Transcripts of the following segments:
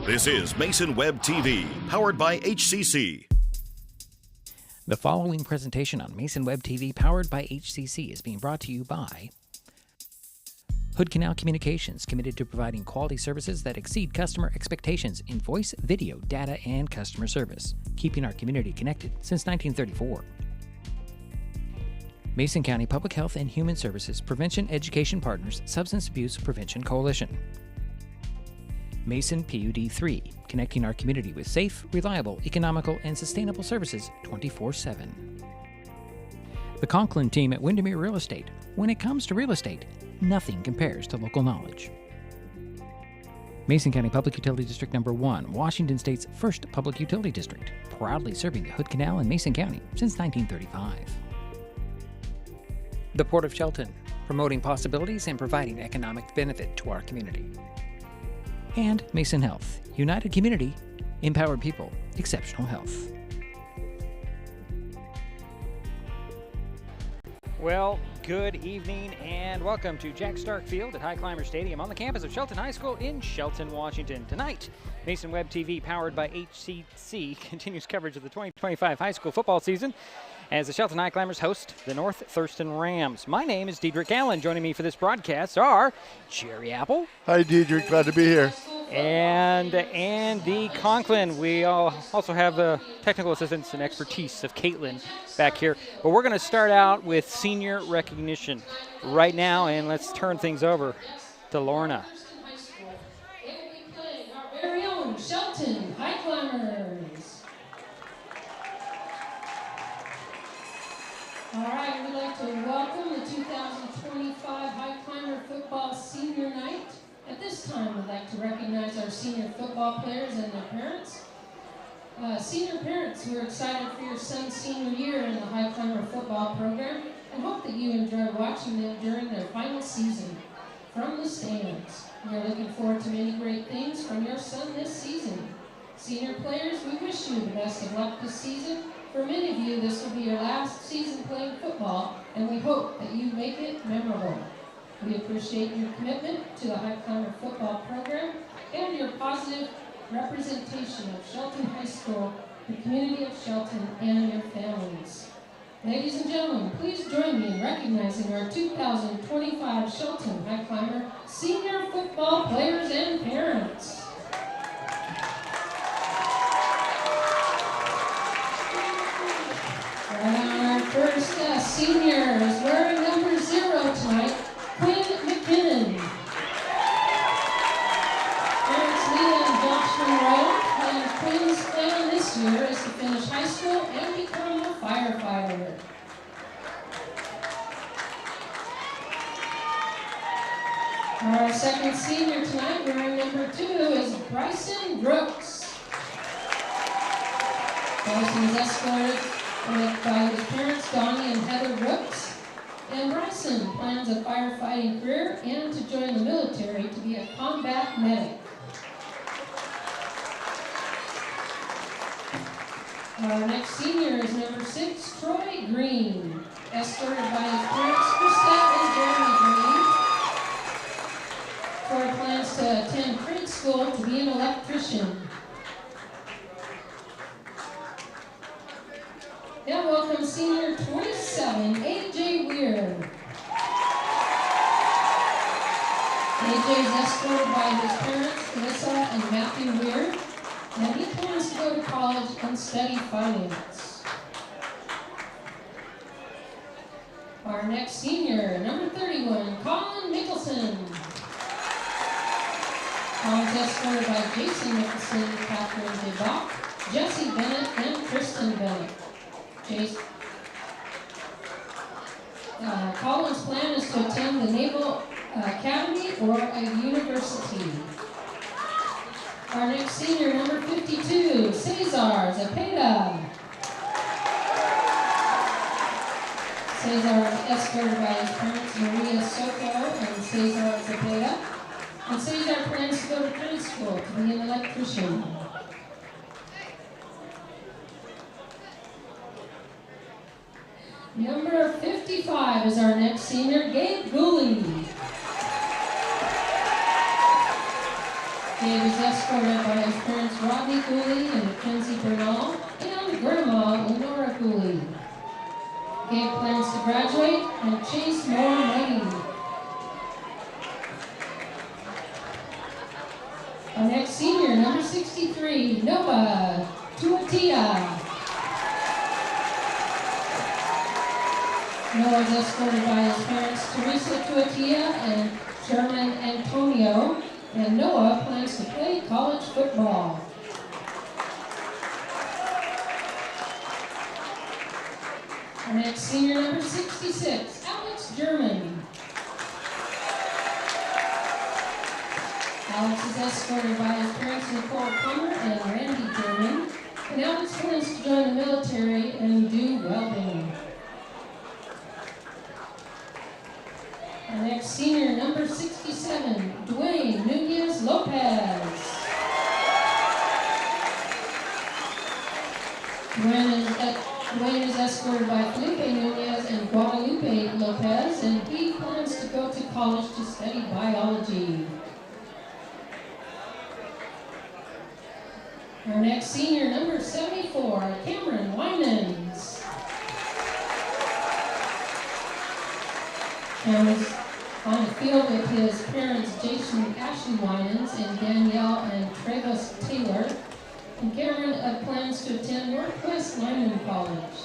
This is Mason Web TV, powered by HCC. The following presentation on Mason Web TV, powered by HCC, is being brought to you by Hood Canal Communications, committed to providing quality services that exceed customer expectations in voice, video, data, and customer service, keeping our community connected since 1934. Mason County Public Health and Human Services Prevention Education Partners Substance Abuse Prevention Coalition. Mason PUD 3, connecting our community with safe, reliable, economical, and sustainable services 24/7. The Conklin team at Windermere Real Estate. When it comes to real estate, nothing compares to local knowledge. Mason County Public Utility District Number 1, Washington State's first public utility district, proudly serving the Hood Canal in Mason County since 1935. The Port of Shelton, promoting possibilities and providing economic benefit to our community. And Mason Health, united community, empowered people, exceptional health. Well, good evening and welcome to Jack Stark Field at Highclimbers Stadium on the campus of Shelton High School in Shelton, Washington. Tonight, Mason Web TV, powered by HCC, continues coverage of the 2025 high school football season as the Shelton Highclimbers host the North Thurston Rams. My name is Diedrich Allen. Joining me for this broadcast are Jerry Apple. Hi, Diedrich. Glad to be here. And Andy Conklin. We also have the technical assistance and expertise of Caitlin back here. But we're going to start out with senior recognition right now, and let's turn things over to Lorna. Our very own Shelton Highclimbers. All right, we'd like to welcome the 2025 Highclimber Football Senior Night. At this time, we'd like to recognize our senior football players and their parents. Senior parents who are excited for your son's senior year in the Highclimber football program and hope that you enjoy watching them during their final season from the stands. We are looking forward to many great things from your son this season. Senior players, we wish you the best of luck this season. For many of you, this will be your last season playing football, and we hope that you make it memorable. We appreciate your commitment to the Highclimber football program and your positive representation of Shelton High School, the community of Shelton, and your families. Ladies and gentlemen, please join me in recognizing our 2025 Shelton Highclimber senior football players and parents. Our first senior is wearing number 0 tonight, Quinn McKinnon. Parents Leah and Josh Monroe, and Quinn's plan this year is to finish high school and become a firefighter. Our second senior tonight, wearing number 2, is Bryson Brooks. Bryson is escorted by his parents, Donnie and Heather Brooks. And Bryson plans a firefighting career and to join the military to be a combat medic. Our next senior is number 6, Troy Green, escorted by his parents, Krista and Jeremy Green. Troy plans to attend trade school to be an electrician. Now welcome senior 27, AJ Weir. AJ is escorted by his parents, Melissa and Matthew Weir, and he plans to go to college and study finance. Our next senior, number 31, Colin Mickelson. Colin's escorted by Jason Mickelson, Catherine DeBach, Jesse Bennett, and Kristen Bennett. Colin's plan is to attend the Naval Academy or a university. Our next senior, number 52, Cesar Zepeda. Cesar is escorted by his parents, Maria Soto and Cesar Zepeda. And Cesar plans to go to trade school to be an electrician. Number 55 is our next senior, Gabe Gooley. Gabe Dave is escorted by his parents Rodney Cooley and Mackenzie Bernal, and Grandma Lenora Cooley. Gabe plans to graduate, and Chase Moore Lane. Our next senior, number 63, Nova Tuatia. Noah is escorted by his parents Teresa Tuatia and Sherman Antonio, and Noah plans to play college football. Our next senior, number 66, Alex German. Alex is escorted by his parents Nicole Plummer and Randy German, and Alex plans to join the military and do welding. Our next senior, number 67, Dwayne Nunez Lopez. Dwayne is escorted by Felipe Nunez and Guadalupe Lopez, and he plans to go to college to study biology. Our next senior, number 74, Cameron Winans. Cameron's on the field with his parents, Jason Ashley Winans and Danielle and Travis Taylor. And Cameron plans to attend Northwest Lyman College.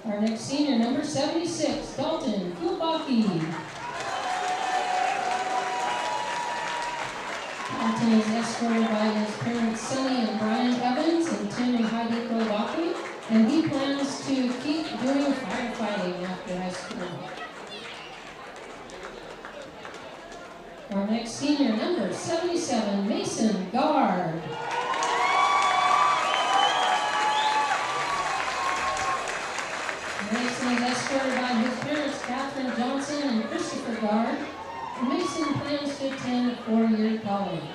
Our next senior, number 76, Dalton Kulbaki. Dalton is escorted by his parents, Sonny and Brian Evans and Tim and Heidi Kulbaki, and he plans to keep doing firefighting after high school. Our next senior, number 77, Mason Gard. Mason is escorted by his parents, Catherine Johnson and Christopher Gard. And Mason plans to attend a 4-year college.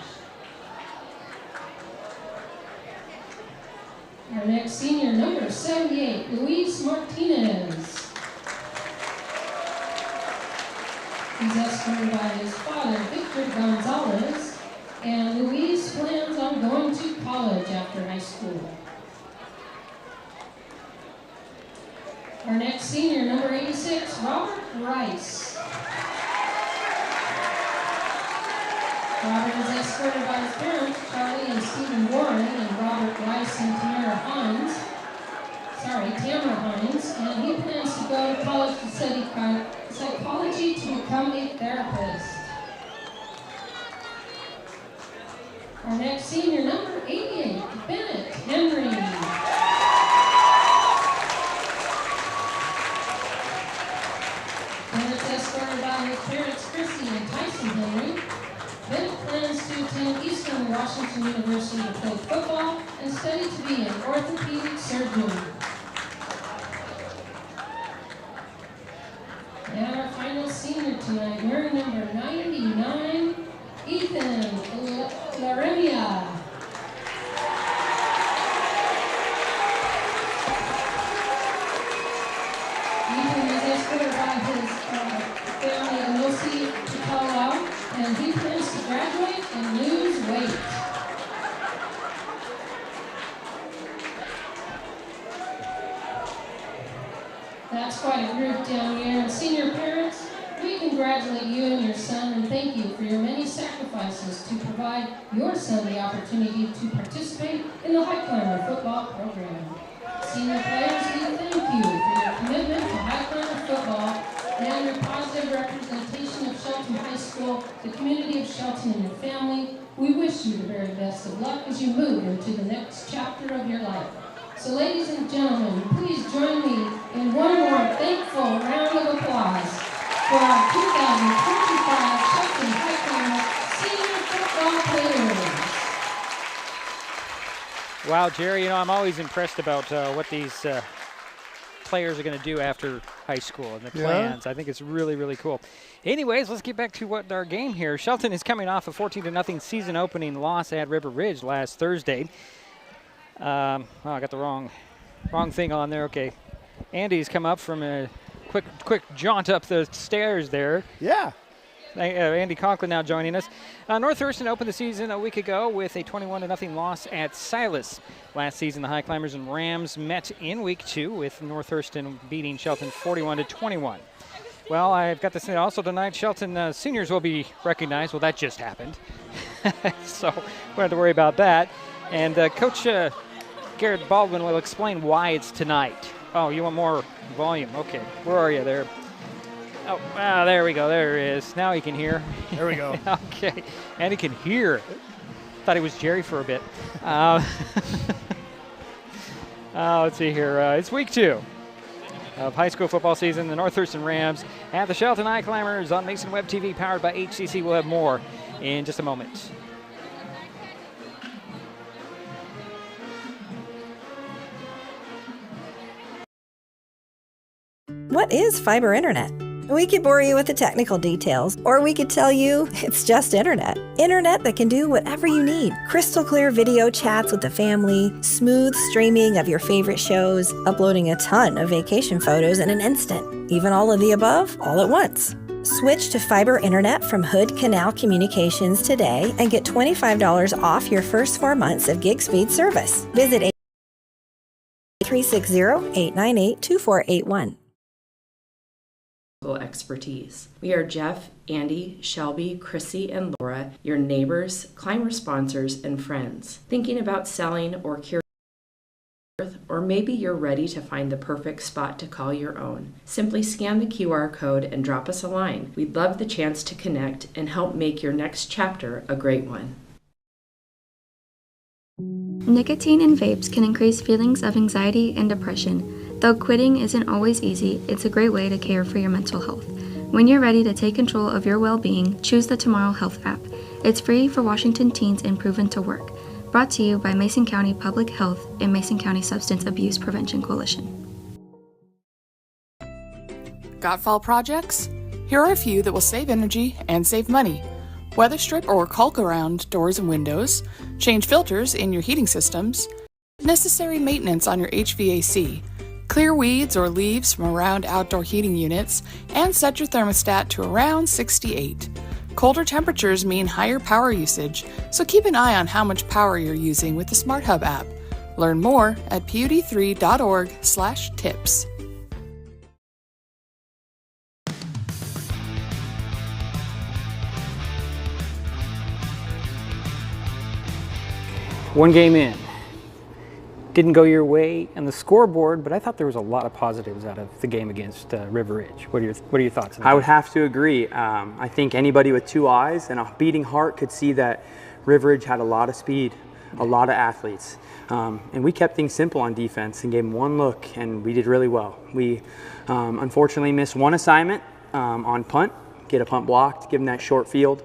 Our next senior, number 78, Luis Martinez. He's escorted by his father, Victor Gonzalez, and Luis plans on going to college after high school. Our next senior, number 86, Robert Rice. Robert is escorted by his parents, Charlie and Stephen Warren, and Robert Rice and Tamara Hines, and he plans to go to college to study psychology to become a therapist. Our next senior, number 88, Bennett Henry. Bennett's escorted by his parents, Chrissy and Tyson Henry. Bennett plans to attend Eastern Washington University to play football and study to be an orthopedic surgeon. And our final senior tonight, wearing number 99, Ethan Laremia. Ethan is escorted by his family in Lucy to Colorado, and he plans to graduate and lose weight. That's quite a group down here. And senior parents, we congratulate you and your son and thank you for your many sacrifices to provide your son the opportunity to participate in the Highclimber football program. Senior players, we thank you for your commitment to Highclimber football and your positive representation of Shelton High School, the community of Shelton and your family. We wish you the very best of luck as you move into the next chapter of your life. So ladies and gentlemen, please join me in one more thankful round of applause for our 2025 Shelton Highclimber senior football players. Wow, Jerry, you know, I'm always impressed about what these players are going to do after high school and the plans. I think it's really, really cool. Anyways, let's get back to what our game here. Shelton is coming off a 14-0 season opening loss at River Ridge last Thursday. Oh, I got the wrong thing on there. Okay, Andy's come up from a quick jaunt up the stairs there. Yeah. Andy Conklin now joining us. North Thurston opened the season a week ago with a 21-0 loss at Silas. Last season, the Highclimbers and Rams met in week 2 with North Thurston beating Shelton 41-21. Well, I've got to say also tonight, Shelton seniors will be recognized. Well, that just happened. So we don't have to worry about that. And Coach Garrett Baldwin will explain why it's tonight. Oh, you want more volume? Okay. Where are you there? Oh, there we go. There it is. Now he can hear. There we go. Okay. And he can hear. Thought he was Jerry for a bit. Let's see here. It's week 2 of high school football season. The North Thurston Rams and the Shelton Highclimbers on Mason Web TV, powered by HCC. We'll have more in just a moment. What is fiber internet? We could bore you with the technical details, or we could tell you it's just internet. Internet that can do whatever you need. Crystal clear video chats with the family, smooth streaming of your favorite shows, uploading a ton of vacation photos in an instant. Even all of the above, all at once. Switch to fiber internet from Hood Canal Communications today and get $25 off your first 4 months of gig speed service. Visit 360-898-2481. Expertise. We are Jeff, Andy, Shelby, Chrissy, and Laura, your neighbors, climber sponsors, and friends. Thinking about selling or curing, or maybe you're ready to find the perfect spot to call your own. Simply scan the QR code and drop us a line. We'd love the chance to connect and help make your next chapter a great one. Nicotine in vapes can increase feelings of anxiety and depression. Though quitting isn't always easy, it's a great way to care for your mental health. When you're ready to take control of your well-being, choose the Tomorrow Health app. It's free for Washington teens and proven to work. Brought to you by Mason County Public Health and Mason County Substance Abuse Prevention Coalition. Got fall projects? Here are a few that will save energy and save money. Weather strip or caulk around doors and windows, change filters in your heating systems, necessary maintenance on your HVAC, clear weeds or leaves from around outdoor heating units, and set your thermostat to around 68. Colder temperatures mean higher power usage, so keep an eye on how much power you're using with the Smart Hub app. Learn more at pud3.org/tips. One game in. Didn't go your way on the scoreboard, but I thought there was a lot of positives out of the game against River Ridge. What are your thoughts on that? I would have to agree. I think anybody with 2 eyes and a beating heart could see that River Ridge had a lot of speed, a lot of athletes. And we kept things simple on defense and gave them one look, and we did really well. We unfortunately missed one assignment on punt, get a punt blocked, give them that short field.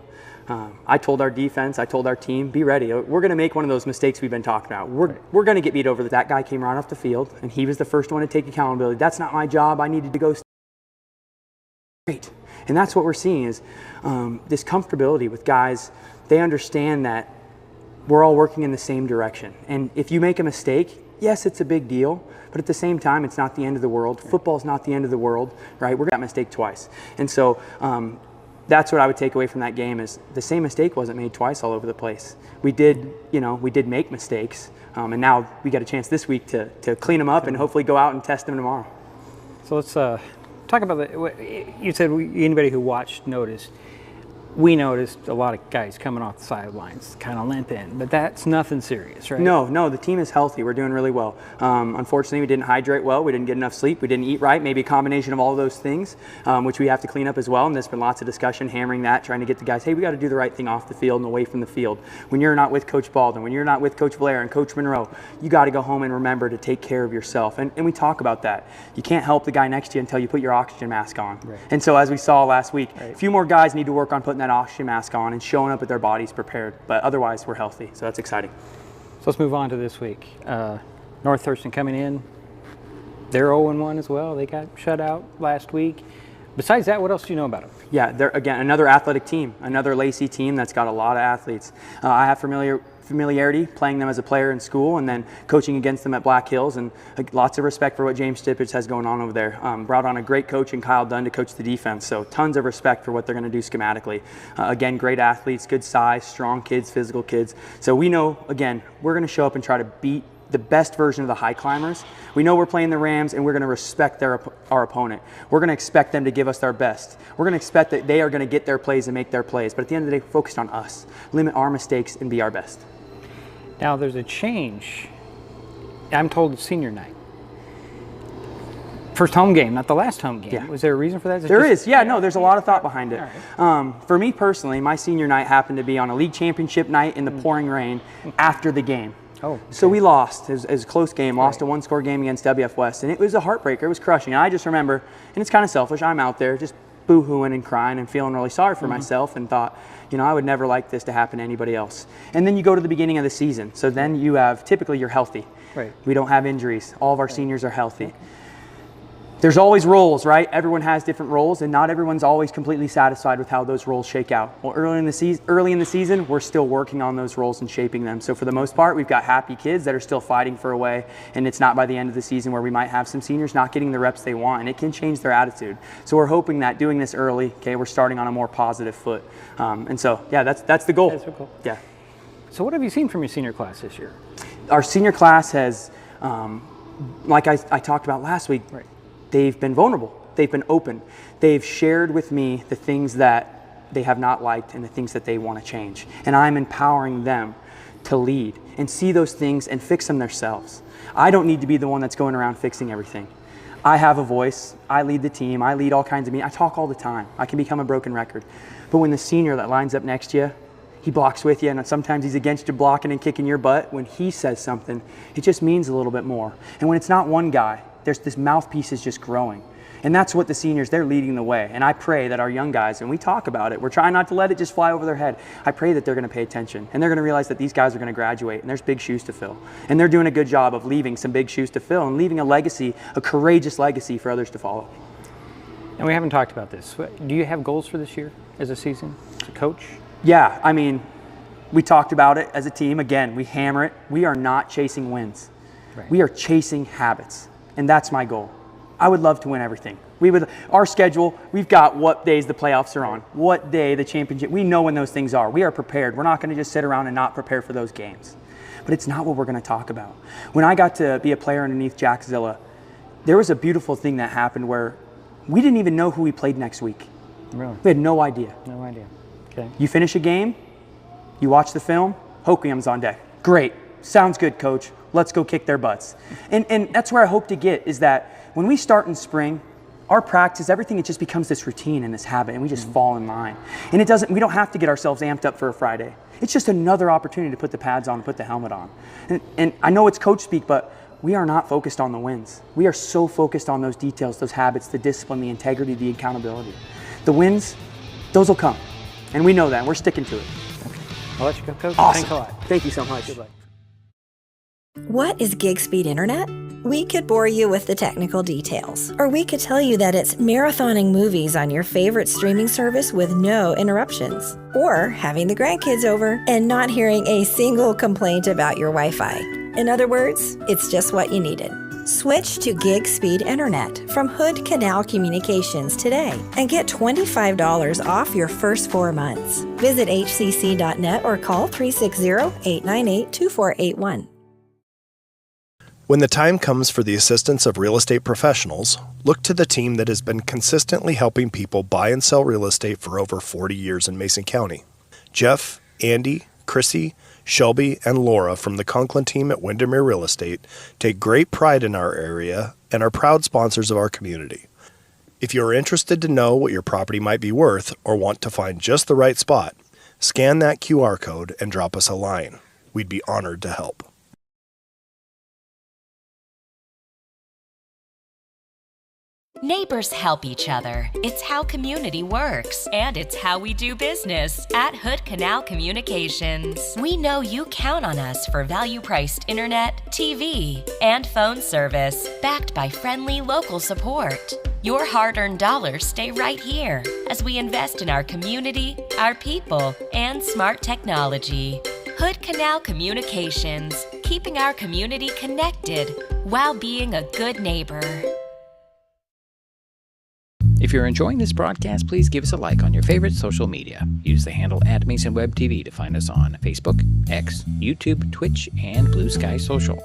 I told our defense, I told our team, be ready. We're going to make one of those mistakes we've been talking about. We're going to get beat over. That guy came right off the field, and he was the first one to take accountability. That's not my job. I needed to go great. And that's what we're seeing is this comfortability with guys. They understand that we're all working in the same direction. And if you make a mistake, yes, it's a big deal, but at the same time, it's not the end of the world. Football's not the end of the world, right? We're going to make that mistake twice. And so that's what I would take away from that game is the same mistake wasn't made twice all over the place. We did make mistakes, and now we got a chance this week to clean them up and hopefully go out and test them tomorrow. So let's talk about you said anybody who watched noticed. We noticed a lot of guys coming off the sidelines, kind of limping, but that's nothing serious, right? No, the team is healthy. We're doing really well. Unfortunately, we didn't hydrate well. We didn't get enough sleep. We didn't eat right. Maybe a combination of all of those things, which we have to clean up as well. And there's been lots of discussion hammering that, trying to get the guys, hey, we got to do the right thing off the field and away from the field. When you're not with Coach Baldwin, when you're not with Coach Blair and Coach Monroe, you got to go home and remember to take care of yourself. And we talk about that. You can't help the guy next to you until you put your oxygen mask on. Right. And so as we saw last week, a few more guys need to work on putting that oxygen mask on and showing up with their bodies prepared, but otherwise we're healthy, so that's exciting. So let's move on to this week. North Thurston coming in, they're 0-1 as well. They got shut out last week. Besides that, what else do you know about them? Yeah, they're, again, another athletic team, another Lacey team that's got a lot of athletes. I have familiarity playing them as a player in school and then coaching against them at Black Hills, and lots of respect for what James Stippich has going on over there. Brought on a great coach in Kyle Dunn to coach the defense, so tons of respect for what they're going to do schematically. Again, great athletes, good size, strong kids, physical kids. So we know, again, we're going to show up and try to beat the best version of the Highclimbers. We know we're playing the Rams, and we're going to respect our opponent. We're going to expect them to give us their best. We're going to expect that they are going to get their plays and make their plays. But at the end of the day, focused on us, limit our mistakes, and be our best. Now, there's a change. I'm told it's senior night. First home game, not the last home game. Yeah. Was there a reason for that? There is. Yeah, no, there's a lot of thought behind it. Right. For me personally, my senior night happened to be on a league championship night in the pouring rain after the game. Oh, okay. So we lost. It was a close game, lost a one-score game against WF West, and it was a heartbreaker. It was crushing. And I just remember, and it's kind of selfish, I'm out there just boo-hooing and crying and feeling really sorry for myself, and thought, you know, I would never like this to happen to anybody else. And then you go to the beginning of the season. So then you have, typically you're healthy. Right. We don't have injuries. All of our seniors are healthy. Okay. There's always roles, right? Everyone has different roles, and not everyone's always completely satisfied with how those roles shake out. Well, early in the season, we're still working on those roles and shaping them. So for the most part, we've got happy kids that are still fighting for a way, and it's not by the end of the season where we might have some seniors not getting the reps they want, and it can change their attitude. So we're hoping that doing this early, okay, we're starting on a more positive foot. And so, yeah, that's the goal. That's so cool. Yeah. So what have you seen from your senior class this year? Our senior class has, like I talked about last week, right. They've been vulnerable. They've been open. They've shared with me the things that they have not liked and the things that they want to change. And I'm empowering them to lead and see those things and fix them themselves. I don't need to be the one that's going around fixing everything. I have a voice. I lead the team. I lead all kinds of meetings. I talk all the time. I can become a broken record. But when the senior that lines up next to you, he blocks with you, and sometimes he's against you blocking and kicking your butt, when he says something, it just means a little bit more. And when it's not one guy, there's this mouthpiece is just growing. And that's what the seniors, they're leading the way. And I pray that our young guys, and we talk about it, we're trying not to let it just fly over their head. I pray that they're going to pay attention, and they're going to realize that these guys are going to graduate, and there's big shoes to fill. And they're doing a good job of leaving some big shoes to fill and leaving a legacy, a courageous legacy for others to follow. And we haven't talked about this. Do you have goals for this year as a season, as a coach? Yeah, I mean, we talked about it as a team. Again, we hammer it. We are not chasing wins. Right. We are chasing habits. And that's my goal. I would love to win everything. Our schedule, we've got what days the playoffs are on, what day the championship, we know when those things are. We are prepared. We're not going to just sit around and not prepare for those games. But it's not what we're going to talk about. When I got to be a player underneath Jack Zilla, there was a beautiful thing that happened where we didn't even know who we played next week. Really? We had no idea. No idea. Okay. You finish a game, you watch the film, Hoquiam's on deck. Great. Sounds good, coach. Let's go kick their butts. And that's where I hope to get, is that when we start in spring, our practice, everything, it just becomes this routine and this habit, and we just fall in line. And we don't have to get ourselves amped up for a Friday. It's just another opportunity to put the pads on, put the helmet on. And I know it's coach speak, but we are not focused on the wins. We are so focused on those details, those habits, the discipline, the integrity, the accountability. The wins, those will come. And we know that, and we're sticking to it. Okay. I'll let you go, Coach. Awesome. Thanks a lot. Thank you so much. Good luck. What is gig speed internet? We could bore you with the technical details, or we could tell you that it's marathoning movies on your favorite streaming service with no interruptions, or having the grandkids over and not hearing a single complaint about your Wi-Fi. In other words, it's just what you needed. Switch to gig speed internet from Hood Canal Communications today and get $25 off your first 4 months. Visit hcc.net or call 360-898-2481. When the time comes for the assistance of real estate professionals, look to the team that has been consistently helping people buy and sell real estate for over 40 years in Mason County. Jeff, Andy, Chrissy, Shelby, and Laura from the Conklin team at Windermere Real Estate take great pride in our area and are proud sponsors of our community. If you are interested to know what your property might be worth or want to find just the right spot, scan that QR code and drop us a line. We'd be honored to help. Neighbors help each other. It's how community works, and it's how we do business at Hood Canal Communications. We know you count on us for value-priced internet, TV, and phone service, backed by friendly local support. Your hard-earned dollars stay right here as we invest in our community, our people, and smart technology. Hood Canal Communications, keeping our community connected while being a good neighbor. If you're enjoying this broadcast, please give us a like on your favorite social media. Use the handle @MasonWebTV to find us on Facebook, X, YouTube, Twitch, and Blue Sky Social.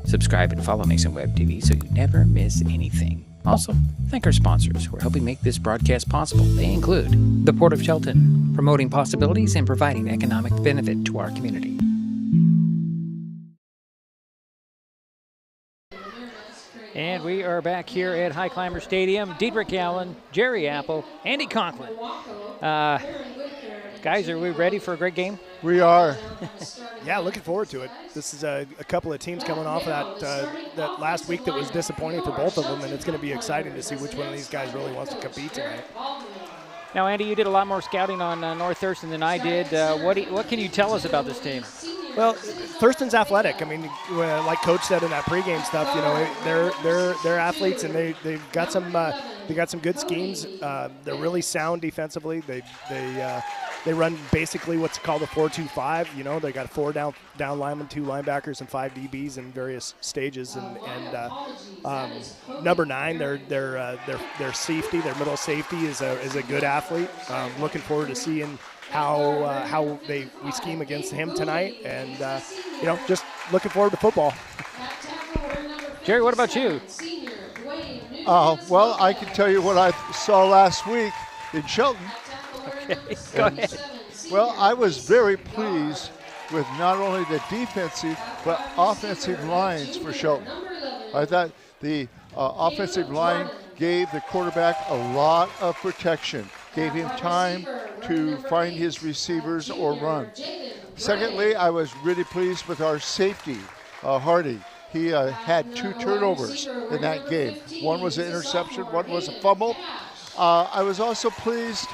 Subscribe and follow Mason Web TV so you never miss anything. Also, thank our sponsors who are helping make this broadcast possible. They include the Port of Shelton, promoting possibilities and providing economic benefit to our community. And we are back here at Highclimbers Stadium. Diedrich Allen, Jerry Apple, Andy Conklin. Guys, are we ready for a great game? We are. Yeah, looking forward to it. This is a couple of teams coming off of that last week that was disappointing for both of them, and it's going to be exciting to see which one of these guys really wants to compete tonight. Now, Andy, you did a lot more scouting on North Thurston than I did. What can you tell us about this team? Well, Thurston's athletic. I mean, like Coach said in that pregame stuff, you know, they're athletes, and they've got some good schemes. They're really sound defensively. They run basically what's called a 4-2-5. You know, they got 4 down linemen, 2 linebackers, and 5 DBs in various stages. And number 9, their safety, their middle safety is a good athlete. Looking forward to seeing how we scheme against him tonight, and you know, just looking forward to football. Jerry, what about you? Well, I can tell you what I saw last week in Shelton. Okay, go ahead. Well, I was very pleased with not only the defensive but offensive lines for Shelton. I thought the offensive line gave the quarterback a lot of protection, gave him time to find his receivers or run. Secondly, I was really pleased with our safety, Hardy. He had 2 turnovers in that game. One was an interception, one was a fumble. I was also pleased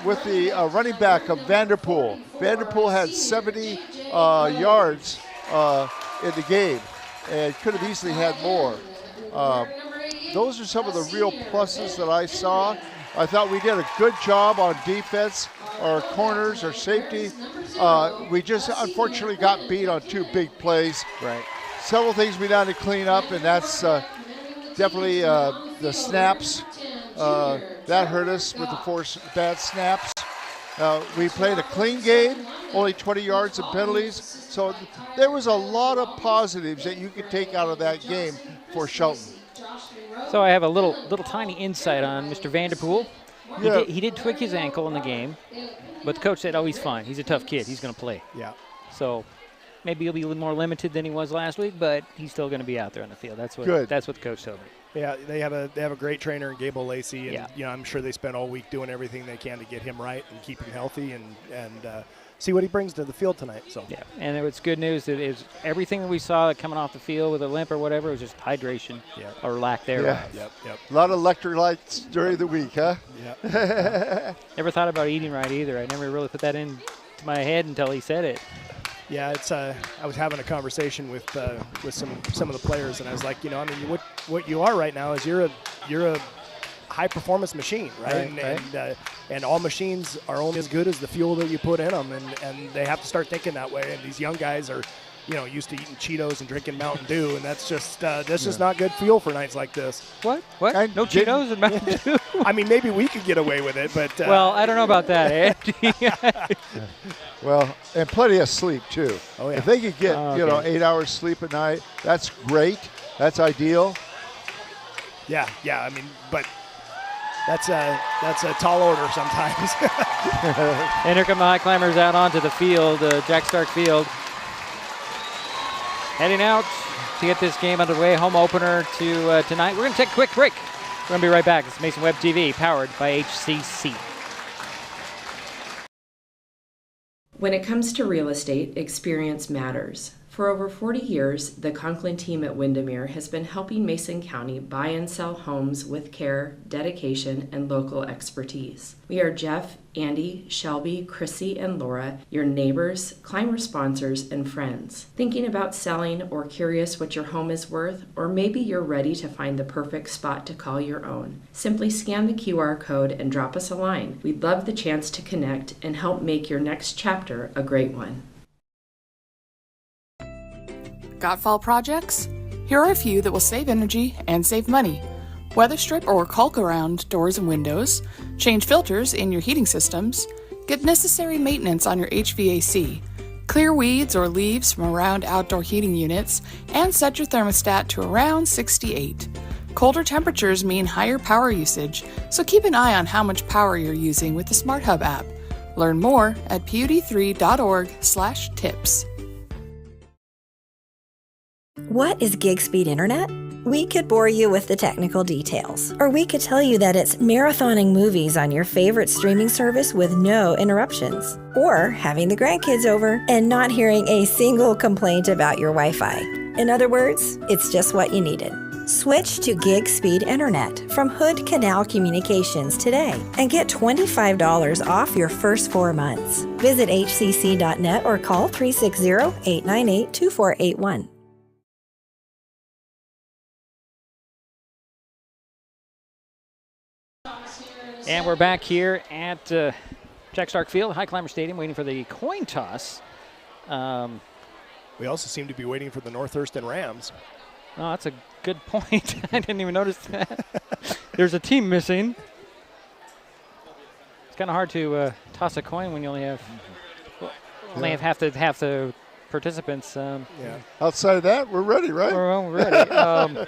with the running back of Vanderpool. Vanderpool had 70 yards in the game and could have easily had more. Those are some of the real pluses that I saw. I thought we did a good job on defense, our corners, our safety. We just unfortunately got beat on 2 big plays. Right. Several things we had to clean up, and that's definitely the snaps. That hurt us with the 4 bad snaps. We played a clean game, only 20 yards of penalties. So there was a lot of positives that you could take out of that game for Shelton. So I have a little tiny insight on Mr. Vanderpool. Yeah. He did twig his ankle in the game, but the coach said, "Oh, he's fine. He's a tough kid. He's going to play." Yeah. So maybe he'll be a little more limited than he was last week, but he's still going to be out there on the field. That's what the coach told me. Yeah, they have a great trainer in Gable Lacey, and yeah. you know, I'm sure they spent all week doing everything they can to get him right and keep him healthy and see what he brings to the field tonight. So yeah, and it's good news that is everything that we saw coming off the field with a limp or whatever was just hydration or lack thereof. Yeah. Yep. A lot of electrolytes during the week, huh? Yeah. Never thought about eating right either. I never really put that into my head until he said it. Yeah, it's. I was having a conversation with some of the players, and I was like, you know, I mean, what you are right now is you're a high performance machine, right? And all machines are only as good as the fuel that you put in them, and they have to start thinking that way. And these young guys are, you know, used to eating Cheetos and drinking Mountain Dew, and that's just not good fuel for nights like this. What? No Cheetos and Mountain Dew? I mean, maybe we could get away with it, but well, I don't know about that, Andy. Well, and plenty of sleep too. Oh yeah. If they could get 8 hours sleep a night, that's great. That's ideal. Yeah. I mean, but that's a tall order sometimes. And here come the Highclimbers out onto the field, Jack Stark Field. Heading out to get this game underway, home opener to tonight. We're going to take a quick break. We're going to be right back. It's Mason Web TV, powered by HCC. When it comes to real estate, experience matters. For over 40 years, the Conklin team at Windermere has been helping Mason County buy and sell homes with care, dedication, and local expertise. We are Jeff, Andy, Shelby, Chrissy, and Laura, your neighbors, climber sponsors, and friends. Thinking about selling or curious what your home is worth, or maybe you're ready to find the perfect spot to call your own. Simply scan the QR code and drop us a line. We'd love the chance to connect and help make your next chapter a great one. Got fall projects? Here are a few that will save energy and save money. Weather strip or caulk around doors and windows, change filters in your heating systems, get necessary maintenance on your HVAC, clear weeds or leaves from around outdoor heating units, and set your thermostat to around 68. Colder temperatures mean higher power usage, so keep an eye on how much power you're using with the Smart Hub app. Learn more at pud3.org/tips. What is gig speed internet? We could bore you with the technical details, or we could tell you that it's marathoning movies on your favorite streaming service with no interruptions, or having the grandkids over and not hearing a single complaint about your Wi-Fi. In other words, it's just what you needed. Switch to gig speed internet from Hood Canal Communications today and get $25 off your first 4 months. Visit hcc.net or call 360-898-2481. And we're back here at Jack Stark Field, Highclimber Stadium, waiting for the coin toss. We also seem to be waiting for the North Thurston Rams. Oh, that's a good point. I didn't even notice that. There's a team missing. It's kind of hard to toss a coin when you only have half the participants. Yeah. Outside of that, we're ready, right? We're ready.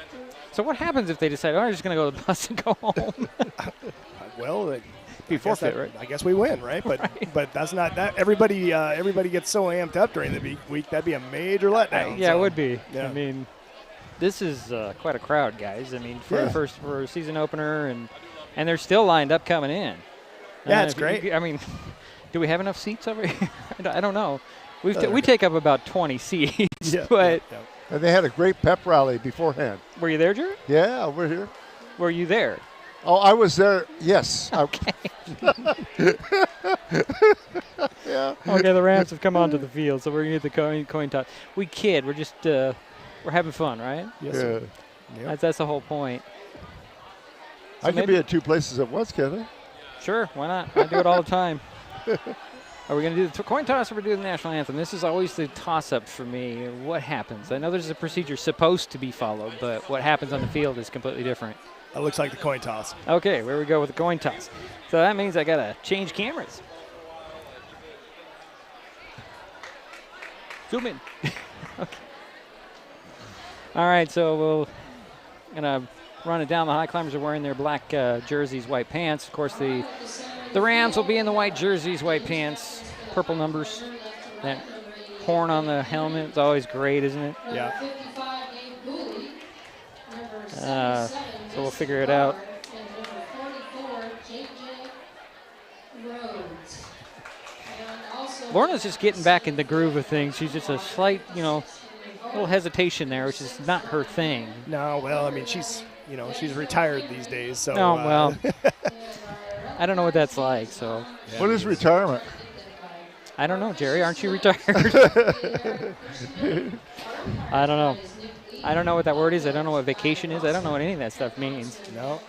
So what happens if they decide, I'm just going to go to the bus and go home? Well, be forfeit, right? I guess we win, right? But that's not that. Everybody gets so amped up during the week. That'd be a major letdown. Yeah, it would be. Yeah. I mean, this is quite a crowd, guys. I mean, for a season opener, and they're still lined up coming in. Yeah, it's great. I mean, do we have enough seats over here? I don't know. We take up about 20 seats, but. Yeah. And they had a great pep rally beforehand. Were you there, Drew? Yeah, we're here. Were you there? Oh, I was there, yes. Okay. Yeah. Okay, the Rams have come onto the field, so we're going to get the coin toss. We kid. We're just we're having fun, right? Yes, sir. Yep. That's the whole point. So I could be at two places at once, can't I? Sure, why not? I do it all the time. Are we going to do the coin toss or are we doing the national anthem? This is always the toss-up for me. What happens? I know there's a procedure supposed to be followed, but what happens on the field is completely different. That looks like the coin toss. Okay, here we go with the coin toss. So that means I got to change cameras. Zoom in. Okay. All right, so we're going to run it down. The Highclimbers are wearing their black jerseys, white pants. Of course, the Rams will be in the white jerseys, white pants, purple numbers. That horn on the helmet is always great, isn't it? Yeah. So we'll figure it out. Lorna's just getting back in the groove of things. She's just a slight, little hesitation there, which is not her thing. No, well, I mean, she's retired these days, so. Oh, well. I don't know what that's like, so. Yeah, what is retirement? I don't know, Jerry. Aren't you retired? I don't know. I don't know what that word is. I don't know what vacation is. I don't know what any of that stuff means. No,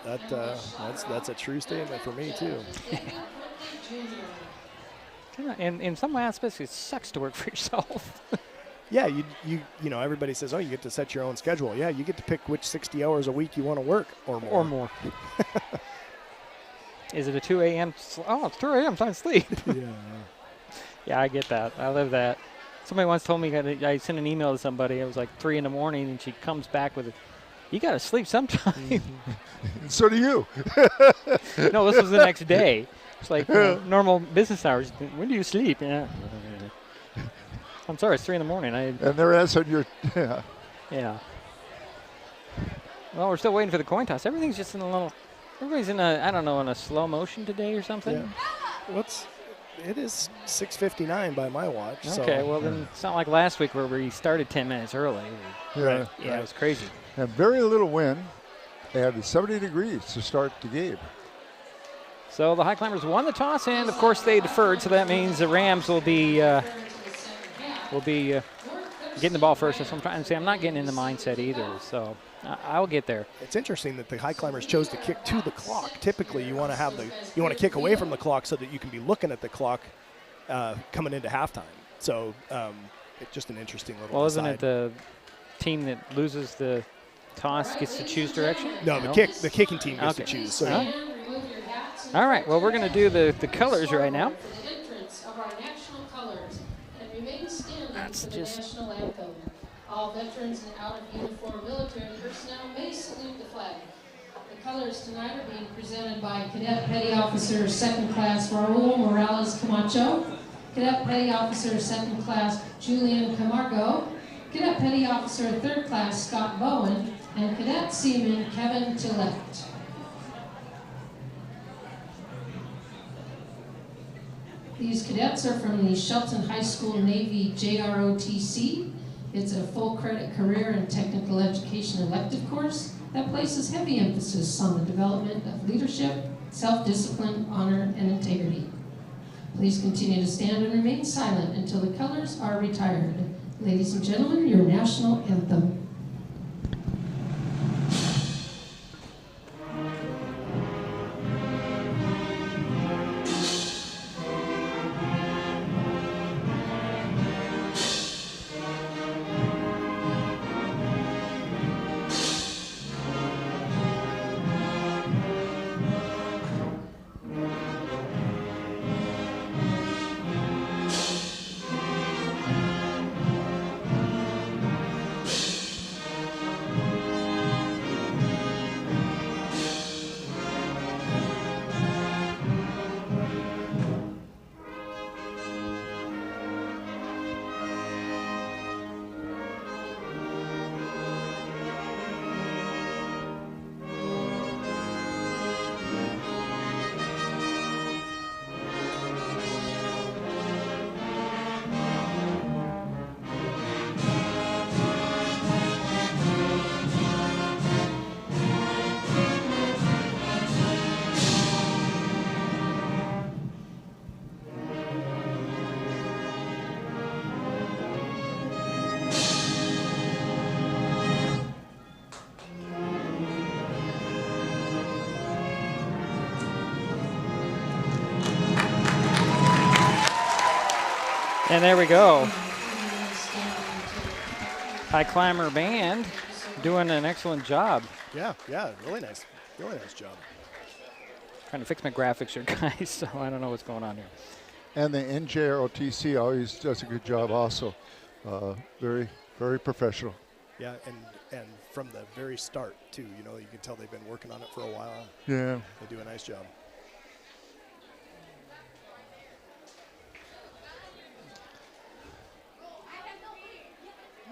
that's a true statement for me, too. In some aspects, it sucks to work for yourself. Yeah, you everybody says, oh, you get to set your own schedule. Yeah, you get to pick which 60 hours a week you want to work or more. Or more. Is it a 2 a.m.? Oh, it's 2 a.m. Time to sleep. Yeah. Yeah, I get that. I live that. Somebody once told me that I sent an email to somebody. It was like 3 in the morning, and she comes back with, you got to sleep sometime. So do you. No, this was the next day. It's like normal business hours. When do you sleep? Yeah. I'm sorry, it's 3 in the morning. And they're answering your. Yeah. Yeah. Well, we're still waiting for the coin toss. Everything's just in a little. Everybody's in a, I don't know, in a slow motion today or something. Yeah. It is 6:59 by my watch. Okay, so. well then it's not like last week where we started 10 minutes early. Yeah, It was crazy. And very little wind. They had 70 degrees to start the game. So the Highclimbers won the toss, and of course they deferred. So that means the Rams will be getting the ball first. That's what I'm trying to say. I'm not getting in the mindset either. So I'll get there. It's interesting that the Highclimbers chose to kick to the clock. Typically, you want to kick away from the clock so that you can be looking at the clock coming into halftime. So it's just an interesting little. Well, isn't it the team that loses the toss gets to choose direction? No, the kicking team gets to choose. So. All right. Well, we're going to do the colors right now. That's just national anthem. All veterans and out of uniform military personnel may salute the flag. The colors tonight are being presented by Cadet Petty Officer 2nd Class Raul Morales Camacho, Cadet Petty Officer 2nd Class Julian Camargo, Cadet Petty Officer 3rd Class Scott Bowen, and Cadet Seaman Kevin Tillett. These cadets are from the Shelton High School Navy JROTC. It's a full credit career and technical education elective course that places heavy emphasis on the development of leadership, self-discipline, honor, and integrity. Please continue to stand and remain silent until the colors are retired. Ladies and gentlemen, your national anthem. And there we go. High Climber Band doing an excellent job. Yeah, really nice job. Trying to fix my graphics here, guys, so I don't know what's going on here. And the NJROTC always does a good job also. Very, very professional. Yeah, and from the very start, too. You can tell they've been working on it for a while. Yeah. They do a nice job.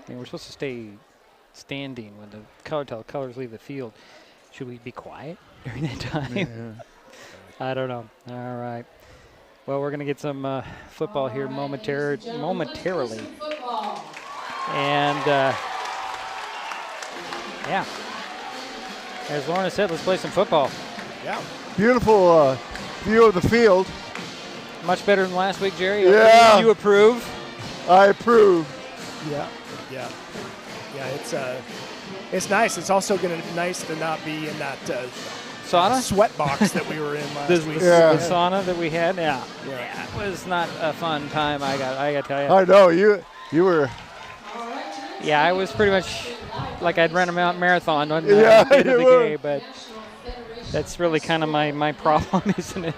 We're supposed to stay standing when the colors leave the field. Should we be quiet during that time? Yeah. I don't know. All right. Well, we're going to get some football here momentarily. And, yeah. As Lorna said, let's play some football. Yeah. Beautiful view of the field. Much better than last week, Jerry. Yeah. You approve? I approve. Yeah. It's nice. It's also going to be nice to not be in that sauna sweat box that we were in last week. The sauna that we had. Yeah, it was not a fun time. I got to tell you. I know you were. Yeah, I was pretty much like I'd run a marathon on the end of the game, but that's really kind of my problem, isn't it?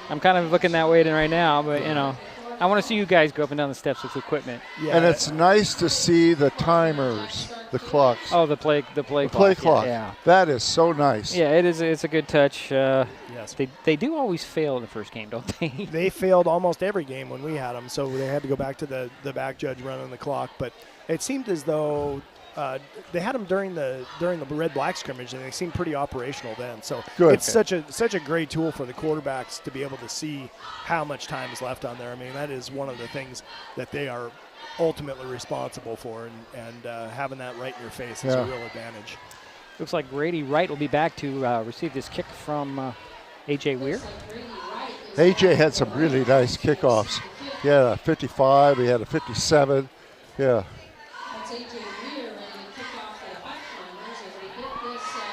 I'm kind of looking that way right now, but I want to see you guys go up and down the steps with equipment. Yeah. And it's nice to see the timers, the clocks. Oh, the play clock. Yeah. That is so nice. Yeah, it is. It's a good touch. Yes. They do always fail in the first game, don't they? They failed almost every game when we had them, so they had to go back to the back judge running the clock. But it seemed as though They had them during the red-black scrimmage, and they seemed pretty operational then. So Good. it's such a great tool for the quarterbacks to be able to see how much time is left on there. I mean, that is one of the things that they are ultimately responsible for, and having that right in your face is a real advantage. Looks like Grady Wright will be back to receive this kick from A.J. Weir. A.J. had some really nice kickoffs. He had a 55, he had a 57. Yeah.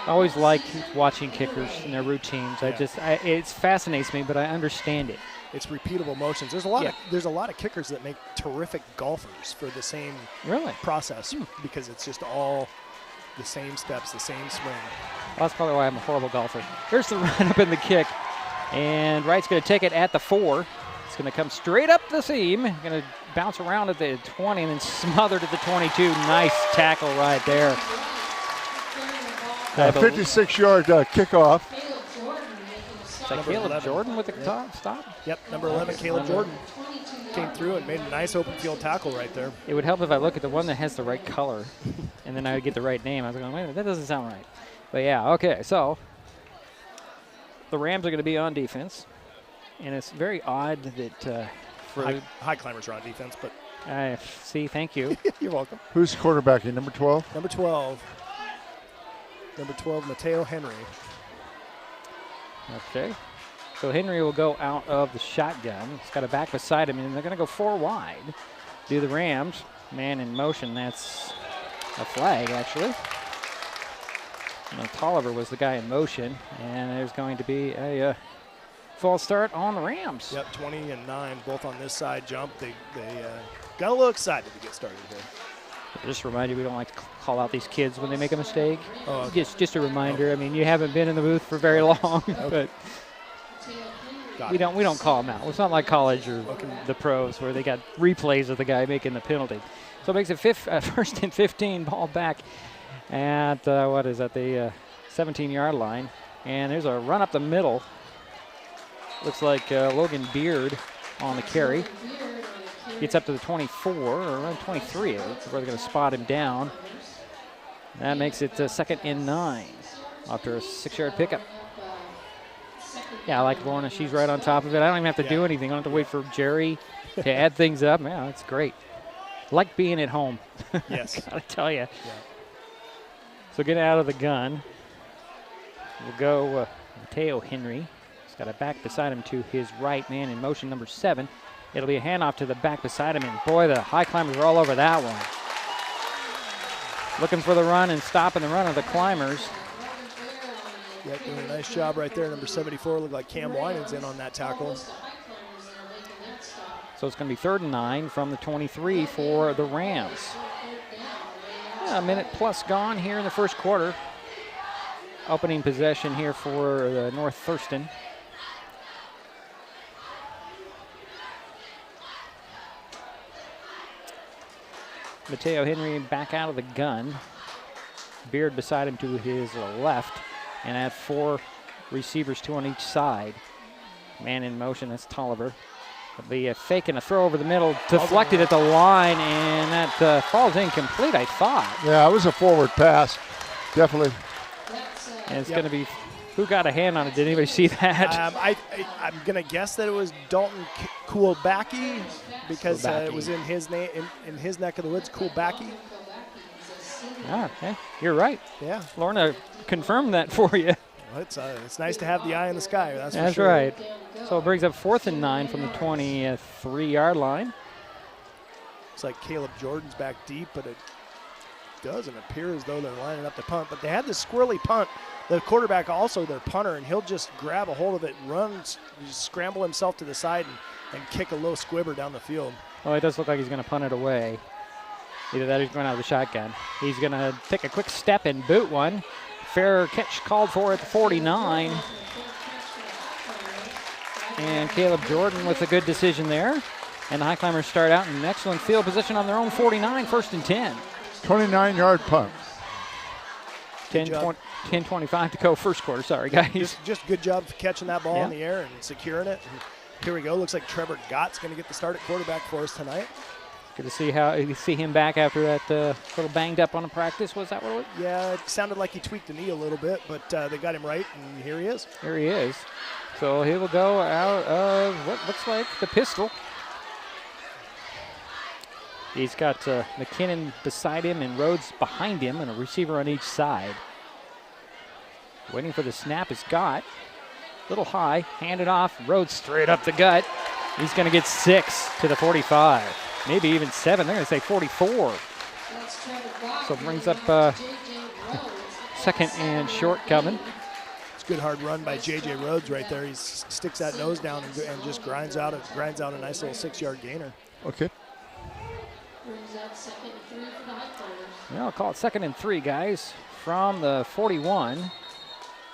I always like watching kickers and their routines. It fascinates me, but I understand it. It's repeatable motions. There's a lot of kickers that make terrific golfers for the same process because it's just all the same steps, the same swing. Well, that's probably why I'm a horrible golfer. Here's the run up in the kick, and Wright's going to take it at the 4. It's going to come straight up the seam. Going to bounce around at the 20 and then smothered at the 22. Nice tackle right there. 56-yard kickoff. Is that Caleb Jordan with the stop? Yep, number 11, Caleb Jordan came through and made a nice open field tackle right there. It would help if I look at the one that has the right color, and then I would get the right name. I was going, wait a minute, that doesn't sound right. But yeah, okay, so the Rams are going to be on defense, and it's very odd that Highclimbers are on defense, but see, thank you. You're welcome. Who's quarterbacking? Number 12? Number 12, Mateo Henry. Okay. So Henry will go out of the shotgun. He's got a back beside him, and they're going to go 4 wide. Do the Rams. Man in motion. That's a flag, actually. Tolliver was the guy in motion, and there's going to be a false start on the Rams. Yep, 20 and 9, both on this side jump. They got a little excited to get started here. Just to remind you, we don't like to call out these kids when they make a mistake. Oh, okay. Just a reminder. Okay. I mean, you haven't been in the booth for very long, but we don't call them out. It's not like college or the pros where they got replays of the guy making the penalty. So it makes it first and 15, ball back at the 17-yard line, and there's a run up the middle. Looks like Logan Beard on the carry. Gets up to the 24 or around 23, where they're going to spot him down. That makes it 2nd and 9 after a 6-yard pickup. Yeah, I like Lorna. She's right on top of it. I don't even have to do anything. I don't have to wait for Jerry to add things up. Man, that's great. Like being at home. Yes. Gotta tell you. Yeah. So get out of the gun. We'll go Mateo Henry. He's got a back beside him to his right, man in motion, number 7. It'll be a handoff to the back beside him, and boy, the Highclimbers are all over that one. Looking for the run and stopping the run of the Climbers. Yeah, doing a nice job right there. Number 74 looked like Cam Winans in on that tackle. So it's going to be 3rd and 9 from the 23 for the Rams. Yeah, a minute plus gone here in the first quarter. Opening possession here for the North Thurston. Mateo Henry back out of the gun. Beard beside him to his left. And at 4 receivers, 2 on each side. Man in motion, that's Tolliver. It'll be a fake and a throw over the middle, deflected at the line, and that falls incomplete, I thought. Yeah, it was a forward pass, definitely. And it's going to be, who got a hand on it? Did anybody see that? I'm going to guess that it was Dalton Kulbacki because it was in his name in his neck of the woods. Kulbacki. Okay. You're right. Yeah. Lorna confirmed that for you. Well, it's nice to have the eye in the sky. That's for sure. That's right. So it brings up 4th and 9 from the 23-yard line. It's like Caleb Jordan's back deep, but it doesn't appear as though they're lining up to punt. But they had this squirrely punt. The quarterback also their punter, and he'll just grab a hold of it, run, just scramble himself to the side, and kick a low squibber down the field. Well, it does look like he's going to punt it away. Either that or he's going out of the shotgun. He's going to take a quick step and boot one. Fair catch called for at the 49. And Caleb Jordan with a good decision there. And the Highclimbers start out in an excellent field position on their own 49, 1st and 10. 29-yard punt. 10:25 to go first quarter. Sorry, guys. Just good job catching that ball in the air and securing it. And here we go. Looks like Trevor Gott's going to get the start at quarterback for us tonight. Good to see how you see him back after that little banged up on the practice. Was that what it was? Yeah, it sounded like he tweaked the knee a little bit, but they got him right, and here he is. Here he is. So he will go out of what looks like the pistol. He's got McKinnon beside him and Rhodes behind him and a receiver on each side. Waiting for the snap is Gott. Little high, handed off, Rhodes straight up the gut. He's going to get 6 to the 45. Maybe even 7. They're going to say 44. So it brings up second and short coming. It's a good hard run by J.J. Rhodes right there. He sticks that nose down and just grinds out a nice little 6-yard gainer. Okay. Yeah, I'll call it 2nd and 3, guys, from the 41.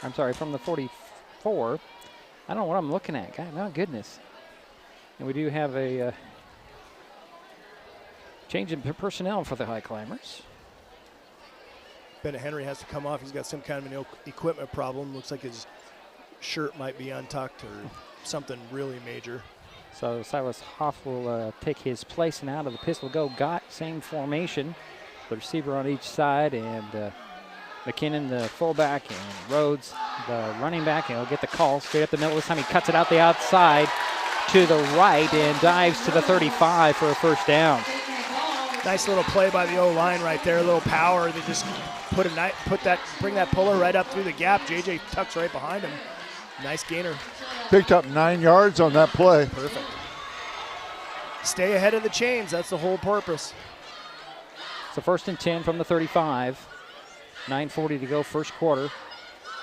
I'm sorry, from the 44. I don't know what I'm looking at. God, my goodness. And we do have a change in personnel for the Highclimbers. Bennett Henry has to come off. He's got some kind of an equipment problem. Looks like his shirt might be untucked or something really major. So Silas Hoff will take his place, and out of the pistol go Gott, same formation. The receiver on each side, and McKinnon, the fullback, and Rhodes, the running back, and he'll get the call straight up the middle. This time he cuts it out the outside to the right and dives to the 35 for a first down. Nice little play by the O-line right there, a little power. They just bring that puller right up through the gap. JJ tucks right behind him. Nice gainer. Picked up 9 yards on that play. Perfect. Stay ahead of the chains. That's the whole purpose. So 1st and 10 from the 35. 9:40 to go, first quarter.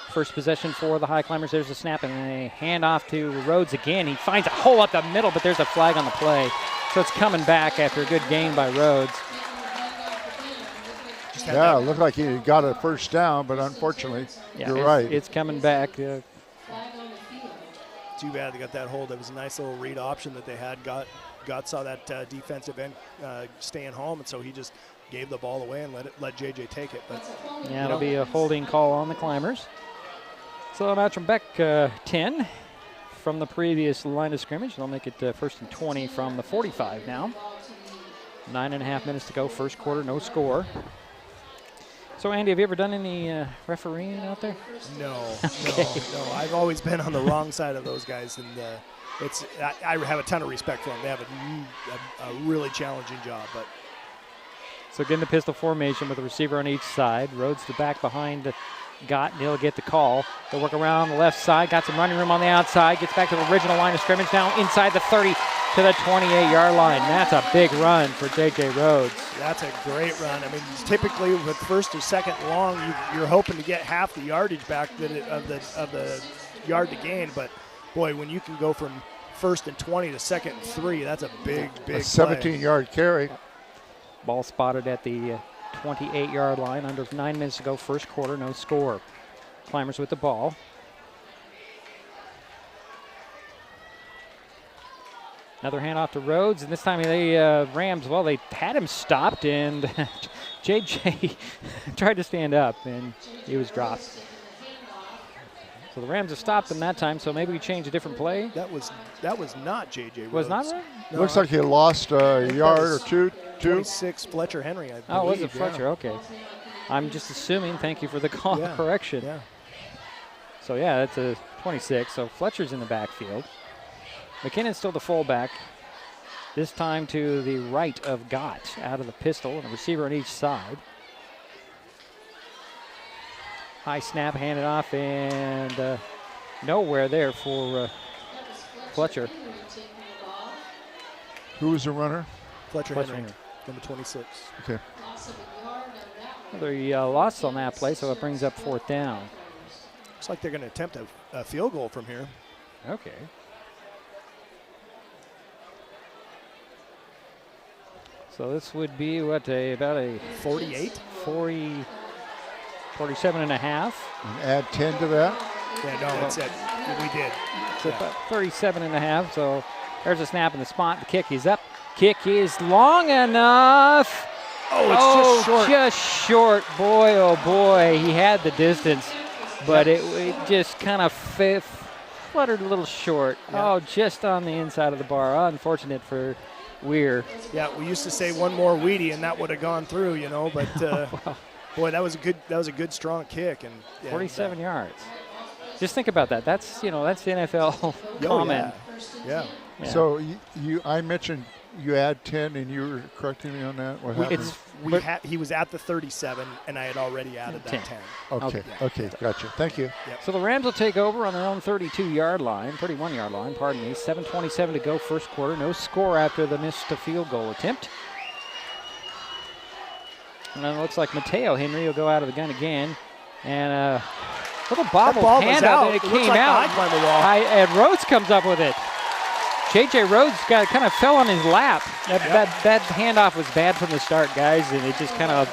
First possession for the Highclimbers. There's a snap and a handoff to Rhodes again. He finds a hole up the middle, but there's a flag on the play. So it's coming back after a good gain by Rhodes. Yeah, it looked like he got a first down, but unfortunately, you're right. It's coming back. Too bad they got that hold. It was a nice little read option that they had. Gott saw that defensive end staying home, and so he just gave the ball away and let JJ take it. But yeah, it'll be a holding call on the Climbers. So a match from Beck 10 from the previous line of scrimmage. They'll make it 1st and 20 from the 45 now. 9.5 minutes to go, first quarter, no score. So Andy, have you ever done any refereeing out there? No, okay. no. I've always been on the wrong side of those guys, and I have a ton of respect for them. They have a really challenging job, but. So again, the pistol formation with the receiver on each side. Rhodes the back behind Gott, and he'll get the call. They'll work around the left side, got some running room on the outside, gets back to the original line of scrimmage now inside the 30 to the 28-yard line. That's a big run for J.J. Rhodes. That's a great run. I mean, typically with 1st or 2nd long, you're hoping to get half the yardage back of the yard to gain, but boy, when you can go from 1st and 20 to 2nd and 3, that's a big a 17-yard carry. Ball spotted at the 28-yard line. Under 9 minutes to go, first quarter, no score. Climbers with the ball. Another handoff to Rhodes, and this time the Rams, well, they had him stopped, and JJ tried to stand up, and he was dropped. So the Rams have stopped him that time, so maybe we change a different play. That was not JJ Rhodes. Was not right? No, looks like he lost a yard or two. 26 Fletcher Henry, I believe. Oh, was it Fletcher? Yeah. Okay. I'm just assuming. Thank you for the correction. Yeah. So, yeah, that's a 26. So Fletcher's in the backfield. McKinnon's still the fullback. This time to the right of Gott out of the pistol, and a receiver on each side. High snap, handed off, and nowhere there for Fletcher. Who was the runner? Fletcher Henry, number 26. Okay. Another loss on that play, so it brings up 4th down. Looks like they're going to attempt a field goal from here. Okay. So this would be about a 48? 47 and a half. And add 10 to that? Yeah, no, we did. It's about 37 and a half, so there's a snap in the spot. The kick is up. Kick is long enough. Oh, it's just short. Just short. Boy, oh boy. He had the distance, but it just kind of fluttered a little short. Yeah. Oh, just on the inside of the bar. Unfortunate for Weir. Yeah, we used to say one more Weedy, and that would have gone through, you know. But boy, that was a good strong kick, and 47 yards. Just think about that. That's that's NFL common. Yeah. So I mentioned you add 10, and you were correcting me on that. What happened? He was at the 37, and I had already added that 10. Okay, gotcha. Thank you. Yep. So the Rams will take over on their own 31-yard line, pardon me. 7:27 to go first quarter. No score after the missed field goal attempt. And then it looks like Mateo Henry will go out of the gun again. And a little bobble hand up, and it came out. And Rhodes comes up with it. J.J. Rhodes kind of fell on his lap. That handoff was bad from the start, guys, and it just kind of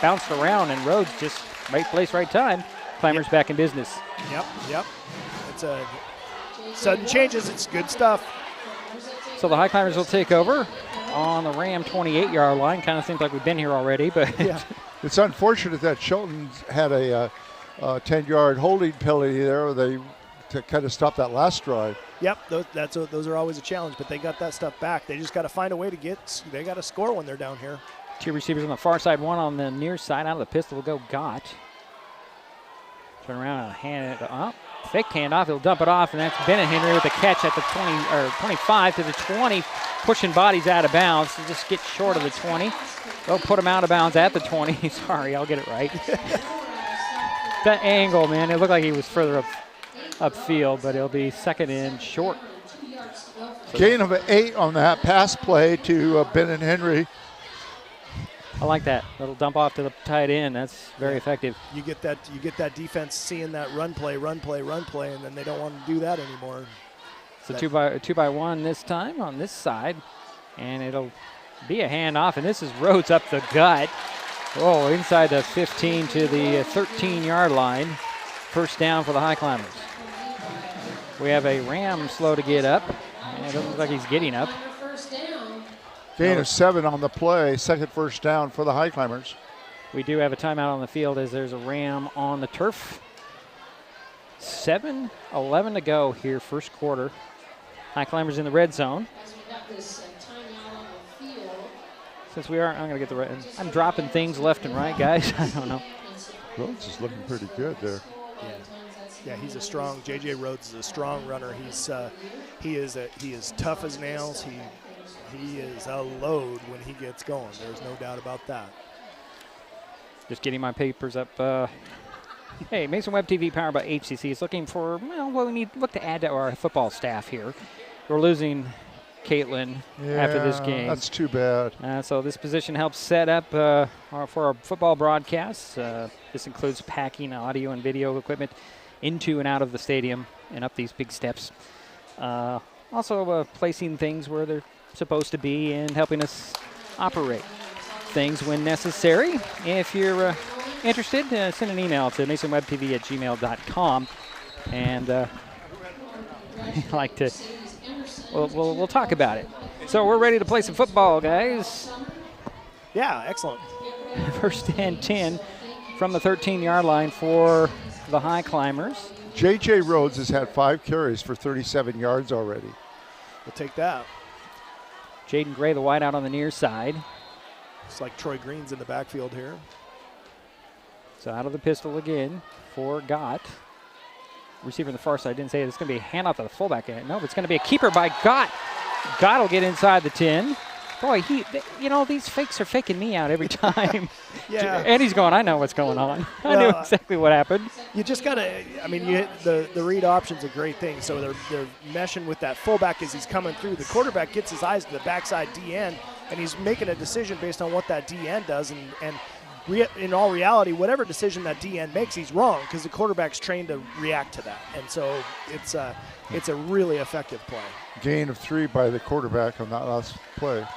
bounced around, and Rhodes just right place, right time. Climbers back in business. Yep. It's a sudden changes. It's good stuff. So the Highclimbers will take over on the Ram 28-yard line. Kind of seems like we've been here already, but it's unfortunate that Shelton had a 10-yard holding penalty there. To kind of stop that last drive. Yep, those are always a challenge, but they got that stuff back. They just got to find a way they got to score when they're down here. Two receivers on the far side, one on the near side. Out of the pistol will go Gott. Turn around and hand it up. Fake handoff, he'll dump it off, and that's Bennett Henry with the catch at the 25 to the 20, pushing bodies out of bounds. He just gets short of the 20. They'll put him out of bounds at the 20. Sorry, I'll get it right. That angle, man, it looked like he was further upfield, but it'll be second and short. Gain of 8 on that pass play to Bennett Henry. I like that little dump off to the tight end. That's very effective. You get that defense seeing that run play, and then they don't want to do that anymore. So two by one this time on this side, and it'll be a handoff, and this is Rhodes up the gut. Oh, inside the 15 to the 13-yard line. First down for the Highclimbers. We have a Ram slow to get up, and it doesn't look like he's getting up. Gain of 7 on the play, second first down for the Highclimbers. We do have a timeout on the field as there's a Ram on the turf. 7:11 to go here, first quarter. Highclimbers in the red zone. Since we are, I'm going to get I'm dropping things left and right, guys. I don't know. Rhodes is looking pretty good there. Yeah, he's a strong. J.J. Rhodes is a strong runner. He is tough as nails. He is a load when he gets going. There's no doubt about that. Just getting my papers up. Hey, Mason Web TV powered by HCC is looking for what we need. Look to add to our football staff here. We're losing Caitlin after this game. That's too bad. So this position helps set up for our football broadcasts. This includes packing audio and video equipment into and out of the stadium and up these big steps. Also placing things where they're supposed to be and helping us operate things when necessary. If you're interested, send an email to masonwebtv@gmail.com, and like to we'll talk about it. So we're ready to play some football, guys. Yeah, excellent. First and 10 from the 13-yard line for the Highclimbers. J.J. Rhodes has had 5 carries for 37 yards already. We'll take that. Jaden Gray, the wideout on the near side. It's like Troy Green's in the backfield here. So out of the pistol again for Gott. Receiver on the far side, didn't say it. It's going to be a handoff to the fullback. No, it's going to be a keeper by Gott. Gott will get inside the 10. Boy, these fakes are faking me out every time. Yeah. And he's going, I know what's going on. I knew exactly what happened. You just got to, the read option's a great thing. So they're meshing with that fullback as he's coming through. The quarterback gets his eyes to the backside D-end, and he's making a decision based on what that D-end does. And in all reality, whatever decision that D-end makes, he's wrong because the quarterback's trained to react to that. And so it's a really effective play. Gain of 3 by the quarterback on that last play.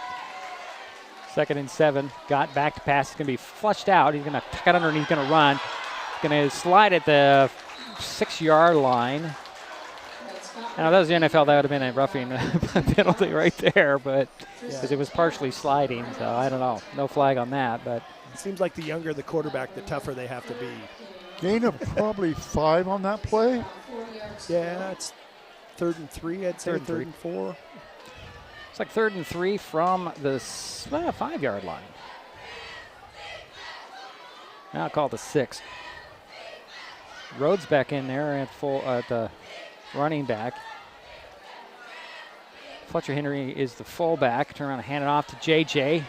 Second and 7. Got back to pass. It's going to be flushed out. He's going to tuck it under and he's going to run. Going to slide at the 6-yard line. Now, that was the NFL. That would have been a roughing penalty right there, but because it was partially sliding. So I don't know. No flag on that, but it seems like the younger the quarterback, the tougher they have to be. Gain of probably 5 on that play. Yeah, it's 3rd and 3, I'd say. 3rd and 4. It's like 3rd and 3 from the 5-yard line. Now I'll call it the 6. Rhodes back in there at the running back. Fletcher Henry is the fullback. Turn around and hand it off to JJ.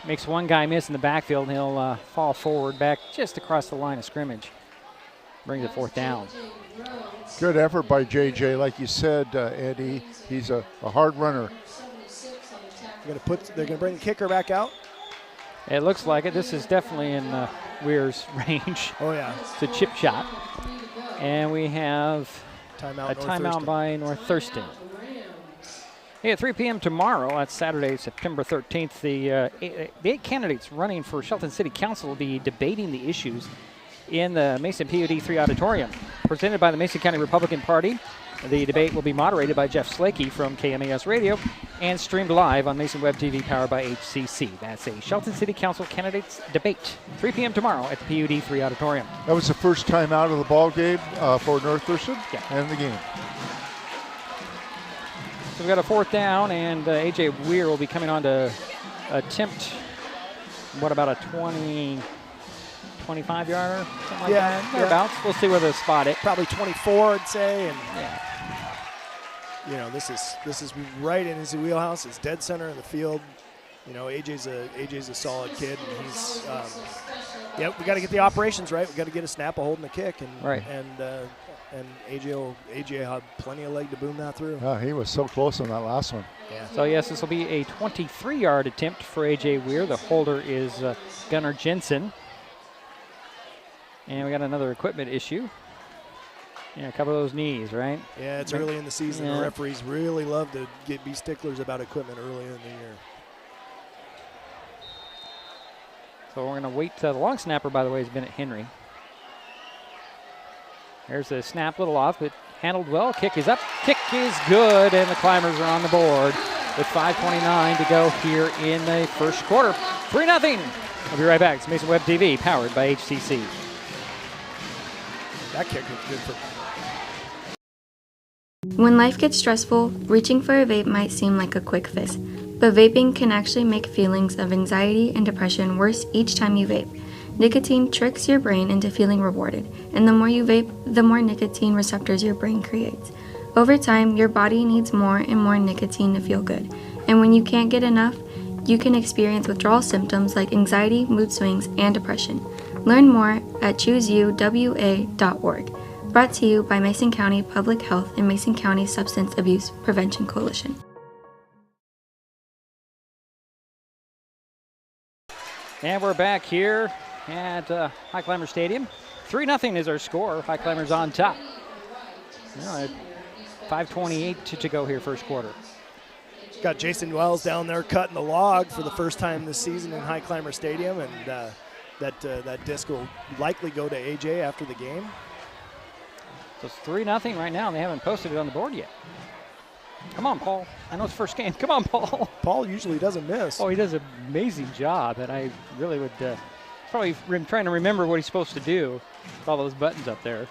Makes one guy miss in the backfield, and he'll fall forward back just across the line of scrimmage. Brings it 4th down. Good effort by JJ. Like you said, Eddie, he's a hard runner. They're going to bring the kicker back out. It looks like it. This is definitely in Weir's range. Oh, yeah. It's a chip shot. And we have a timeout by North Thurston. Hey, at 3 p.m. tomorrow, that's Saturday, September 13th, the 8 candidates running for Shelton City Council will be debating the issues in the Mason PUD 3 auditorium. Presented by the Mason County Republican Party, the debate will be moderated by Jeff Slakey from KMAS Radio and streamed live on Mason Web TV, powered by HCC. That's a Shelton City Council candidates debate, 3 p.m. tomorrow at the PUD 3 auditorium. That was the first time out of the ball game for North Thurston and the game. So we've got a 4th down, and A.J. Weir will be coming on to attempt, what about a 25-yarder, something like that? Thereabouts. We'll see where they spot it. Probably 24, I'd say. And you know, this is right in his wheelhouse. It's dead center in the field. You know, AJ's a solid kid, and he's we got to get the operations right. We got to get a snap, a hold, and a kick, and AJ had plenty of leg to boom that through. He was so close on that last one. Yeah. So yes, this will be a 23-yard attempt for A.J. Weir. The holder is Gunnar Jensen. And we got another equipment issue. Yeah, cover those knees, right? Yeah, it's early in the season. The referees really love to be sticklers about equipment early in the year. So we're going to wait. The long snapper, by the way, is Bennett Henry. There's the snap, little off, but handled well. Kick is up. Kick is good, and the Climbers are on the board with 5:29 to go here in the first quarter. 3-0. We'll be right back. It's Mason Web TV, powered by HCC. That kick was good for me. When life gets stressful, reaching for a vape might seem like a quick fix, but vaping can actually make feelings of anxiety and depression worse each time you vape. Nicotine tricks your brain into feeling rewarded, and the more you vape, the more nicotine receptors your brain creates. Over time, your body needs more and more nicotine to feel good, and when you can't get enough, you can experience withdrawal symptoms like anxiety, mood swings, and depression. Learn more at chooseyouwa.org. Brought to you by Mason County Public Health and Mason County Substance Abuse Prevention Coalition. And we're back here at Highclimbers Stadium. 3-0 is our score. Highclimbers on top. 5:28 to go here first quarter. Got Jason Wells down there cutting the log for the first time this season in Highclimber Stadium, and that disc will likely go to AJ after the game. So it's 3-0 right now, and they haven't posted it on the board yet. Come on, Paul. I know it's first game. Come on, Paul. Paul usually doesn't miss. Oh, he does an amazing job, and I really would probably trying to remember what he's supposed to do with all those buttons up there.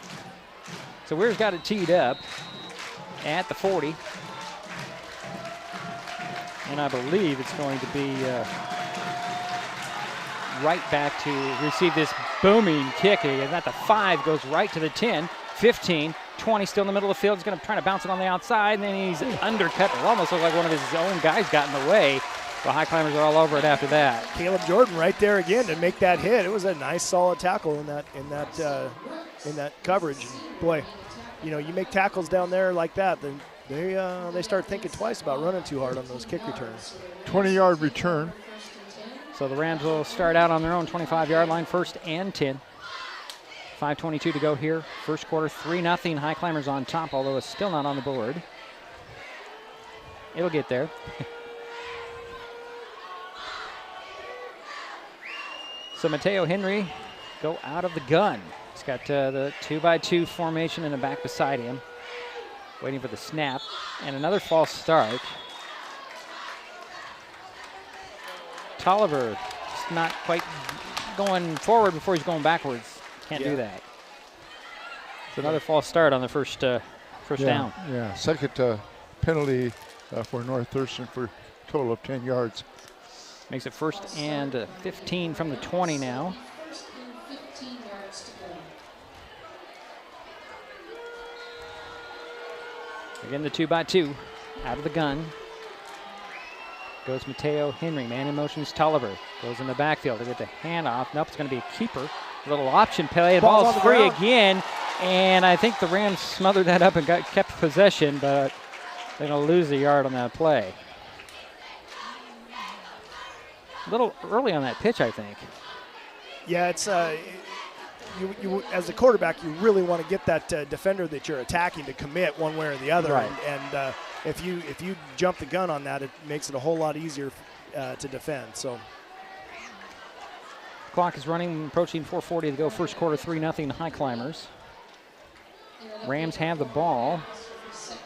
So Weir's got it teed up at the 40. And I believe it's going to be right back to receive this booming kick. And at the 5, goes right to the 10, 15, 20, still in the middle of the field. He's going to try to bounce it on the outside, and then he's undercut. It almost looked like one of his own guys got in the way. The Highclimbers are all over it after that. Caleb Jordan right there again to make that hit. It was a nice, solid tackle in that coverage. And boy, you know, you make tackles down there like that, then they start thinking twice about running too hard on those kick returns. 20-yard return. So the Rams will start out on their own 25-yard line, 1st and 10. 5:22 to go here. First quarter, 3-0. Highclimbers on top, although it's still not on the board. It'll get there. So Mateo Henry go out of the gun. He's got the 2-by-2 formation in the back beside him. Waiting for the snap. And another false start. Tolliver just not quite going forward before he's going backwards. Can't do that. It's another false start on the first down. Yeah, second penalty for North Thurston for total of 10 yards. Makes it 1st and 15 from the 20 now. First and 15 yards to go. Again, the 2x2 out of the gun. Goes Mateo Henry. Man in motion is Tolliver. Goes in the backfield to get the handoff. Nope, it's going to be a keeper. A little option play. The ball's free again. And I think the Rams smothered that up and kept possession, but they're going to lose a yard on that play. A little early on that pitch, I think. Yeah, it's you as a quarterback, you really want to get that defender that you're attacking to commit one way or the other. Right. And if you jump the gun on that, it makes it a whole lot easier to defend. So. Clock is running, approaching 4:40 to go. First quarter, 3-0 Highclimbers. Rams have the ball.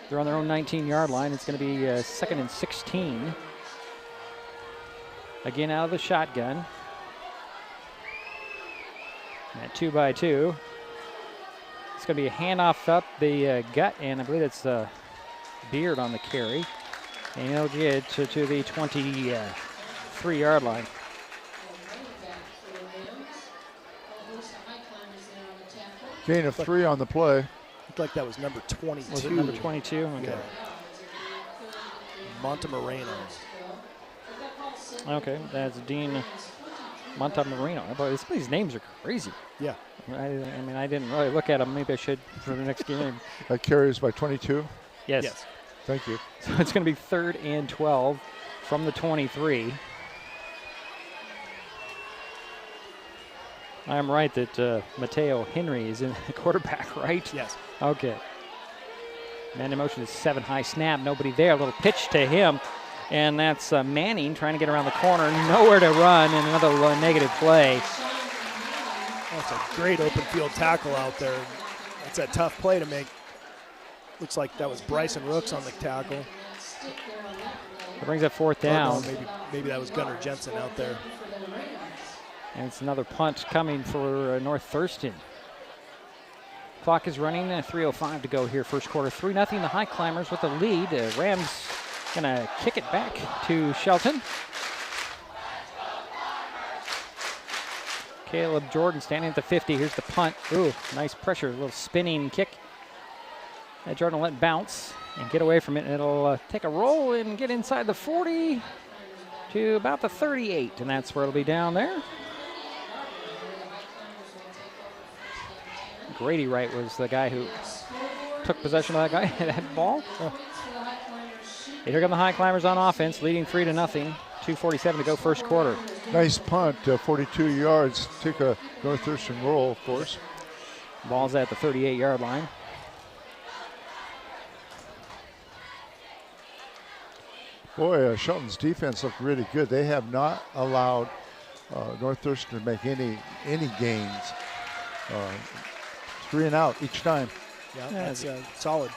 They're on their own 19-yard line. It's going to be 2nd and 16. Again, out of the shotgun. At 2x2. It's going to be a handoff up the gut, and I believe it's Beard on the carry. And he'll get to the 23-yard line. Gain of 3 on the play. Looked like that was number 22. Was it number 22? Okay. Yeah. Montemoreno. Okay, that's Dean Montemoreno. Boy, these names are crazy. Yeah. I mean, I didn't really look at them. Maybe I should for the next game. That carries by 22? Yes. Thank you. So it's going to be 3rd and 12 from the 23. I'm right that Mateo Henry is in the quarterback, right? Yes. Okay. Man in motion is 7 high snap. Nobody there. A little pitch to him. And that's Manning trying to get around the corner. Nowhere to run, and another negative play. That's a great open field tackle out there. That's a tough play to make. Looks like that was Bryson Rooks on the tackle. It brings up 4th down. Oh, no, maybe that was Gunnar Jensen out there. And it's another punt coming for North Thurston. Clock is running, 3:05 to go here, first quarter. 3-0 the Highclimbers with the lead. Rams gonna kick it back to Shelton. Caleb Jordan standing at the 50. Here's the punt. Ooh, nice pressure, a little spinning kick. Jordan will let it bounce and get away from it. It'll take a roll and get inside the 40 to about the 38, and that's where it'll be down there. Grady Wright was the guy who took possession of that ball. Here come the Highclimbers on offense, leading 3-0. 2:47 to go first quarter. Nice punt, 42 yards. Took a North Thurston roll, of course. Ball's at the 38-yard line. Boy, Shelton's defense looked really good. They have not allowed North Thurston to make any gains. 3 and out each time. Yeah, that's solid.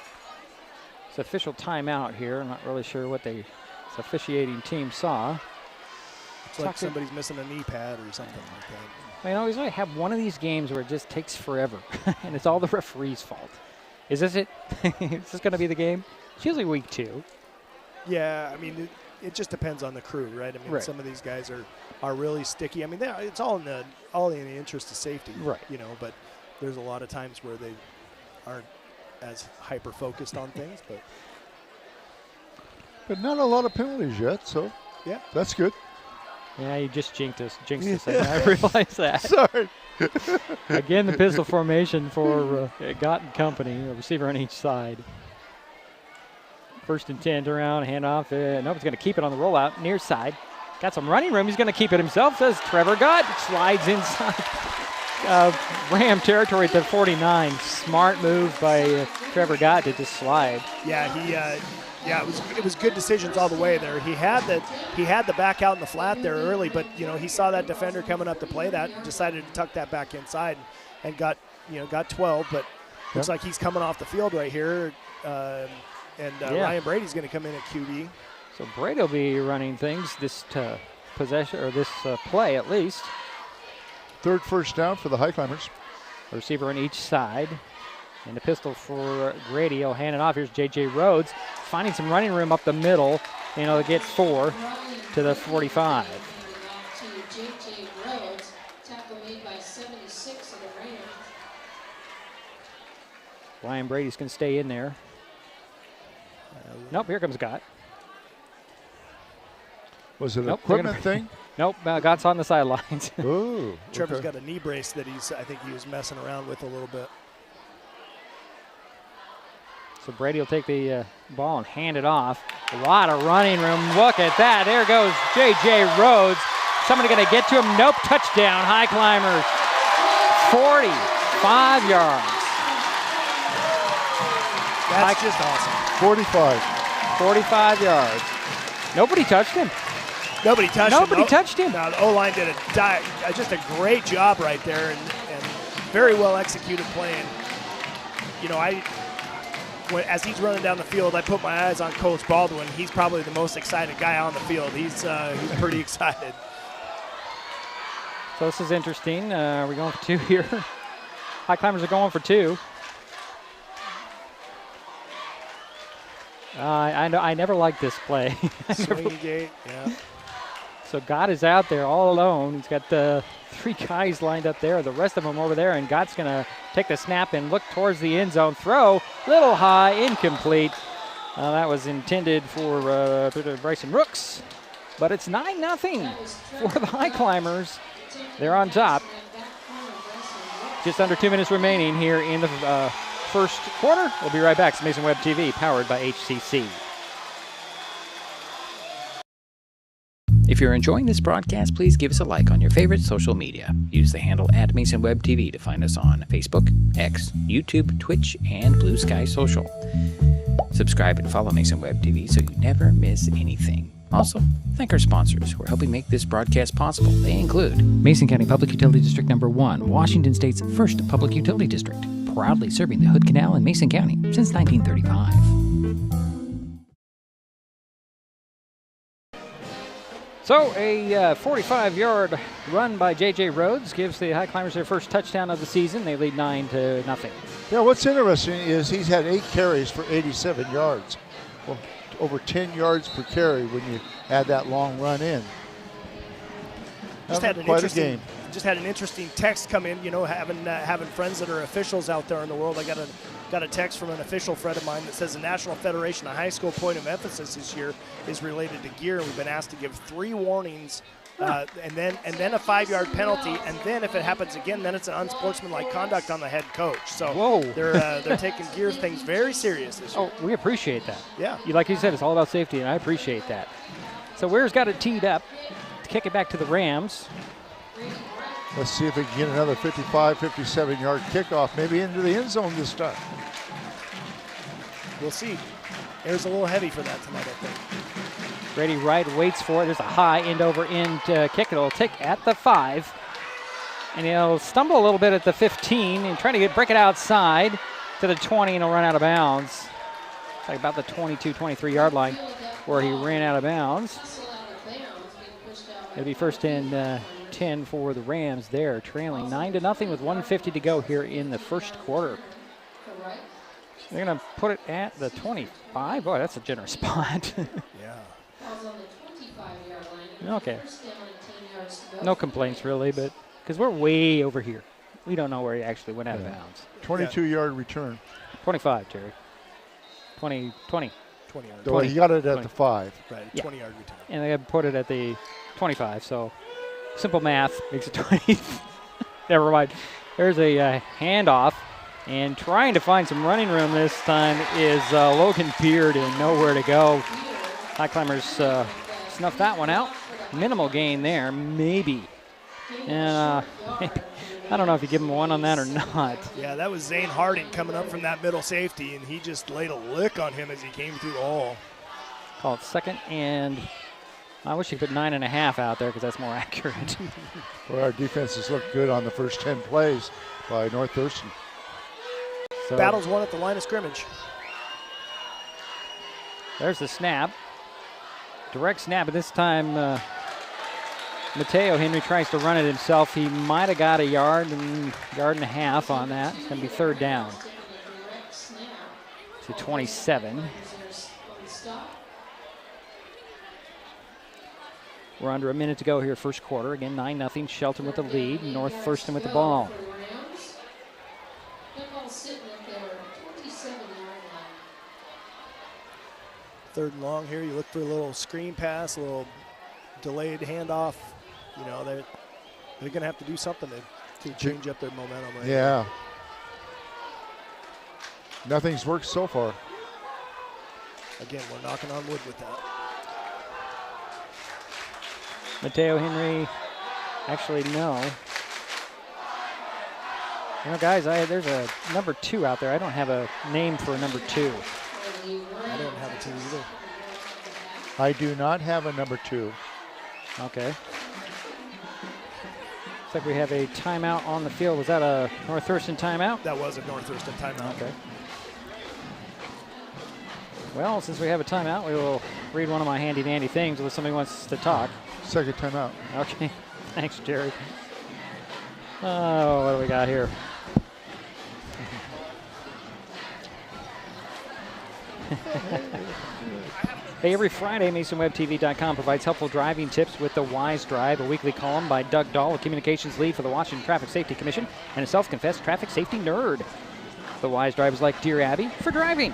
It's official timeout here. I'm not really sure what the officiating team saw. It's like somebody's missing a knee pad or something like that. I always have one of these games where it just takes forever, and it's all the referee's fault. Is this it? Is this going to be the game? It's usually week 2. Yeah, I mean, it just depends on the crew, right? I mean, some of these guys are really sticky. I mean, it's all in the interest of safety, right? You know, but there's a lot of times where they aren't as hyper focused on things, but not a lot of penalties yet. So yeah, that's good. Yeah, you just jinxed us. I realize that. Sorry. Again, the pistol formation for Gott and company, a receiver on each side. 1st and 10, turn around, handoff. Nope, he's going to keep it on the rollout, near side. Got some running room. He's going to keep it himself, says Trevor Gott. Slides inside Ram territory at the 49. Smart move by Trevor Gott to just slide. Yeah, it was good decisions all the way there. He had the back out in the flat there early, but he saw that defender coming up to play that, and decided to tuck that back inside, and got 12. But looks like he's coming off the field right here. Ryan Brady's going to come in at QB. So Brady will be running things this possession, or this play at least. 3rd first down for the Highclimbers. A receiver on each side. And the pistol for Grady. He'll hand it off. Here's J.J. Rhodes finding some running room up the middle. and he'll get 4 to the 45. Ryan Brady's going to stay in there. Nope, here comes Gott. Was it an equipment thing? Nope, Gott's on the sidelines. Ooh. Trevor's got a knee brace that I think he was messing around with a little bit. So Brady will take the ball and hand it off. A lot of running room. Look at that. There goes J.J. Rhodes. Somebody going to get to him. Nope, touchdown. Highclimbers. 45 yards. That's just awesome. 45 yards. Nobody touched him. Nobody touched him. Now, the O-line did just a great job right there and very well executed playing. You know, as he's running down the field, I put my eyes on Coach Baldwin. He's probably the most excited guy on the field. He's pretty excited. So this is interesting. We're going for 2 here. Highclimbers are going for 2. I never liked this play. Swing gate, yeah. So Gott is out there all alone. He's got the 3 guys lined up there, the rest of them over there, and Gott's going to take the snap and look towards the end zone. Throw, little high, incomplete. That was intended for Bryson Rooks, but it's 9-0 for the Highclimbers. They're on top. Just under 2 minutes remaining here in the first quarter. We'll be right back. It's Mason Web TV, powered by HCC. If you're enjoying this broadcast, please give us a like on your favorite social media. Use the handle @MasonWebTV to find us on Facebook, X, YouTube, Twitch, and Blue Sky Social. Subscribe and follow Mason Web TV so you never miss anything. Also, thank our sponsors who are helping make this broadcast possible. They include Mason County Public Utility District Number 1, Washington State's first public utility district, proudly serving the Hood Canal in Mason County since 1935. So a 45-yard run by J.J. Rhodes gives the Highclimbers their first touchdown of the season. They lead 9-0. Yeah, what's interesting is he's had 8 carries for 87 yards. Well, over 10 yards per carry when you add that long run in. Just had an interesting text come in. You know, having friends that are officials out there in the world. I got a text from an official friend of mine that says the National Federation of High School point of emphasis this year is related to gear. We've been asked to give 3 warnings, and then a 5-yard penalty, and then if it happens again, then it's an unsportsmanlike conduct on the head coach. So they're taking gear things very serious this year. Oh, we appreciate that. Yeah. Like you said, it's all about safety, and I appreciate that. So Ware's got it teed up to kick it back to the Rams. Let's see if we can get another 55, 57-yard kickoff, maybe into the end zone this time. We'll see. Air's a little heavy for that tonight, I think. Brady Wright waits for it. There's a high end-over-end kick. It'll tick at the 5. And he'll stumble a little bit at the 15 and try to break it outside to the 20, and he'll run out of bounds. It's like about the 22, 23-yard line where he ran out of bounds. It'll be first and 10 for the Rams there, trailing 9-0 with 1:50 to go here in the first quarter. They're going to put it at the 25. Boy, that's a generous spot. Yeah. Okay. No complaints, really, but because we're way over here. We don't know where he actually went out of bounds. 22-yard return. 25, Terry. 20. 20 yards. So he got it at the 5. Right, Yeah. 20-yard return. And they put it at the 25, so simple math makes it 20. Never mind. There's a handoff, and trying to find some running room this time is Logan Beard, and nowhere to go. Highclimbers snuffed that one out. Minimal gain there, maybe. And I don't know if you give him 1 on that or not. Yeah, that was Zane Harding coming up from that middle safety, and he just laid a lick on him as he came through the hole. Call it second, and I wish you could put 9.5 out there because that's more accurate. Well, our defenses looked good on the first 10 plays by North Thurston. So Battles won at the line of scrimmage. There's the snap. Direct snap, but this time Mateo Henry tries to run it himself. He might have got a yard and a half on that. It's going to be third down to 27. We're under a minute to go here, first quarter. Again, 9-0. Shelton with the lead. North Thurston with the ball. Third and long here. You look for a little screen pass, a little delayed handoff. You know, they're going to have to do something to change up their momentum. Right yeah. Nothing's worked so far. Again, we're knocking on wood with that. Mateo Henry, actually, no. You know, guys, there's a number 2 out there. I don't have a name for a number 2. I don't have a 2 either. I do not have a number 2. Okay. Looks like we have a timeout on the field. Was that a North Thurston timeout? That was a North Thurston timeout. Okay. Well, since we have a timeout, we will read one of my handy-dandy things unless somebody wants to talk. Second timeout. Okay. Thanks, Jerry. Oh, what do we got here? Hey, every Friday, MasonWebTV.com provides helpful driving tips with the Wise Drive, a weekly column by Doug Dahl, a communications lead for the Washington Traffic Safety Commission, and a self-confessed traffic safety nerd. The Wise Drive is like Dear Abby for driving.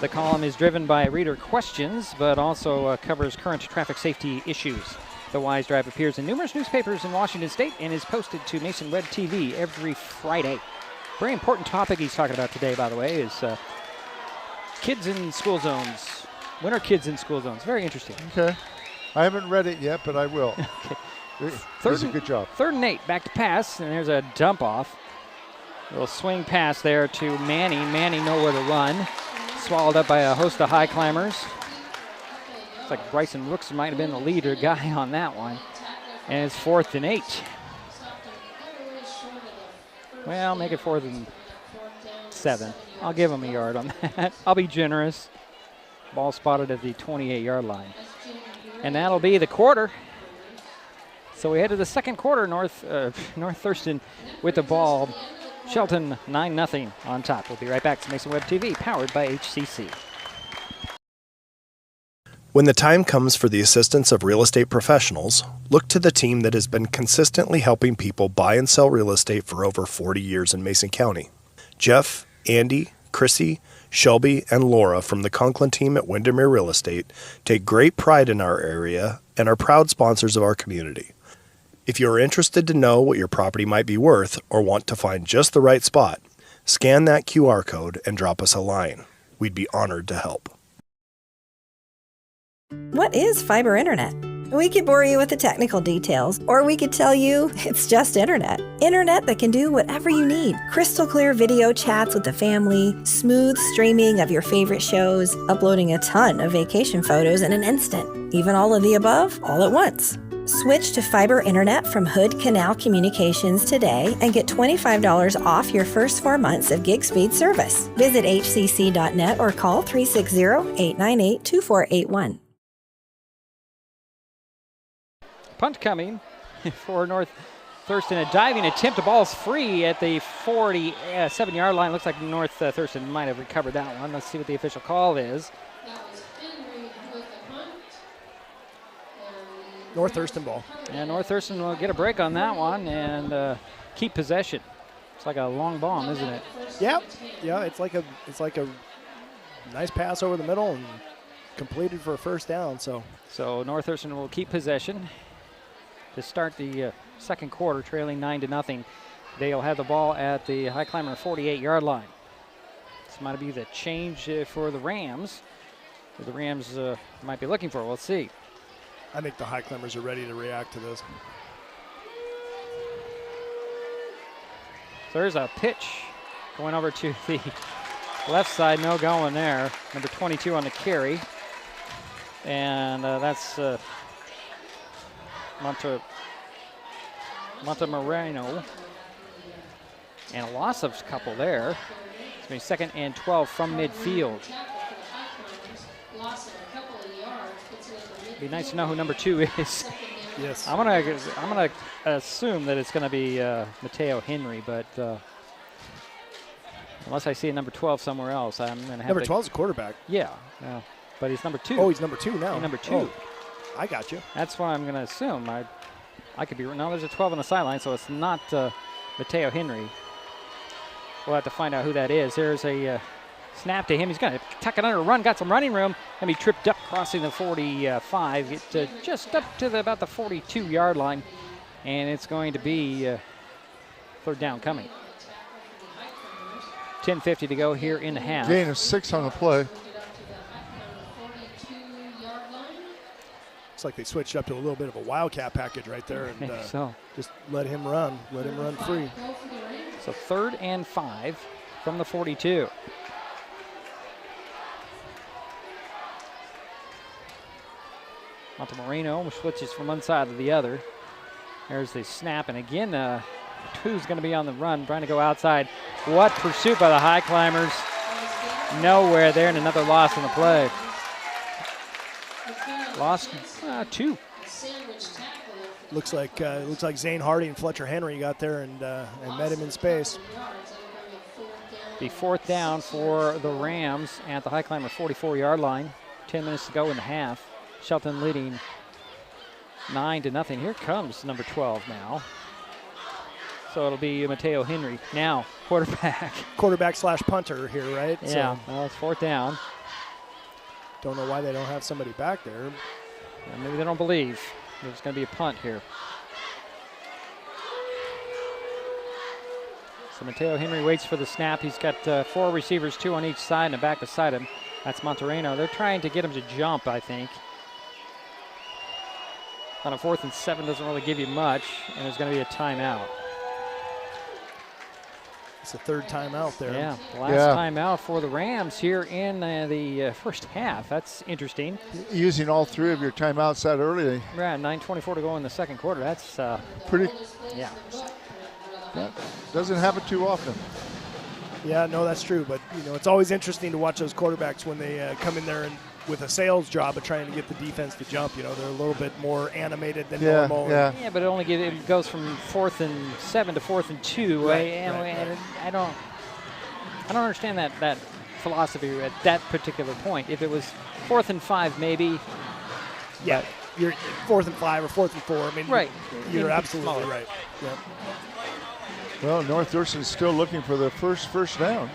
The column is driven by reader questions, but also covers current traffic safety issues. The Wise Drive appears in numerous newspapers in Washington State and is posted to Mason Web TV every Friday. Very important topic he's talking about today, by the way, is kids in school zones. When are kids in school zones? Very interesting. Okay. I haven't read it yet, but I will. Okay. Does a good job. 3rd and 8, back to pass, and there's a dump off. A little swing pass there to Manning. Manning nowhere to run. Swallowed up by a host of Highclimbers. Looks like Bryson Rooks might have been the leader guy on that one. And it's 4th and 8. Well, make it 4th and 7. I'll give him a yard on that. I'll be generous. Ball spotted at the 28-yard line. And that'll be the quarter. So we head to the second quarter. North Thurston with the ball. Shelton 9-0 on top. We'll be right back to Mason Web TV, powered by HCC. When the time comes for the assistance of real estate professionals, look to the team that has been consistently helping people buy and sell real estate for over 40 years in Mason County. Jeff, Andy, Chrissy, Shelby, and Laura from the Conklin team at Windermere Real Estate take great pride in our area and are proud sponsors of our community. If you are interested to know what your property might be worth or want to find just the right spot, scan that QR code and drop us a line. We'd be honored to help. What is fiber internet? We could bore you with the technical details, or we could tell you it's just internet. Internet that can do whatever you need. Crystal clear video chats with the family, smooth streaming of your favorite shows, uploading a ton of vacation photos in an instant. Even all of the above, all at once. Switch to fiber internet from Hood Canal Communications today and get $25 off your first 4 months of gig speed service. Visit hcc.net or call 360-898-2481. Punt coming for North Thurston. A diving attempt. The ball's free at the 47-yard line. Looks like North Thurston might have recovered that one. Let's see what the official call is. North Thurston ball. Yeah, North Thurston will get a break on that one and keep possession. It's like a long bomb, isn't it? Yeah, it's like a nice pass over the middle and completed for a first down. So North Thurston will keep possession to start the second quarter, trailing 9-0. They'll have the ball at the Highclimber 48-yard line. This might be the change for the Rams. The Rams might be looking for. We'll see. I think the Highclimbers are ready to react to this. So there's a pitch going over to the left side. No going there. Number 22 on the carry. And that's Montemoreno. And a loss of a couple there. It's going to be 2nd and 12 from midfield. Be nice to know who number 2 is. Yes. I'm gonna assume that it's gonna be Mateo Henry, but unless I see a number 12 somewhere else, I'm gonna have number 12 is a quarterback. Yeah, but he's number 2. Oh, he's number 2 now. He's number 2. Oh. I got you. That's what I'm going to assume. I could be wrong. No, there's a 12 on the sideline, so it's not Mateo Henry. We'll have to find out who that is. There's a snap to him. He's going to tuck it under a run. Got some running room. And he tripped up crossing the 45. Get just up to about the 42-yard line. And it's going to be third down coming. 10:50 to go here in the half. Gain of 6 on the play. Looks like they switched up to a little bit of a wildcat package right there, and just let him run free. So 3rd and 5 from the 42. Montemoreno switches from one side to the other. There's the snap, and again, who's going to be on the run, trying to go outside. What pursuit by the Highclimbers. Nowhere there, and another loss on the play. Lost 2. Looks like Zane Hardy and Fletcher Henry got there and met him in space. The 4th down for the Rams at the Highclimber 44-yard line. 10 minutes to go in the half. Shelton leading 9-0. Here comes number 12 now. So it'll be Mateo Henry now, quarterback. Quarterback/punter here, right? Yeah, so well, it's 4th down. Don't know why they don't have somebody back there. Yeah, maybe they don't believe there's going to be a punt here. So Mateo Henry waits for the snap. He's got 4 receivers, 2 on each side, and a back beside him. That's Monterreno. They're trying to get him to jump, I think. On a 4th and 7 doesn't really give you much, and there's going to be a timeout. It's the 3rd timeout there. Yeah, last timeout for the Rams here in the first half. That's interesting. Using all 3 of your timeouts that early. Yeah, 9:24 to go in the second quarter. That's pretty. Yeah. That doesn't happen too often. Yeah, no, that's true. But it's always interesting to watch those quarterbacks when they come in there and with a sales job of trying to get the defense to jump. They're a little bit more animated than normal. Yeah, but it goes from 4th and 7 to 4th and 2. Right. I don't understand that philosophy at that particular point. If it was 4th and 5, maybe. Yeah, you're 4th and 5 or 4th and 4. I mean, right. You're absolutely right. Yeah. Well, North Thurston's still looking for the first down.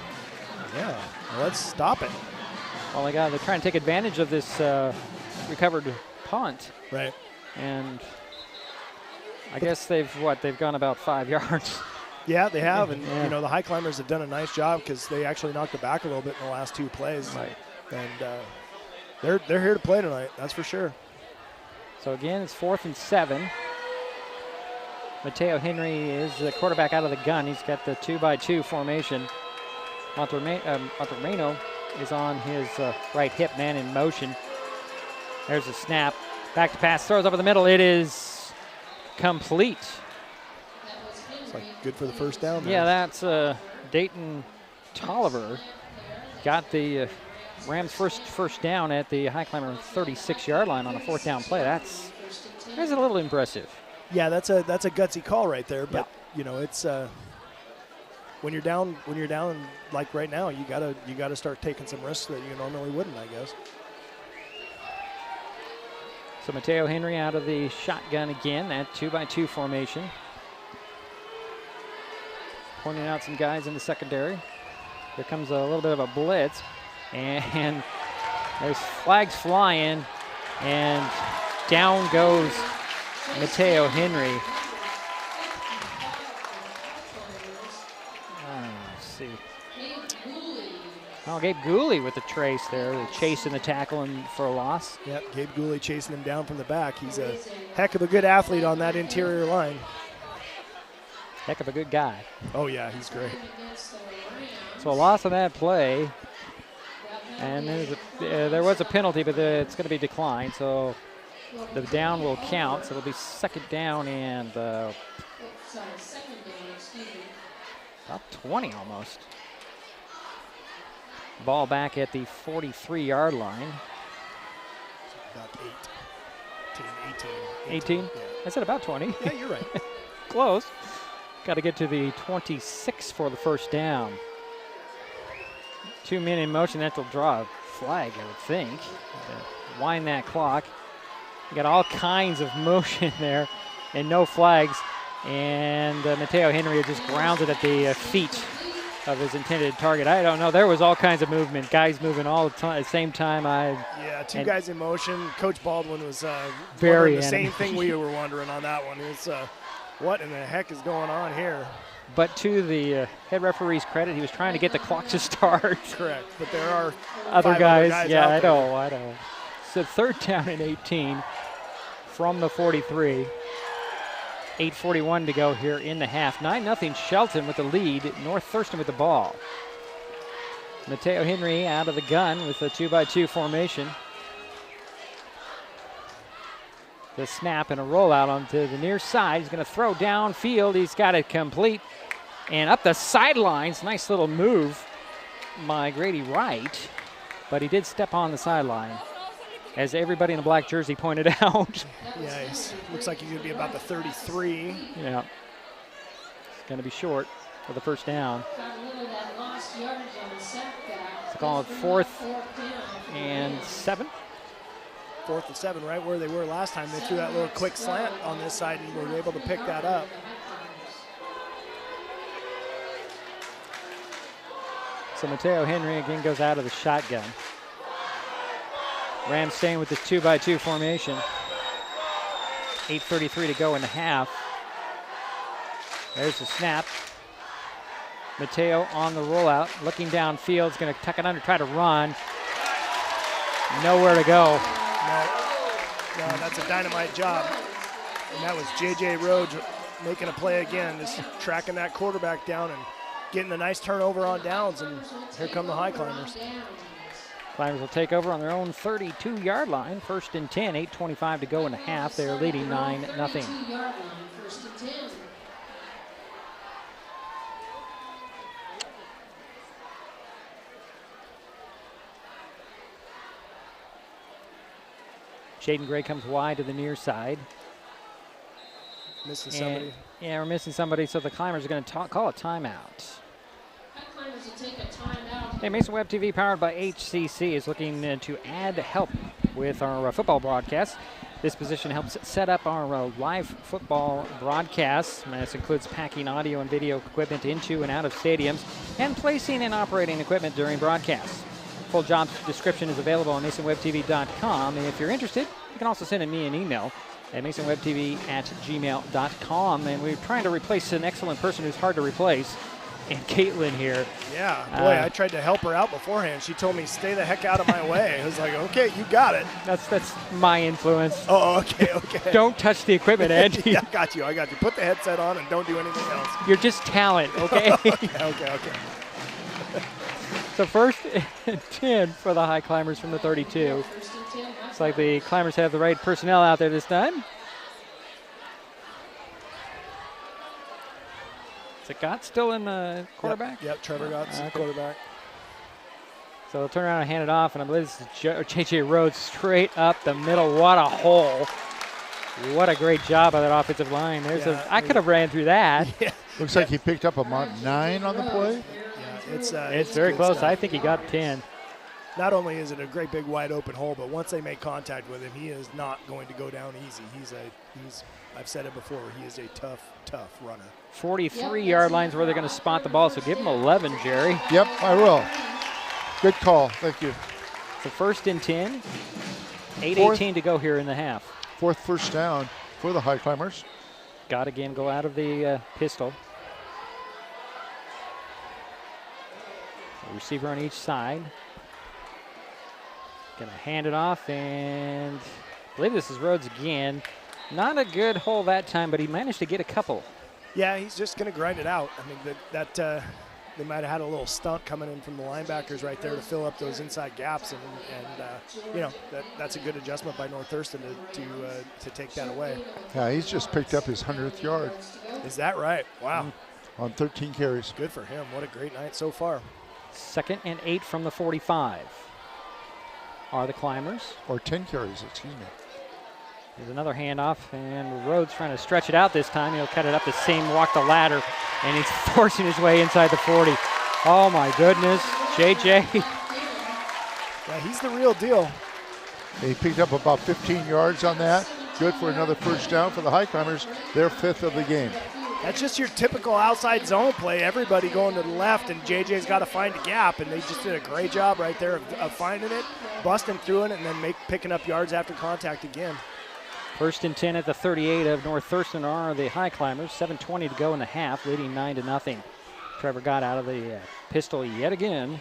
Yeah, well, let's stop it. Well, they're trying to take advantage of this recovered punt. Right. And I guess they've gone about 5 yards. Yeah, they have. And, the Highclimbers have done a nice job because they actually knocked it back a little bit in the last 2 plays. Right. And they're here to play tonight, that's for sure. So, again, it's 4th and 7. Mateo Henry is the quarterback out of the gun. He's got the 2-by-2 formation. Monterreno is on his right hip, man in motion. There's a snap. Back to pass, throws over the middle. It is complete. It's like good for the first down there. Yeah, that's Dayton Tolliver. Got the Rams first down at the Highclimber 36-yard line on a 4th down play. That's a little impressive. Yeah, that's a gutsy call right there. But it's when you're down like right now, you gotta start taking some risks that you normally wouldn't, I guess. So Mateo Henry out of the shotgun again, that 2-by-2 formation. Pointing out some guys in the secondary. Here comes a little bit of a blitz, and there's flags flying, and down goes Mateo Henry. Let's see. Oh, Gabe Gooley with the trace there, chasing the tackle and for a loss. Yep, Gabe Gooley chasing him down from the back. He's a heck of a good athlete on that interior line. Heck of a good guy. Oh, yeah, he's great. So a loss on that play. And there was a penalty, but it's going to be declined. So the down will count. So it'll be 2nd down and about 20 almost. Ball back at the 43-yard line. About 18? Yeah. I said about 20. Yeah, you're right. Close. Got to get to the 26 for the first down. 2 men in motion. That will draw a flag, I would think. Wind that clock. You got all kinds of motion there and no flags. And Mateo Henry just grounds it at the feet of his intended target. I don't know. There was all kinds of movement. Guys moving all the time at the same time. Two guys in motion. Coach Baldwin was very the same thing we were wondering on that one. It's what in the heck is going on here? But to the head referee's credit, he was trying to get the clock to start. Correct. But there are other guys. Yeah, I know. So 3rd down and 18 from the 43. 8:41 to go here in the half. 9-0 Shelton with the lead. North Thurston with the ball. Mateo Henry out of the gun with a 2-by-2 formation. The snap and a rollout onto the near side. He's going to throw downfield. He's got it complete. And up the sidelines. Nice little move by Grady Wright. But he did step on the sideline, as everybody in a black jersey pointed out. Yeah, looks like he's going to be about the 33. Yeah. It's going to be short for the first down. It's called 4th and 7. 4th and 7, right where they were last time. They threw that little quick slant on this side and were able to pick that up. So Mateo Henry again goes out of the shotgun. Rams staying with the 2-by-2 formation. 8:33 to go in the half. There's the snap. Mateo on the rollout, looking downfield, is going to tuck it under, try to run. Nowhere to go. No, that's a dynamite job. And that was J.J. Rhodes making a play again, just tracking that quarterback down and getting a nice turnover on downs. And here come the Highclimbers. Climbers will take over on their own 32-yard line. 1st and 10, 8:25 to go in the half. They're leading 9-0. Shaden Gray comes wide to the near side. Missing somebody. Yeah, we're missing somebody, so the Climbers are going to call a timeout. Highclimbers will take a timeout. Hey, Mason Web TV, powered by HCC, is looking to add help with our football broadcast. This position helps set up our live football broadcasts. This includes packing audio and video equipment into and out of stadiums and placing and operating equipment during broadcasts. Full job description is available on masonwebtv.com. And if you're interested, you can also send me an email at masonwebtv@gmail.com. And we're trying to replace an excellent person who's hard to replace, and Caitlin here. Yeah, boy, I tried to help her out beforehand. She told me, stay the heck out of my way. I was like, okay, you got it. That's my influence. Oh, okay. Don't touch the equipment, Andy. Yeah, I got you. Put the headset on and don't do anything else. You're just talent, okay? Okay. So 1st and 10 for the Highclimbers from the 32. Looks like the Climbers have the right personnel out there this time. Is it Gott still in the quarterback? Yep, Trevor Gott's the quarterback. So they'll turn around and hand it off, and I believe this is J.J. Rhodes straight up the middle. What a hole. What a great job by that offensive line. I could have ran through that. Yeah. Looks like he picked up a Mont 9 on the play. Yeah, it's very close. Stuff. I think he got 10. Not only is it a great big wide open hole, but once they make contact with him, he is not going to go down easy. I've said it before, he is a tough runner. 43-yard lines where they're going to spot the ball, so give him 11, Jerry. Yep, I will. Good call. Thank you. So 1st and 10, 8:18 to go here in the half. 4th first down for the Highclimbers. Got again go out of the pistol. So receiver on each side. Gonna hand it off, and I believe this is Rhodes again. Not a good hole that time, but he managed to get a couple. Yeah, he's just gonna grind it out. I mean, that they might have had a little stunt coming in from the linebackers right there to fill up those inside gaps, and that's a good adjustment by North Thurston to take that away. Yeah, he's just picked up his 100th yard. Is that right? Wow. On 13 carries. Good for him. What a great night so far. 2nd and 8 from the 45 are the Climbers. Or 10 carries, excuse me. There's another handoff, and Rhodes trying to stretch it out this time. He'll cut it up the same, walk the ladder, and he's forcing his way inside the 40. Oh, my goodness. JJ. Yeah, he's the real deal. He picked up about 15 yards on that. Good for another first down for the Highclimbers, their 5th of the game. That's just your typical outside zone play. Everybody going to the left, and JJ's got to find a gap, and they just did a great job right there of finding it, busting through it, and then picking up yards after contact again. 1st and 10 at the 38 of North Thurston are the Highclimbers. 7:20 to go in the half, leading 9-0. Trevor got out of the pistol yet again.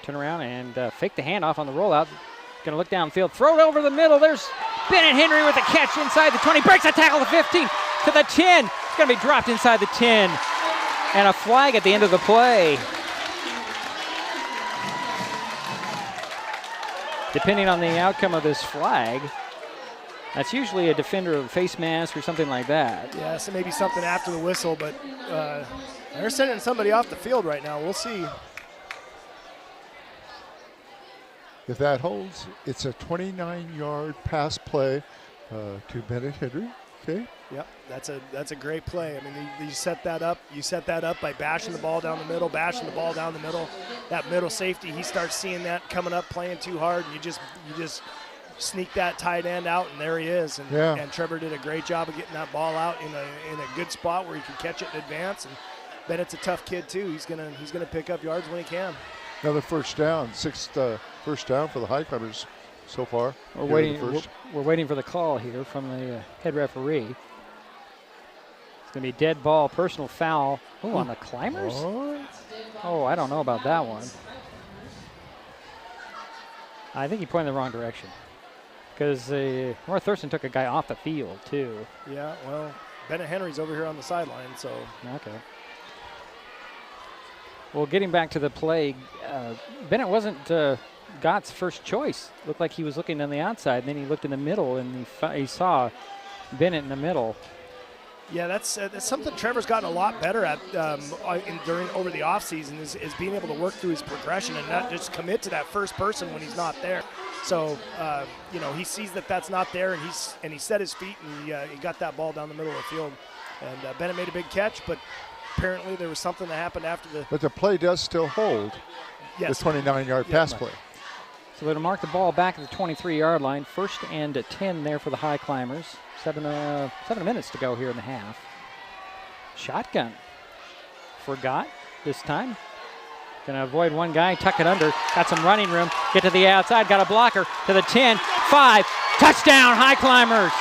Turn around and fake the handoff on the rollout. Going to look downfield, throw it over the middle. There's Bennett Henry with a catch inside the 20. Breaks a tackle to 15 to the 10. It's going to be dropped inside the 10. And a flag at the end of the play. Depending on the outcome of this flag, that's usually a defender of face mask or something like that. Yeah, so maybe something after the whistle, but they're sending somebody off the field right now. We'll see. If that holds, it's a 29-yard pass play to Bennett Henry. Okay. Yep, that's a great play. I mean, you set that up. You set that up by bashing the ball down the middle, That middle safety, he starts seeing that coming up, playing too hard, and you just sneak that tight end out, and there he is. And Trevor did a great job of getting that ball out in a good spot where he can catch it in advance. And Bennett's a tough kid too. He's gonna pick up yards when he can. Another first down, 6th first down for the Highclimbers so far. We're waiting for the call here from the head referee. It's going to be dead ball, personal foul. Oh, on the Climbers? Oh, I don't know about that one. I think he pointed in the wrong direction because North Thurston took a guy off the field too. Yeah, well, Bennett Henry's over here on the sideline, so. Okay. Well, getting back to the play, Bennett wasn't Gott's first choice. Looked like he was looking on the outside, and then he looked in the middle, and he saw Bennett in the middle. Yeah, that's something Trevor's gotten a lot better at over the offseason is being able to work through his progression and not just commit to that first person when he's not there. So, he sees that that's not there, and he set his feet, and he got that ball down the middle of the field. And Bennett made a big catch, but apparently there was something that happened after the. But the play does still hold. Yes. The 29-yard pass play. So it'll mark the ball back at the 23-yard line. 1st and 10 there for the Highclimbers. 7 minutes to go here in the half. Shotgun. Forgot this time. Going to avoid one guy, tuck it under. Got some running room. Get to the outside. Got a blocker to the 10. 5. Touchdown, Highclimbers.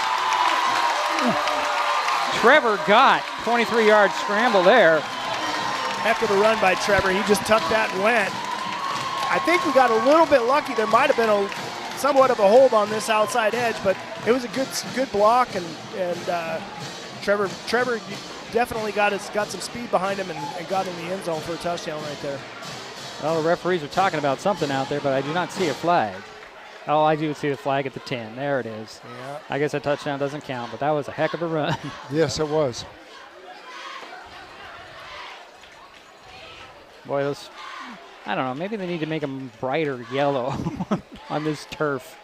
Trevor Gott, 23-yard scramble there. Heck of a run by Trevor. He just tucked that and went. I think we got a little bit lucky. There might have been somewhat of a hold on this outside edge, but it was a good block, and Trevor definitely got some speed behind him and got in the end zone for a touchdown right there. Well, the referees are talking about something out there, but I do not see a flag. Oh, I do see the flag at the 10. There it is. Yeah. I guess a touchdown doesn't count, but that was a heck of a run. Yes, it was. Boy, I don't know, maybe they need to make them brighter yellow on this turf.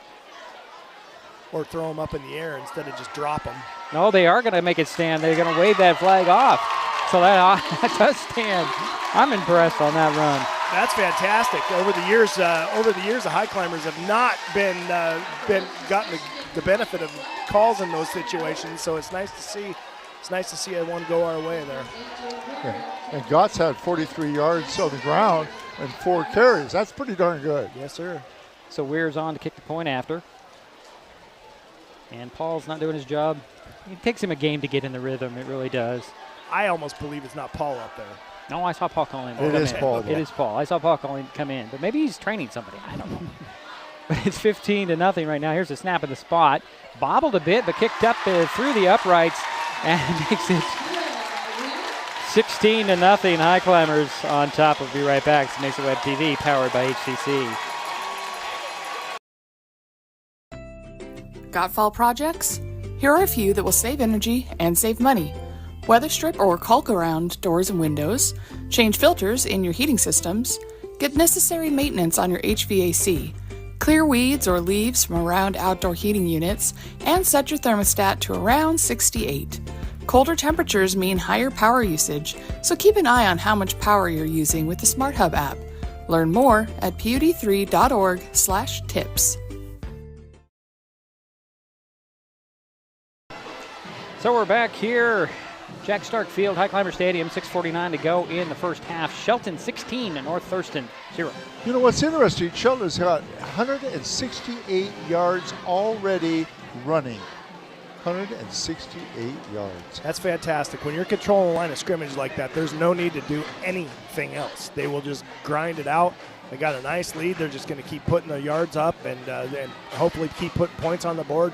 Or throw them up in the air instead of just drop them. No, they are going to make it stand. They're going to wave that flag off. So that does stand. I'm impressed on that run. That's fantastic. Over the years, the Highclimbers have not been gotten the benefit of calls in those situations. So it's nice to see. It's nice to see one go our way there. Yeah. And Gott's had 43 yards on the ground and 4 carries. That's pretty darn good. Yes, sir. So Weir's on to kick the point after. And Paul's not doing his job. It takes him a game to get in the rhythm. It really does. I almost believe it's not Paul up there. No, I saw Paul calling. It is Paul. It is Paul. I saw Paul calling come in, but maybe he's training somebody. I don't know. But it's 15-0 right now. Here's a snap in the spot. Bobbled a bit, but kicked up through the uprights and makes it 16-0. Highclimbers on top. We'll be right back. It's Mason Web TV, powered by HCC. Got fall projects? Here are a few that will save energy and save money. Weather strip or caulk around doors and windows, change filters in your heating systems, get necessary maintenance on your HVAC, clear weeds or leaves from around outdoor heating units, and set your thermostat to around 68. Colder temperatures mean higher power usage, so keep an eye on how much power you're using with the Smart Hub app. Learn more at pud3.org/tips. So we're back here, Jack Stark Field, Highclimber Stadium, 6:49 to go in the first half. Shelton 16 and North Thurston 0. You know what's interesting? Shelton has got 168 yards already running. 168 yards. That's fantastic. When you're controlling the line of scrimmage like that, there's no need to do anything else. They will just grind it out. They got a nice lead. They're just going to keep putting the yards up and hopefully keep putting points on the board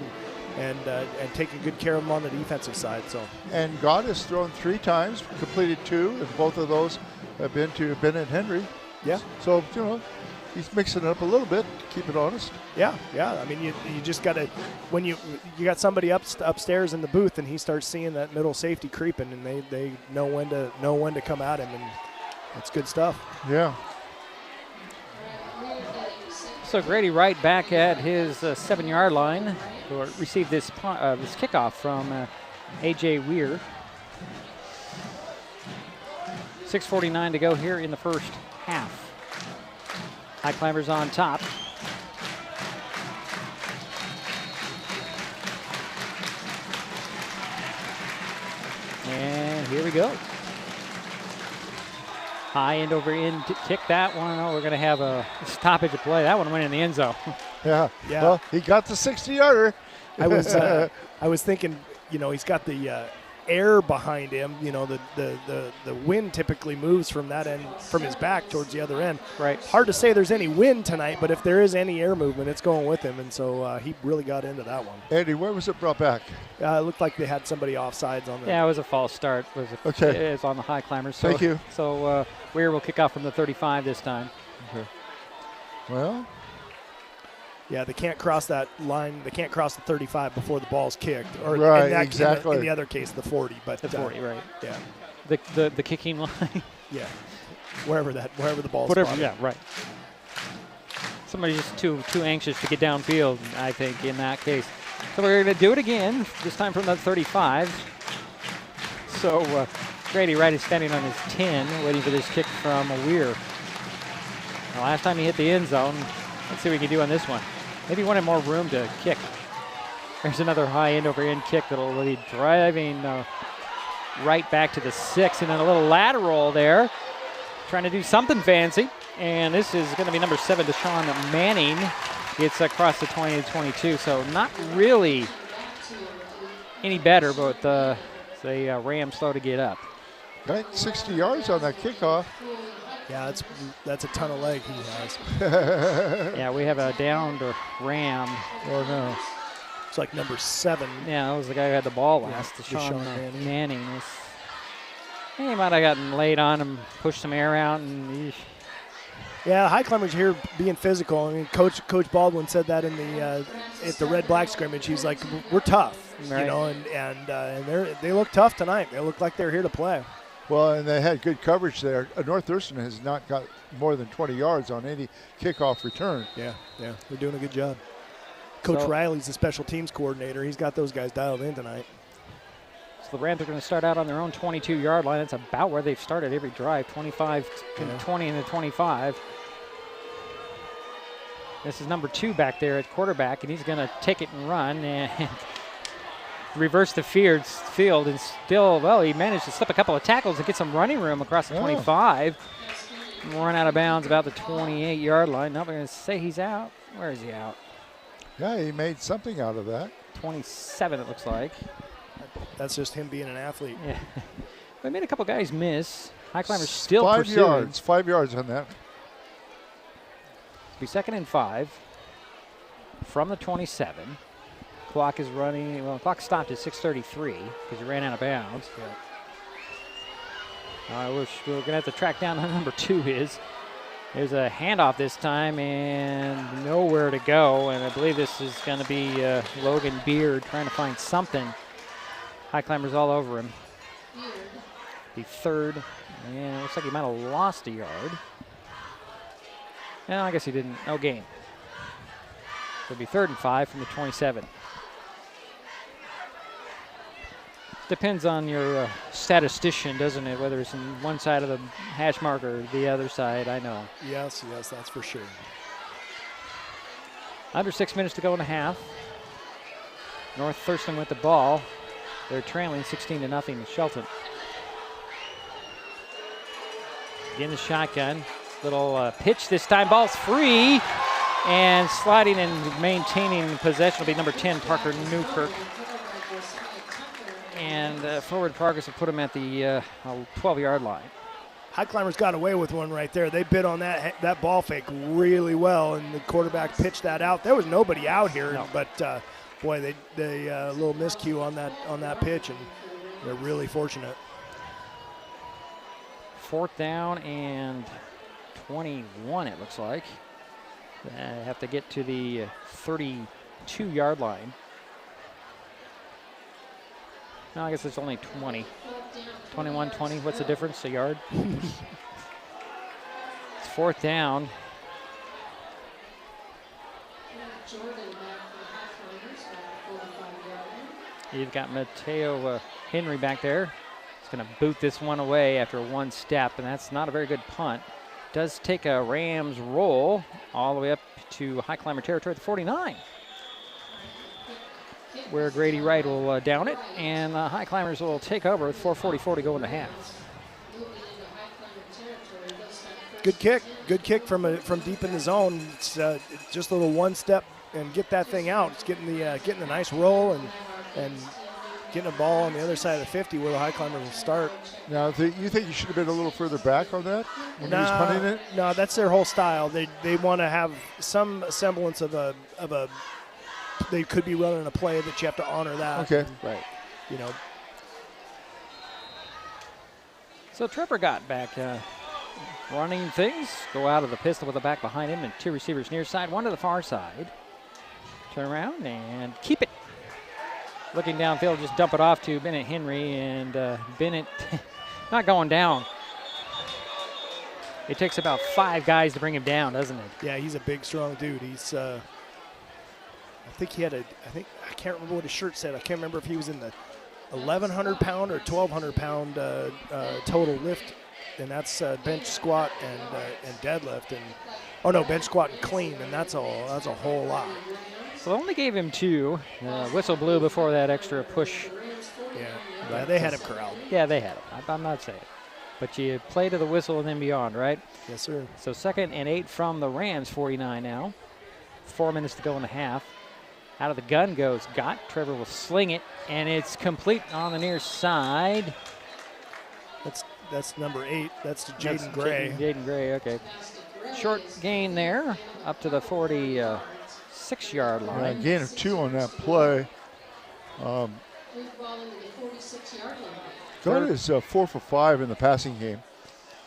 and taking good care of them on the defensive side. So. And God has thrown 3 times, completed 2, and both of those have been to Bennett Henry. Yeah. So, you know, he's mixing it up a little bit, keep it honest. Yeah. I mean, you just got to, when you got somebody upstairs in the booth and he starts seeing that middle safety creeping, and they know when to come at him, and it's good stuff. Yeah. So Grady Wright back at his 7-yard line, who received this kickoff from A.J. Weir. 6:49 to go here in the first half. Highclimbers on top. And here we go. High end over end kick that one. Oh, we're going to have a stoppage of play. That one went in the end zone. Yeah. Well, he got the 60-yarder. I was thinking, you know, he's got the air behind him. You know, the wind typically moves from that end, from his back towards the other end. Right. Hard to say there's any wind tonight, but if there is any air movement, it's going with him, and so he really got into that one. Andy, where was it brought back? It looked like they had somebody offsides on the. Yeah, it was a false start. Okay. It's on the Highclimbers. So, Thank you. So Weir will kick off from the 35 this time. Okay. Well. Yeah, they can't cross that line. They can't cross the 35 before the ball's kicked. Or right, in that, exactly. In the other case, the 40. But the 40, right? Yeah. The kicking line. Yeah. Wherever the ball's Whatever. spotted. Yeah, right. Somebody's just too anxious to get downfield, I think, in that case. So we're going to do it again. This time from the 35. So Grady Wright is standing on his 10, waiting for this kick from Weir. The last time he hit the end zone. Let's see what we can do on this one. Maybe he wanted more room to kick. There's another high end over end kick that'll be driving right back to the 6, and then a little lateral there. Trying to do something fancy. And this is going to be number 7, Deshaun Manning. Gets across the 20 to 22. So not really any better, but the Rams slow to get up. Right, 60 yards on that kickoff. Yeah, that's a ton of leg he has. Yeah, we have a downed Ram. Oh, no. It's like number 7. Yeah, that was the guy who had the ball last. Deshaun Manning. He might have gotten laid on him, pushed some air out, and yeah, Highclimbers here being physical. I mean, Coach Baldwin said that in the at the red-black scrimmage. He's like, we're tough, right. You know, and they look tough tonight. They look like they're here to play. Well, and they had good coverage there. North Thurston has not got more than 20 yards on any kickoff return. Yeah, they're doing a good job. Coach Riley's the special teams coordinator. He's got those guys dialed in tonight. So the Rams are going to start out on their own 22-yard line. That's about where they've started every drive, 25, 20, and the 25. This is number 2 back there at quarterback, and he's going to take it and run and reverse the field, and still, well, he managed to slip a couple of tackles and get some running room across the 25. Run out of bounds about the 28-yard line. Not going to say he's out. Where is he out? Yeah, he made something out of that. 27, it looks like. That's just him being an athlete. Yeah. They made a couple guys miss. Highclimbers still 5 pursuing. yards. 5 yards on that. Be 2nd and 5 from the 27. Clock is running. Well, the clock stopped at 6:33 because he ran out of bounds. We're going to have to track down who number 2 is. There's a handoff this time and nowhere to go. And I believe this is going to be Logan Beard trying to find something. Highclimbers all over him. The 3rd. And it looks like he might have lost a yard. No, I guess he didn't. No gain. So it'll be 3rd and 5 from the 27. Depends on your statistician, doesn't it? Whether it's on one side of the hash mark or the other side, I know. Yes, that's for sure. Under 6 minutes to go in the half. North Thurston with the ball. They're trailing 16-0 to Shelton. Again, the shotgun. Little pitch this time. Ball's free. And sliding and maintaining possession will be number 10, Parker Newkirk. And forward progress will put him at the 12-yard line. Highclimbers got away with one right there. They bid on that ball fake really well, and the quarterback pitched that out. There was nobody out here, no. But boy, they a little miscue on that pitch, and they're really fortunate. 4th down and 21, it looks like. Have to get to the 32-yard line. No, I guess it's only 20. 21, 20, what's the difference, a yard? It's 4th down. You've got Mateo Henry back there. He's going to boot this one away after one step, and that's not a very good punt. Does take a Rams roll all the way up to Highclimber territory at the 49, where Grady Wright will down it, and the Highclimbers will take over with 4:44 to go in the half. Good kick from deep in the zone. It's just a little one step and get that thing out. It's getting the nice roll and getting a ball on the other side of the 50 where the Highclimbers will start. Now, you think you should have been a little further back on that when he was punting it? No, that's their whole style. They want to have some semblance of a. They could be running a play that you have to honor that. Okay, right. You know. So Trevor got back running things. Go out of the pistol with the back behind him and 2 receivers near side, 1 to the far side. Turn around and keep it. Looking downfield, just dump it off to Bennett Henry, and Bennett not going down. It takes about 5 guys to bring him down, doesn't it? Yeah, he's a big, strong dude. He's, I think he had I can't remember what his shirt said. I can't remember if he was in the 1,100-pound or 1,200-pound total lift, and that's bench, squat, and deadlift, bench, squat, and clean, and that's a whole lot. So only gave him 2. Whistle blew before that extra push. Yeah, they had him corralled. Yeah, they had him. I'm not saying it. But you play to the whistle and then beyond, right? Yes, sir. So 2nd and 8 from the Rams, 49 now. 4 minutes to go in the half. Out of the gun goes Gott. Trevor will sling it, and it's complete on the near side. That's number 8. That's Jaden Gray. Jaden Gray, okay. Short gain there, up to the 46-yard line. Gain of 2 on that play. Gott is 4 for 5 in the passing game.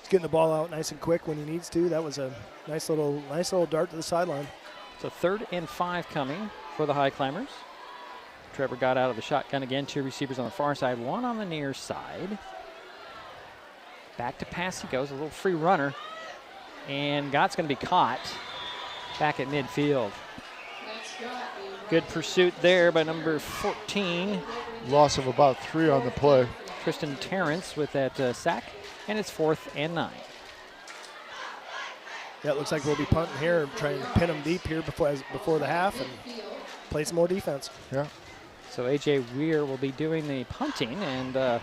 He's getting the ball out nice and quick when he needs to. That was a nice little dart to the sideline. So 3rd and 5 coming for the Highclimbers. Trevor got out of the shotgun again. 2 receivers on the far side, 1 on the near side. Back to pass he goes, a little free runner. And Gott's going to be caught back at midfield. Good pursuit there by number 14. Loss of about 3 on the play. Tristan Terrence with that sack, and it's 4th and 9. Yeah, it looks like we'll be punting here, trying to pin them deep here before the half and play some more defense. Yeah. So A.J. Weir will be doing the punting, and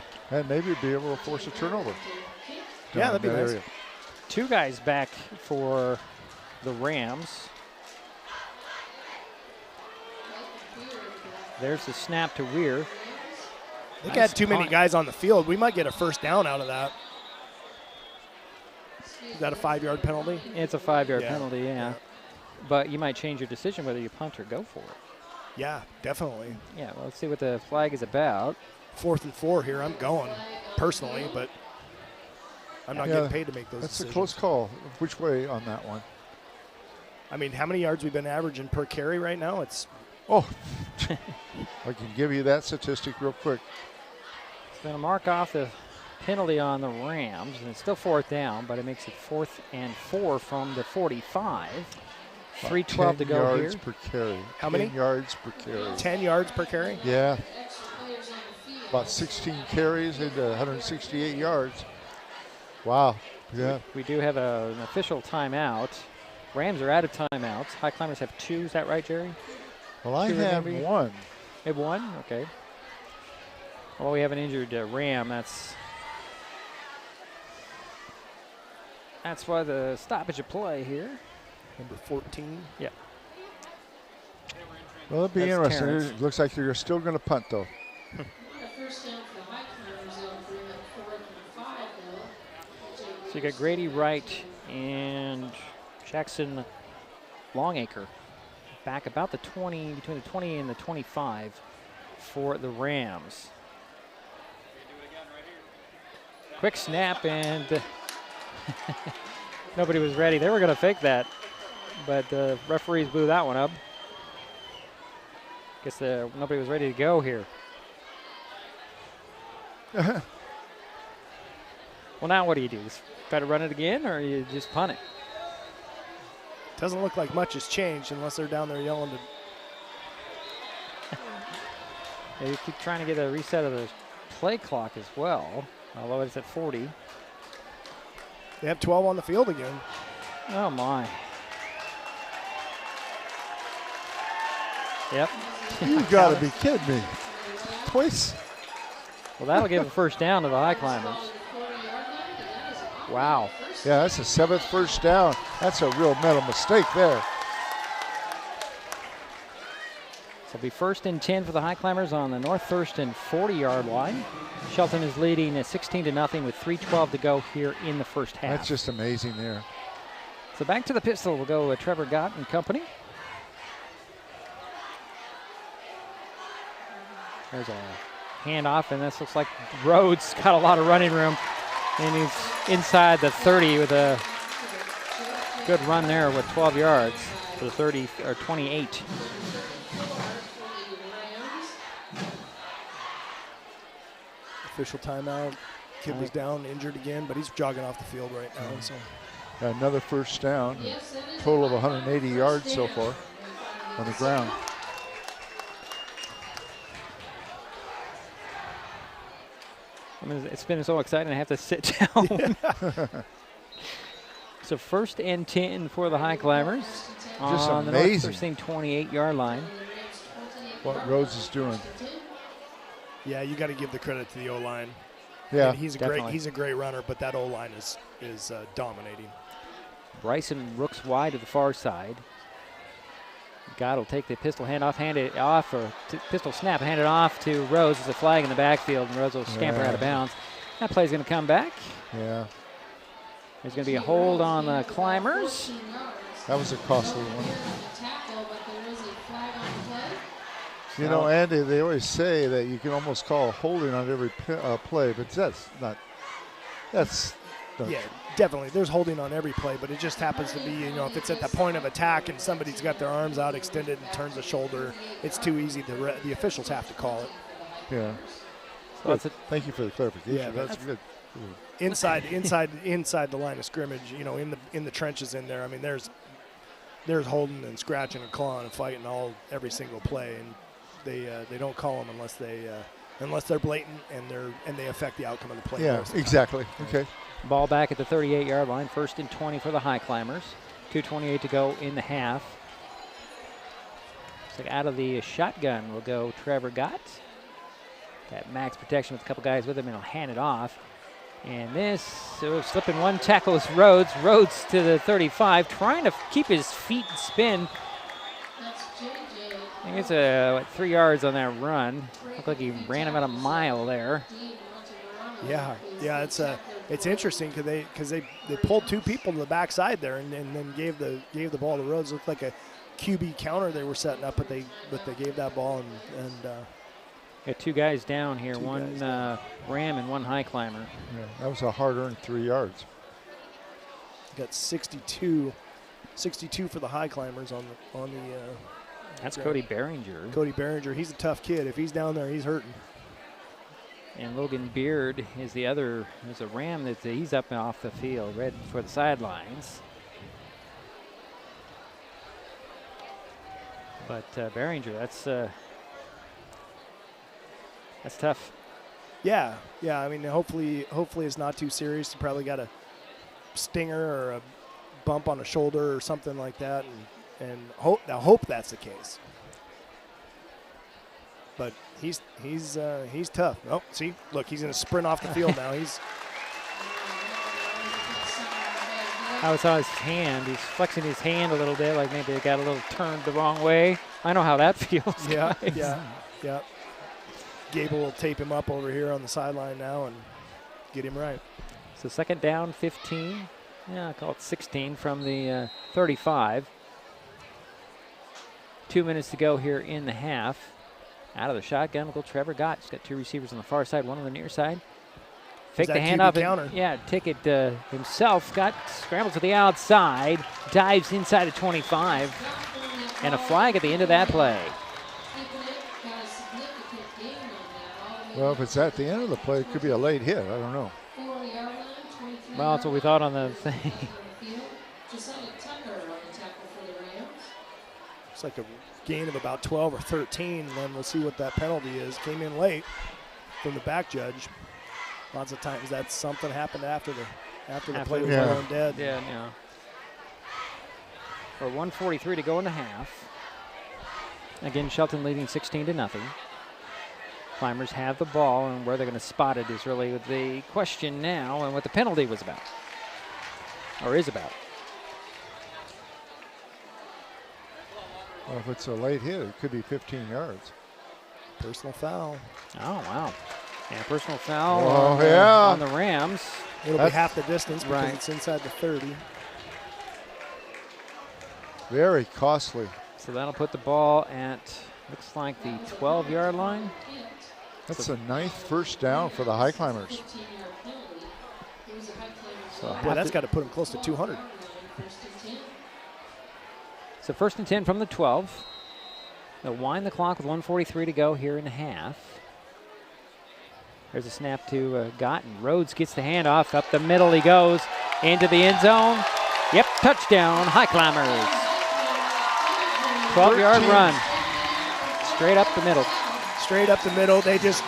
maybe be able to force a turnover. Yeah, that'd be nice. Area. 2 guys back for the Rams. There's the snap to Weir. They got too many guys on the field. We might get a 1st down out of that. Is that a 5-yard penalty? It's a 5-yard penalty, yeah. But you might change your decision whether you punt or go for it. Yeah, definitely. Yeah, well, let's see what the flag is about. 4th and 4 here. I'm going personally, but I'm not getting paid to make those decisions. That's a close call. Which way on that one? I mean, how many yards we've been averaging per carry right now? It's I can give you that statistic real quick. It's going to mark off the penalty on the Rams, and it's still 4th down, but it makes it 4th and 4 from the 45. 3:12 to go here. 10 yards per carry. How many? 10 yards per carry. 10 yards per carry? Yeah. About 16 carries and 168 yards. Wow. Yeah. We do have an official timeout. Rams are out of timeouts. Highclimbers have 2. Is that right, Jerry? Well, I have 1. You have 1? Okay. Well, we have an injured Ram. That's why the stoppage of play here. Number 14. Yeah. Well, it'll be That's interesting. Terrence. It looks like you're still going to punt, though. So you got Grady Wright and Jackson Longacre back about the 20, between the 20 and the 25 for the Rams. Quick snap, and nobody was ready. They were going to fake that, but the referees blew that one up. Guess nobody was ready to go here. Well, now what do you do? Just try to run it again, or you just punt it? Doesn't look like much has changed unless they're down there yelling to. Yeah, you keep trying to get a reset of the play clock as well, although it's at 40. They have 12 on the field again. Oh, my. Yep. You got to be kidding me. Twice? Well, that'll give a first down to the Highclimbers. Wow. Yeah, that's the 7th first down. That's a real mental mistake there. So it'll be 1st and 10 for the Highclimbers on the North Thurston 40-yard line. Shelton is leading 16-0 with 3:12 to go here in the first half. That's just amazing there. So back to the pistol will go Trevor Gott and company. There's a handoff, and this looks like Rhodes got a lot of running room. And he's inside the 30 with a good run there with 12 yards for the 30 or 28. Official timeout. Kid was down, injured again, but he's jogging off the field right now. So Another first down. Total of 180 yards so far on the ground. I mean, it's been so exciting I have to sit down. So 1st and 10 for the Highclimbers Just on amazing. the North 28-yard line. What Rhodes is doing. yeah, you got to give the credit to the O-line. Yeah, And he's a great runner, but that O-line is dominating. Bryson rooks wide to the far side. Gott will take the pistol handoff, hand it off, or pistol snap, hand it off to Rhodes. There's a flag in the backfield, and Rhodes will scamper out of bounds. That play's going to come back. Yeah. There's going to be a hold on the Climbers. That was a costly one. You know, Andy, they always say that you can almost call a holding on every play, but that's not Yeah, definitely. There's holding on every play, but it just happens to be, if it's at the point of attack and somebody's got their arms out extended and turns the shoulder, it's too easy. The officials have to call it. Yeah. So thank you for the clarification. Yeah, that's good. Inside the line of scrimmage, in the trenches in there. I mean, there's holding and scratching and clawing and fighting every single play, and they don't call them unless they're blatant and they affect the outcome of the play. Yeah, exactly. Okay. Ball back at the 38-yard line. 1st and 20 for the Highclimbers. 2:28 to go in the half. So out of the shotgun will go Trevor Gott. Got max protection with a couple guys with him, and he'll hand it off. And this, slipping one tackle is Rhodes. Rhodes to the 35, trying to keep his feet and spin. I think it's 3 yards on that run. Looked like he ran about a mile there. Yeah, it's interesting because they pulled two people to the backside there and then gave the ball to Rhodes. Looked like a QB counter they were setting up, but they gave that ball and got two guys down here, one Ram and one Highclimber. Yeah, that was a hard-earned 3 yards. Got 62 for the Highclimbers on the. That's Cody Behringer. Cody Behringer, he's a tough kid. If he's down there, he's hurting. And Logan Beard is the other. There's a Ram he's up and off the field, red for the sidelines. But Behringer, that's tough. Yeah. I mean, hopefully it's not too serious. He probably got a stinger or a bump on a shoulder or something like that, and hope that's the case. but he's tough. Oh, see, look, he's going to sprint off the field now. I saw his hand. He's flexing his hand a little bit, like maybe it got a little turned the wrong way. I know how that feels. Yeah, guys. yeah. Gable will tape him up over here on the sideline now and get him right. So second down, 15. Yeah, I'll call it 16 from the 35. 2 minutes to go here in the half. Out of the shotgun will go Trevor Gott. He's got two receivers on the far side, one on the near side. Fake the handoff. Yeah, take it himself. Gott scrambles to the outside, dives inside of 25, and a flag at the end of that play. Well, if it's at the end of the play, it could be a late hit. I don't know. Well, that's what we thought on the thing. It's like a gain of about 12 or 13, and then we'll see what that penalty is. Came in late from the back judge. Lots of times that's something happened after the play was well and dead. Yeah. For 1:43 to go in the half. Again, Shelton leading 16-0. Climbers have the ball, and where they're going to spot it is really the question now, and what the penalty was about, or is about. Well, if it's a late hit, it could be 15 yards. Personal foul. Oh, wow. Yeah, personal foul on the Rams. It'll be half the distance because it's inside the 30. Very costly. So that'll put the ball at, looks like the 12-yard line. That's the 9th first down for the Highclimbers. So that's got to put them close to 200. So 1st and 10 from the 12. They'll wind the clock with 1:43 to go here in the half. There's a snap to Gott, and Rhodes gets the handoff. Up the middle he goes, into the end zone. Yep, touchdown, Highclimbers. 12-yard run, straight up the middle. Straight up the middle. He just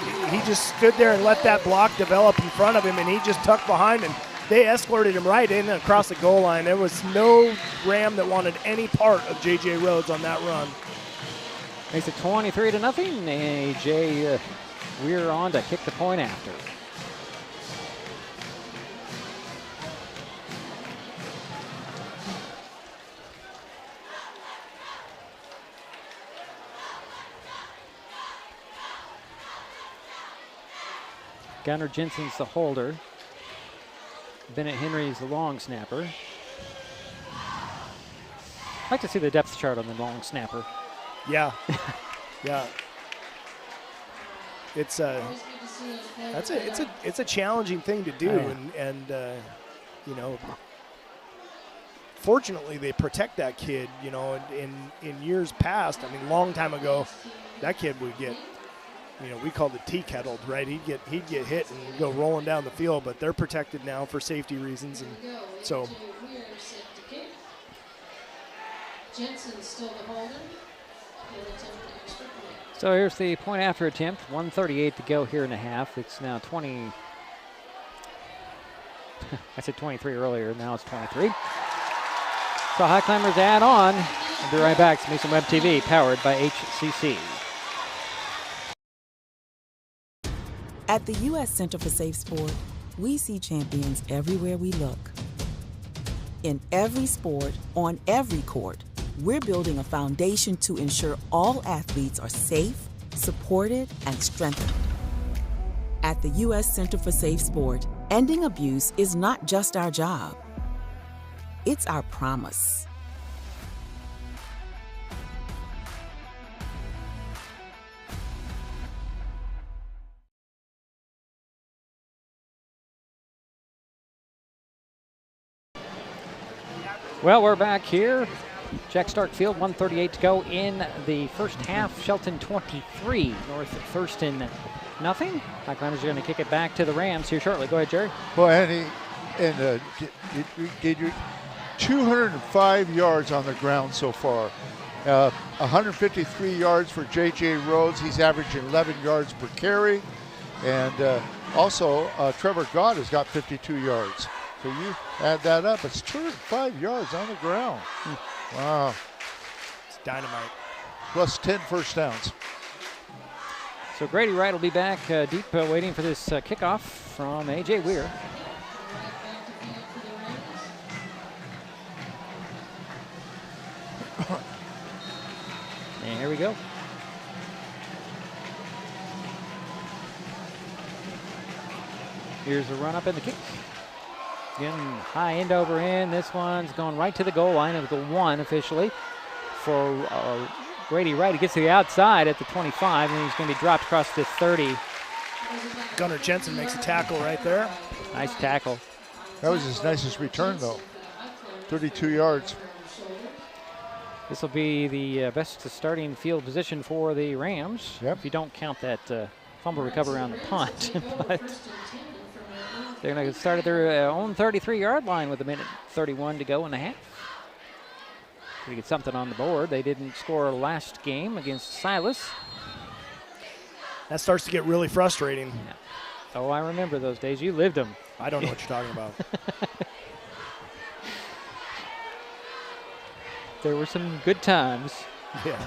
stood there and let that block develop in front of him, and he just tucked behind, and they escorted him right in and across the goal line. There was no Ram that wanted any part of J.J. Rhodes on that run. Makes it 23-0. A.J. Weir on to kick the point after. Gunnar Jensen's the holder. Bennett Henry's the long snapper. I'd like to see the depth chart on the long snapper. Yeah. Yeah. It's a challenging thing to do, and you know, fortunately they protect that kid. You know, in years past, I mean, long time ago, that kid would get, you know, we called it tea kettled, right? He'd get hit and go rolling down the field, but they're protected now for safety reasons, and so. Jensen's still the holder. So here's the point after attempt. 1:38 to go here in the half. It's now 20. I said 23 earlier. Now it's 23. So Highclimbers add on. We'll be right back. It's Mason Web TV, powered by HCC. At the U.S. Center for Safe Sport, we see champions everywhere we look. In every sport, on every court, we're building a foundation to ensure all athletes are safe, supported, and strengthened. At the U.S. Center for Safe Sport, ending abuse is not just our job. It's our promise. Well, we're back here. Jack Stark Field, 1:38 to go in the first half. Shelton 23, North Thurston nothing. Highclimbers are going to kick it back to the Rams here shortly. Go ahead, Jerry. Well, and he gave you 205 yards on the ground so far. 153 yards for J.J. Rhodes. He's averaging 11 yards per carry. And also, Trevor Gott has got 52 yards. So you add that up, it's 205 yards on the ground. Wow. It's dynamite. Plus 10 first downs. So Grady Wright will be back deep waiting for this kickoff from A.J. Weir. And here we go. Here's the run up and the kick. Again, high end over end. This one's going right to the goal line. It was the 1 officially for Grady Wright. He gets to the outside at the 25, and he's going to be dropped across the 30. Gunnar Jensen makes a tackle right there. Nice tackle. That was his nicest return, though. 32 yards. This will be the best starting field position for the Rams. Yep. If you don't count that fumble recovery on the punt. But they're going to start at their own 33-yard line with 1:31 to go in the half. We get something on the board. They didn't score last game against Silas. That starts to get really frustrating. Yeah. Oh, I remember those days. You lived them. I don't know what you're talking about. There were some good times. Yeah.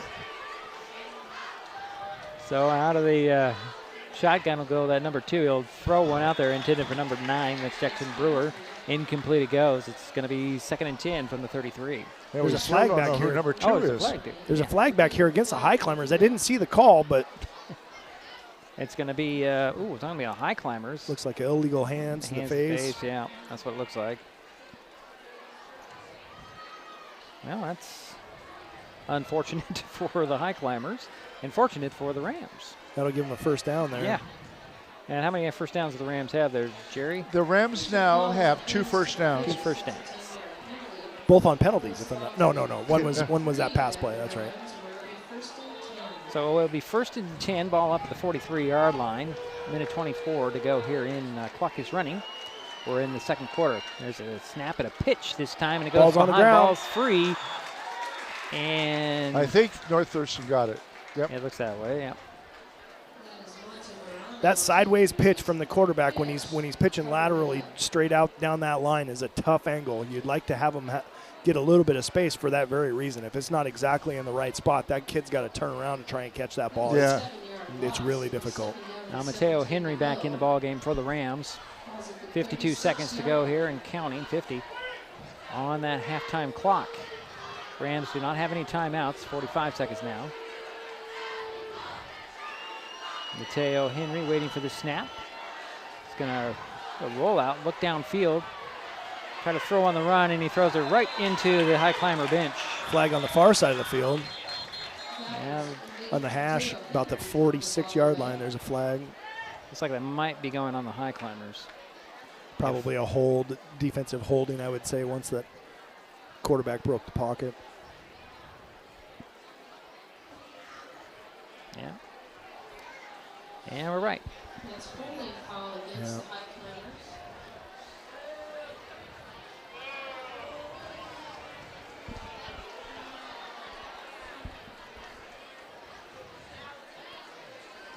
So out of the shotgun will go that number 2. He'll throw one out there intended for number 9. That's Jackson Brewer. Incomplete it goes. It's going to be 2nd and 10 from the 33. There's a flag back here. Number 2 is. There's a flag back here against the Highclimbers. I didn't see the call, but it's going to be, it's going to be a Highclimbers. Looks like illegal hands in the face. Yeah, that's what it looks like. Well, that's unfortunate for the Highclimbers and fortunate for the Rams. That'll give them a first down there. Yeah. And how many first downs do the Rams have there, Jerry? The Rams now have 2 first downs. 2 first downs. Both on penalties. If I'm not, no. One was that pass play. That's right. So it'll be 1st and 10, ball up at the 43-yard line. 1:24 to go here in clock is running. We're in the second quarter. There's a snap and a pitch this time, and it goes Ball's on the behind. ground. Ball's free. And I think North Thurston got it. Yep. It looks that way, yeah. That sideways pitch from the quarterback when he's pitching laterally straight out down that line is a tough angle. You'd like to have him get a little bit of space for that very reason. If it's not exactly in the right spot, that kid's got to turn around and try and catch that ball. Yeah. It's really difficult. Now Mateo Henry back in the ball game for the Rams. 52 seconds to go here and counting, 50 on that halftime clock. Rams do not have any timeouts, 45 seconds now. Mateo Henry waiting for the snap. He's going to roll out, look downfield, try to throw on the run, and he throws it right into the Highclimber bench. Flag on the far side of the field. Yeah. On the hash, about the 46-yard line, there's a flag. Looks like that might be going on the Highclimbers. Probably a hold, defensive holding, I would say, once that quarterback broke the pocket. Yeah. And we're right. Yeah.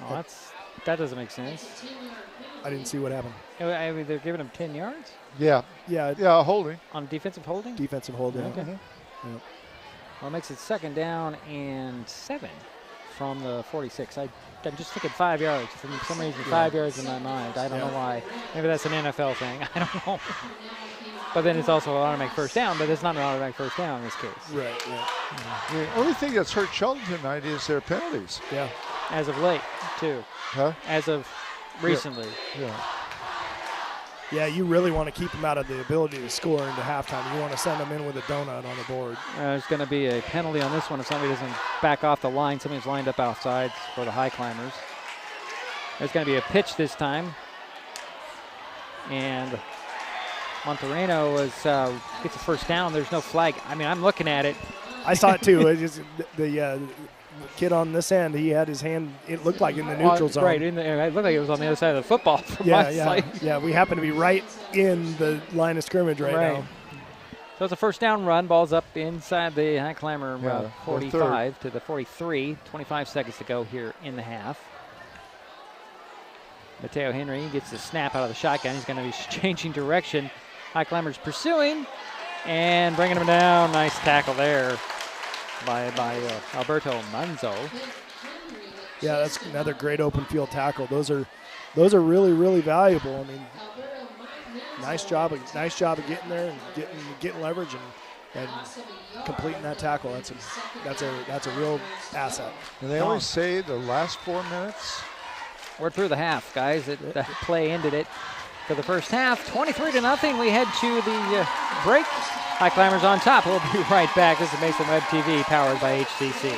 Oh, that doesn't make sense. I didn't see what happened. I mean, they're giving him 10 yards? Yeah. Yeah, holding. On defensive holding? Defensive holding. Okay. Yep. Well, it makes it 2nd down and 7 from the 46. I'm just thinking 5 yards. For some reason, 5 yards in my mind. I don't know why. Maybe that's an NFL thing. I don't know. But then it's also an automatic first down, but it's not an automatic first down in this case. Right. The only thing that's hurt Shelton tonight is their penalties. Yeah. As of late, too. Huh? As of recently. Yeah, you really want to keep them out of the ability to score into halftime. You want to send them in with a donut on the board. There's going to be a penalty on this one if somebody doesn't back off the line. Somebody's lined up outside for the Highclimbers. There's going to be a pitch this time. And Monterreno gets a first down. There's no flag. I mean, I'm looking at it. I saw it too. The kid on this end, he had his hand, it looked like in the neutral zone. Right, it looked like it was on the other side of the football. Yeah, we happen to be right in the line of scrimmage right now. So it's a first down run. Ball's up inside the Highclimber 45 to the 43. 25 seconds to go here in the half. Mateo Henry gets the snap out of the shotgun. He's going to be changing direction. Highclimbers pursuing and bringing him down. Nice tackle there by Alberto Manzo. Yeah, that's another great open field tackle. Those are really, really valuable. I mean, nice job of getting there and getting leverage and completing that tackle. That's a real asset. And they always say the last 4 minutes. We're through the half, guys. The play ended it for the first half. 23-0. We head to the break. Highclimbers on top. We'll be right back. This is Mason Web TV, powered by HCC.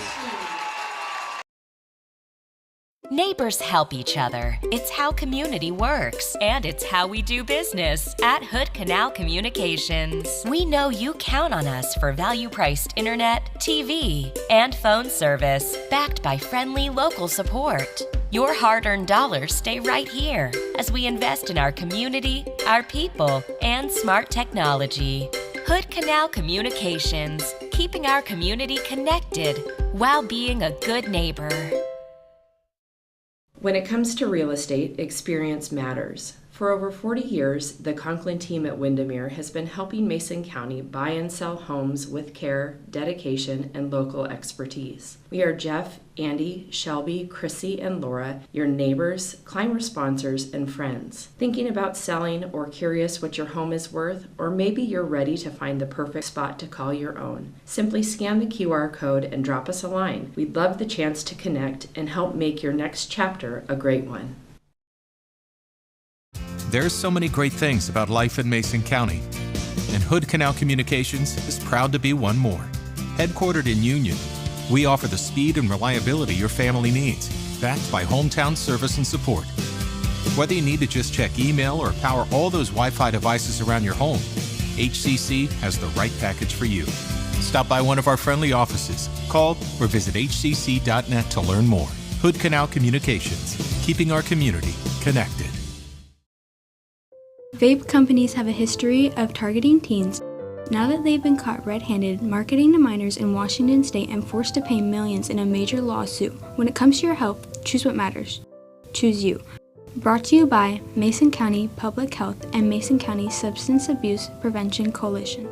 Neighbors help each other. It's how community works, and it's how we do business at Hood Canal Communications. We know you count on us for value-priced internet, TV, and phone service, backed by friendly local support. Your hard-earned dollars stay right here as we invest in our community, our people, and smart technology. Hood Canal Communications, keeping our community connected while being a good neighbor. When it comes to real estate, experience matters. For over 40 years, the Conklin team at Windermere has been helping Mason County buy and sell homes with care, dedication, and local expertise. We are Jeff, Andy, Shelby, Chrissy, and Laura, your neighbors, climber sponsors, and friends. Thinking about selling or curious what your home is worth, or maybe you're ready to find the perfect spot to call your own. Simply scan the QR code and drop us a line. We'd love the chance to connect and help make your next chapter a great one. There's so many great things about life in Mason County, and Hood Canal Communications is proud to be one more. Headquartered in Union, we offer the speed and reliability your family needs, backed by hometown service and support. Whether you need to just check email or power all those Wi-Fi devices around your home, HCC has the right package for you. Stop by one of our friendly offices, call, or visit hcc.net to learn more. Hood Canal Communications, keeping our community connected. Vape companies have a history of targeting teens. Now that they've been caught red-handed marketing to minors in Washington state and forced to pay millions in a major lawsuit, when it comes to your health, choose what matters. Choose you. Brought to you by Mason County Public Health and Mason County Substance Abuse Prevention Coalition.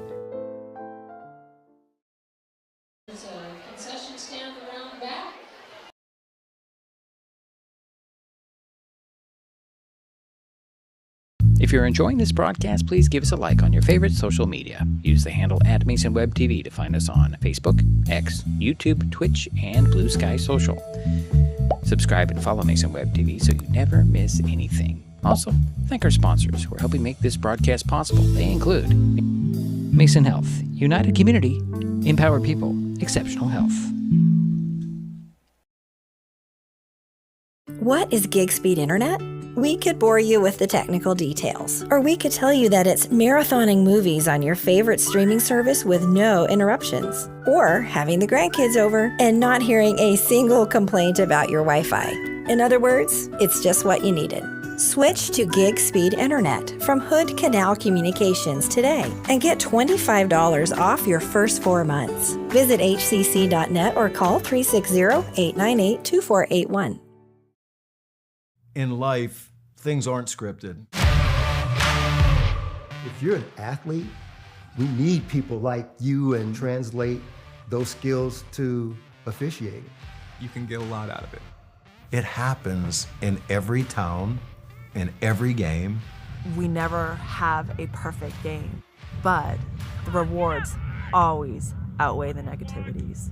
There's a concession stand around back. If you're enjoying this broadcast, please give us a like on your favorite social media. Use the handle @MasonWebTV to find us on Facebook, X, YouTube, Twitch, and Blue Sky Social. Subscribe and follow Mason Web TV so you never miss anything. Also, thank our sponsors who are helping make this broadcast possible. They include Mason Health, United Community, Empowered People, Exceptional Health. What is gig speed internet? We could bore you with the technical details, or we could tell you that it's marathoning movies on your favorite streaming service with no interruptions, or having the grandkids over and not hearing a single complaint about your Wi-Fi. In other words, it's just what you needed. Switch to gig speed internet from Hood Canal Communications today and get $25 off your first 4 months. Visit hcc.net or call 360-898-2481. In life, things aren't scripted. If you're an athlete, we need people like you and translate those skills to officiating. You can get a lot out of it. It happens in every town, in every game. We never have a perfect game, but the rewards always outweigh the negativities.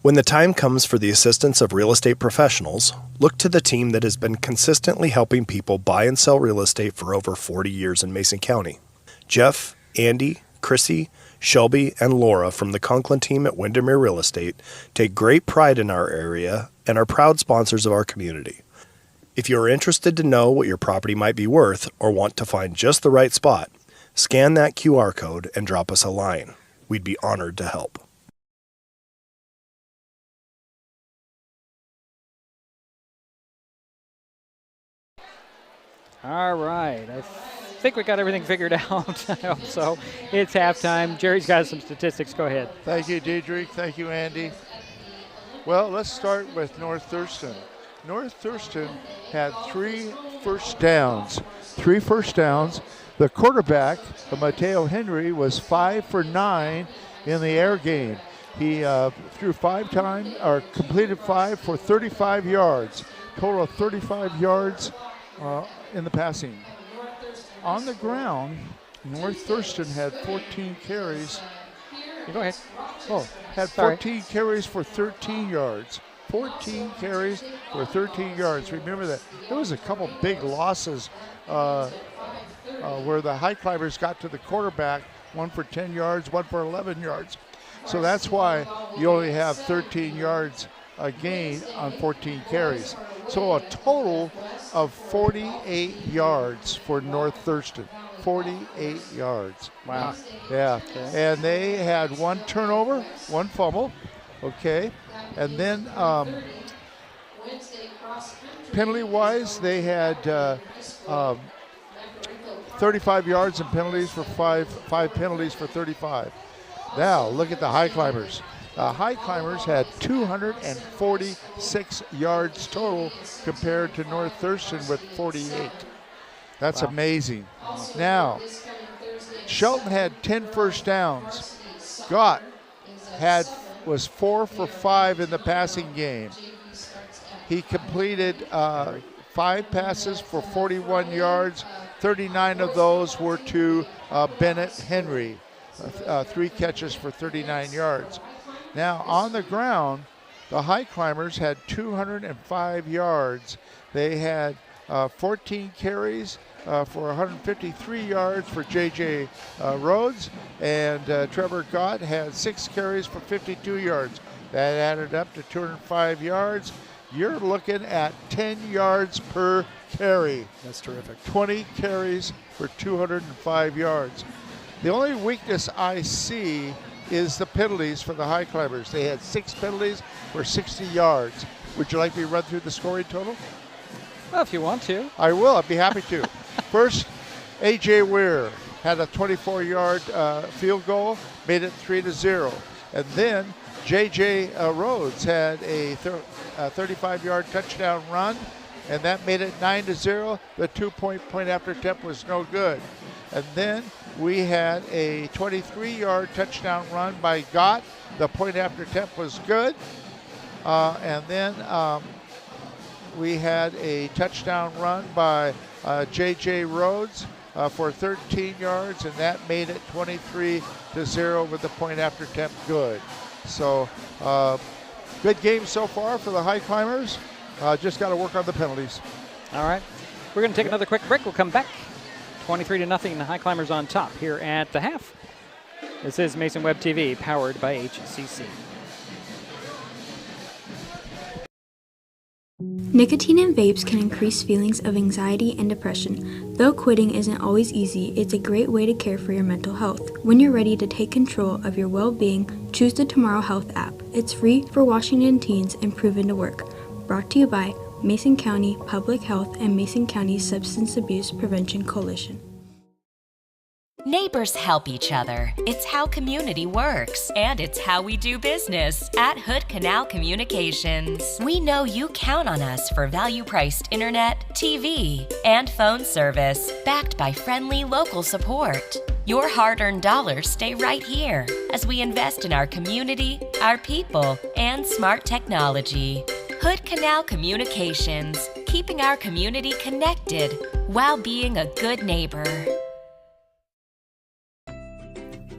When the time comes for the assistance of real estate professionals, look to the team that has been consistently helping people buy and sell real estate for over 40 years in Mason County. Jeff, Andy, Chrissy, Shelby, and Laura from the Conklin team at Windermere Real Estate take great pride in our area and are proud sponsors of our community. If you are interested to know what your property might be worth or want to find just the right spot, scan that QR code and drop us a line. We'd be honored to help. All right. I think we got everything figured out. I hope so. It's halftime. Jerry's got some statistics. Go ahead. Thank you, Diedrich. Thank you, Andy. Well, let's start with North Thurston. North Thurston had 3 first downs. 3 first downs. The quarterback, Mateo Henry, was 5 for 9 in the air game. He threw 5 times, or completed 5 for 35 yards. Total of 35 yards in the passing. On the ground, North Thurston had 14 carries. Go ahead. Had 14 carries for 13 yards. 14 carries for 13 yards. Remember that there was a couple big losses where the Highclimbers got to the quarterback, one for 10 yards, one for 11 yards. So that's why you only have 13 yards a gain on 14 carries. So a total of 48 yards for North Thurston. 48 yards. Wow. Yeah. Okay. And they had 1 turnover, 1 fumble. Okay. And then penalty-wise, they had 35 yards in penalties for 5 penalties for 35. Now, look at the Highclimbers. Highclimbers had 246 yards total compared to North Thurston with 48. That's amazing. Now, Shelton had 10 first downs. Gott was 4 for 5 in the passing game. He completed 5 passes for 41 yards. 39 of those were to Bennett Henry. 3 catches for 39 yards. Now, on the ground, the Highclimbers had 205 yards. They had 14 carries for 153 yards for J.J. Rhodes, and Trevor Gott had 6 carries for 52 yards. That added up to 205 yards. You're looking at 10 yards per carry. That's terrific. 20 carries for 205 yards. The only weakness I see is the penalties for the Highclimbers. They had 6 penalties for 60 yards. Would you like me to run through the scoring total? Well, if you want to. I will. I'd be happy to. First, A.J. Weir had a 24-yard field goal, made it 3-0. And then J.J. Rhodes had a 35-yard touchdown run, and that made it 9-0. The 2-point after attempt was no good. And then we had a 23-yard touchdown run by Gott. The point after attempt was good. And then we had a touchdown run by J.J. Rhodes for 13 yards, and that made it 23-0 with the point after attempt good. So good game so far for the Highclimbers. Just got to work on the penalties. All right. We're going to take another quick break. We'll come back. 23-0, the Highclimbers on top here at the half. This is Mason Web TV, powered by HCC. Nicotine in vapes can increase feelings of anxiety and depression. Though quitting isn't always easy, it's a great way to care for your mental health. When you're ready to take control of your well-being, choose the Tomorrow Health app. It's free for Washington teens and proven to work. Brought to you by Mason County Public Health and Mason County Substance Abuse Prevention Coalition. Neighbors help each other. It's how community works, and it's how we do business at Hood Canal Communications. We know you count on us for value-priced internet, TV, and phone service, backed by friendly local support. Your hard-earned dollars stay right here as we invest in our community, our people, and smart technology. Hood Canal Communications, keeping our community connected while being a good neighbor.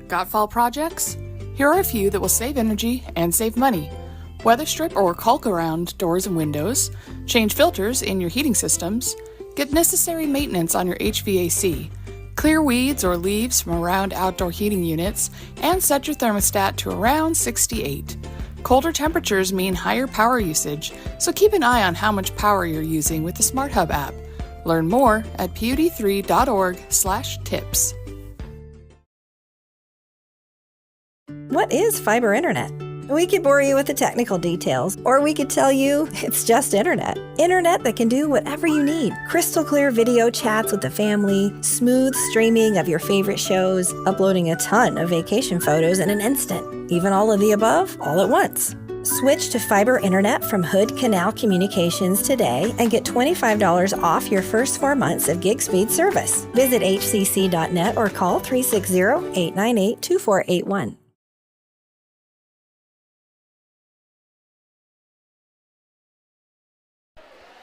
Got fall projects? Here are a few that will save energy and save money. Weather strip or caulk around doors and windows, change filters in your heating systems, get necessary maintenance on your HVAC, clear weeds or leaves from around outdoor heating units, and set your thermostat to around 68. Colder temperatures mean higher power usage, so keep an eye on how much power you're using with the Smart Hub app. Learn more at pud3.org/tips. What is fiber internet? We could bore you with the technical details, or we could tell you it's just internet. Internet that can do whatever you need. Crystal clear video chats with the family, smooth streaming of your favorite shows, uploading a ton of vacation photos in an instant. Even all of the above, all at once. Switch to fiber internet from Hood Canal Communications today and get $25 off your first 4 months of gig speed service. Visit hcc.net or call 360-898-2481.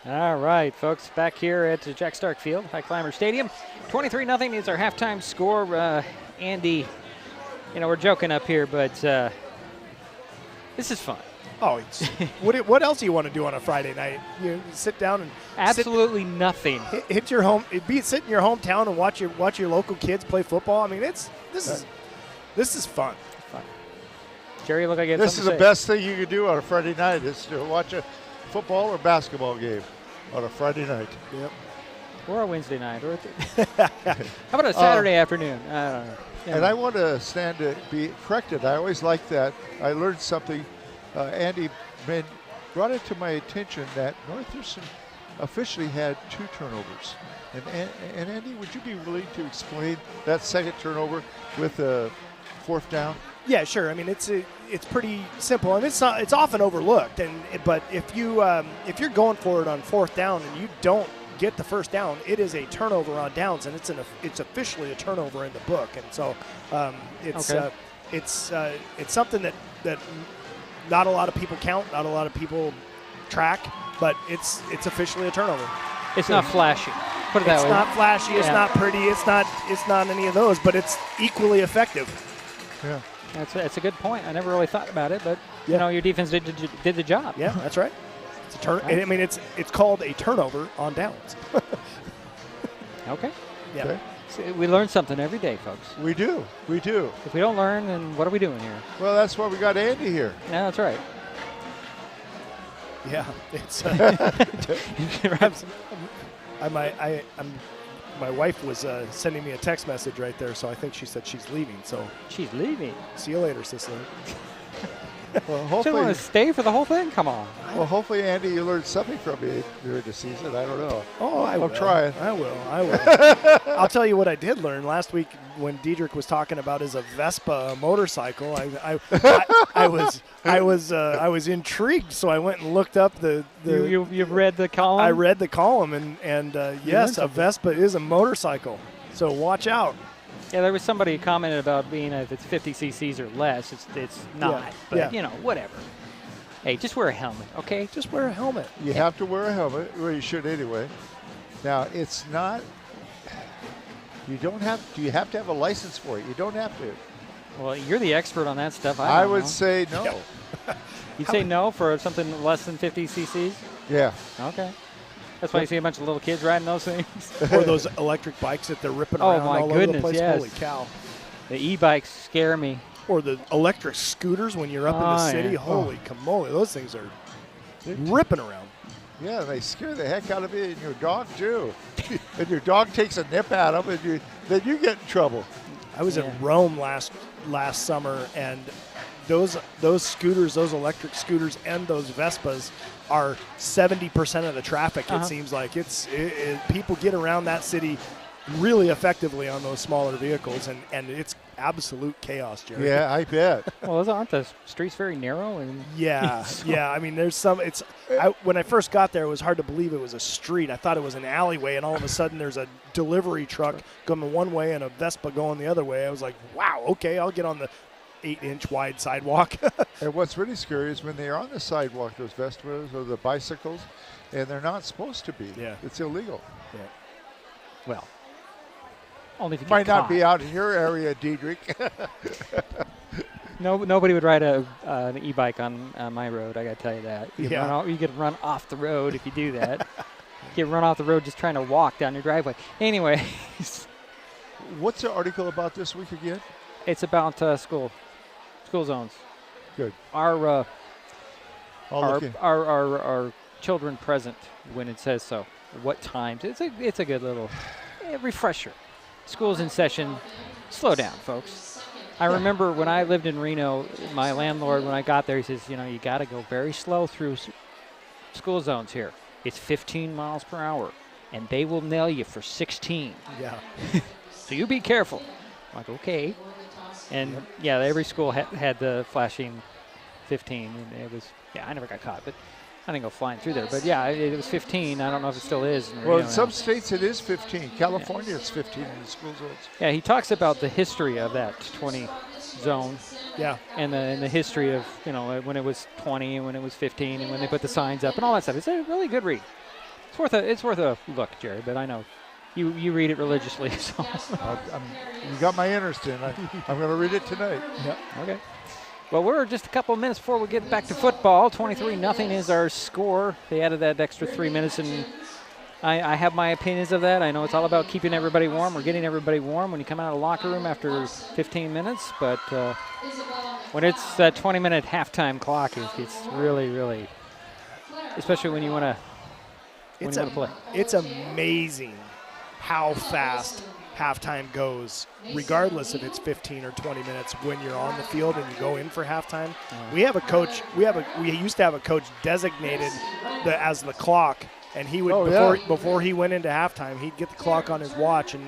All right, folks, back here at Jack Stark Field, Highclimber Stadium. 23-0 is our halftime score. Andy, we're joking up here, but this is fun. Oh, what else do you want to do on a Friday night? You sit down and absolutely nothing. Hit your home. Sit in your hometown and watch your local kids play football. I mean, this is fun. Jerry, look like you had This is something the to say. best thing you can do on a Friday night is to watch a football or basketball game on a Friday night. Yep. Or a Wednesday night. Or how about a Saturday afternoon? I don't know. And I want to stand to be corrected. I always like that. I learned something. Andy brought it to my attention that North Thurston officially had 2 turnovers. And Andy, would you be willing to explain that second turnover with a 4th down? Yeah, sure. I mean, it's pretty simple, and it's often overlooked. But if you're going for it on 4th down and you don't get the first down, it is a turnover on downs, and it's officially a turnover in the book. And so it's something that not a lot of people count, not a lot of people track, but it's officially a turnover. It's not flashy. Put it that way. It's not flashy. It's not pretty. It's not any of those, but it's equally effective. Yeah. That's a good point. I never really thought about it, but your defense did the job. Yeah, that's right. It's a I mean, it's called a turnover on downs. Okay. Yeah. Okay. So we learn something every day, folks. We do. If we don't learn, then what are we doing here? Well, that's why we got Andy here. Yeah, that's right. Yeah, it's. My wife was sending me a text message right there, so I think she said she's leaving. So she's leaving. See you later, sister. Well, She hopefully, want to stay for the whole thing? Come on. well, hopefully, Andy, you learned something from me during the season. I don't know. Oh, I'm trying. I will. I'll tell you what I did learn last week when Diedrich was talking about his Vespa motorcycle. I was intrigued, so I went and looked up the. You read the column? I read the column, and yes, a Vespa is a motorcycle. So watch out. Yeah, there was somebody who commented about being if it's 50 cc's or less, it's not. But whatever. Hey, just wear a helmet, okay? Just wear a helmet. You have to wear a helmet. Well, you should anyway. Now, it's not. You don't have. Do you have to have a license for it? You don't have to. Well, you're the expert on that stuff. I would know. say no. You'd say no for something less than 50 cc's? Yeah. Okay. That's why you see a bunch of little kids riding those things. Or those electric bikes that they're ripping around all over the place. Yes. Holy cow. The e-bikes scare me. Or the electric scooters when you're up in the city. Yeah. Holy camoly, those things are ripping around. Yeah, they scare the heck out of you and your dog too. And your dog takes a nip at them, and then you get in trouble. I was in Rome last summer, and those scooters, those electric scooters, and those Vespas are 70% of the traffic. It seems like people get around that city really effectively on those smaller vehicles, and it's absolute chaos, Jerry. Yeah, I bet. Well, aren't the streets very narrow? Yeah. I mean, there's some. When I first got there, it was hard to believe it was a street. I thought it was an alleyway, and all of a sudden, there's a delivery truck going one way and a Vespa going the other way. I was like, wow, okay, I'll get on the 8-inch wide sidewalk. And what's really scary is when they're on the sidewalk, those Vespas or the bicycles, and they're not supposed to be. Yeah. It's illegal. Yeah. Well, only if you might get not caught. be out in your area, Diedrich. Nobody would ride an e-bike on my road. I got to tell you that. You get run off the road if you do that. You get run off the road just trying to walk down your driveway. Anyway, What's the article about this week again? it's about school zones. Good. Our looking. our children present when it says so. What times? It's a good little refresher. School's in session. Slow down, folks. I remember when I lived in Reno, my landlord, when I got there, he says, you got to go very slow through school zones here. It's 15 miles per hour, and they will nail you for 16. Yeah. So you be careful. I'm like, okay. And, every school had the flashing 15. And it was, I never got caught, but I didn't go flying through there. But yeah, it was 15. I don't know if it still is. Well, in some states it is 15. California, it's 15 in the school zones. Yeah, he talks about the history of that 20 zone. Yeah. And the history of, when it was 20 and when it was 15 and when they put the signs up and all that stuff. It's a really good read. It's worth a look, Jerry, but I know you read it religiously. So you got my interest in. I'm going to read it tonight. Yep. Okay. Well, we're just a couple of minutes before we get back to football. 23-0 is our score. They added that extra 3 minutes, and I have my opinions of that. I know it's all about keeping everybody warm or getting everybody warm when you come out of the locker room after 15 minutes. But when it's that 20-minute halftime clock, it's really, really, especially when you want to play. It's amazing how fast halftime goes, regardless if it's 15 or 20 minutes when you're on the field and you go in for halftime. We have a coach. We used to have a coach designated as the clock, and he would before he went into halftime, he'd get the clock on his watch, and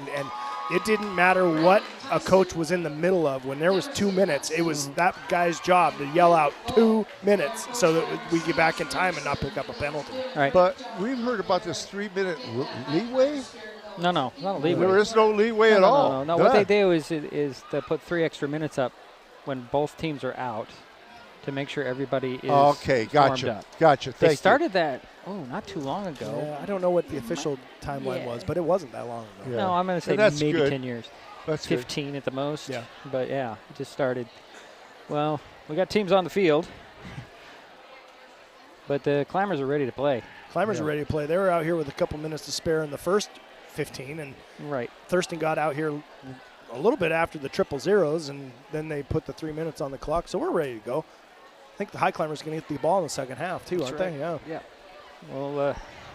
it didn't matter what a coach was in the middle of. When there was 2 minutes, it was that guy's job to yell out 2 minutes so that we get back in time and not pick up a penalty. Right. But we've heard about this 3-minute leeway. No, not a leeway. There is no leeway at all. No. What they do is they put 3 extra minutes up when both teams are out to make sure everybody is warmed up. Gotcha. They started that not too long ago. Yeah, I don't know what the official timeline was, but it wasn't that long ago. Yeah. No, I'm going to say maybe 10 years. That's 15 good. At the most. Yeah. But it just started. Well, we got teams on the field, but the Climbers are ready to play. Climbers are ready to play. They were out here with a couple minutes to spare in the first 15, and Thurston got out here a little bit after the 000s, and then they put the 3 minutes on the clock, so we're ready to go. I think the Highclimbers are going to get the ball in the second half too, aren't they? Yeah. We'll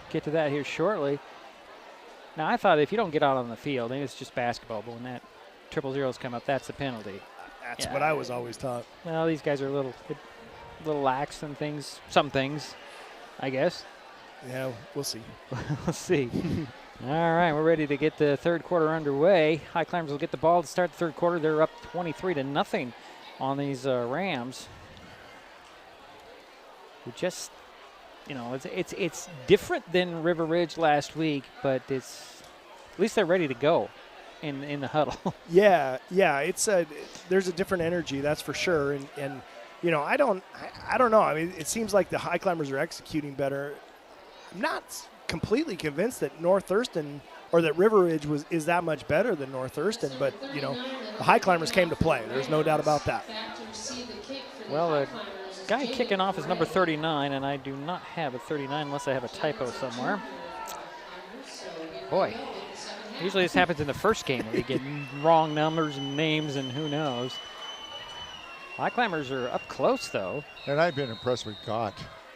get to that here shortly. Now, I thought if you don't get out on the field, then it's just basketball, but when that 000s come up, that's the penalty. That's what I was always taught. Well, these guys are a little lax and things, some things, I guess. Yeah, we'll see. We'll see. All right, we're ready to get the third quarter underway. Highclimbers will get the ball to start the third quarter. They're up 23-0 on these Rams. We just, it's different than River Ridge last week, but at least they're ready to go in the huddle. Yeah, it's there's a different energy, that's for sure. And I don't know. I mean, it seems like the Highclimbers are executing better. I'm not completely convinced that North Thurston or that River Ridge is that much better than North Thurston, but the Highclimbers came to play. There's no doubt about that. Well, the guy kicking off is number 39, and I do not have a 39 unless I have a typo somewhere. Boy, usually this happens in the first game where you get wrong numbers and names and who knows. Highclimbers are up close, though. And I've been impressed with Gott.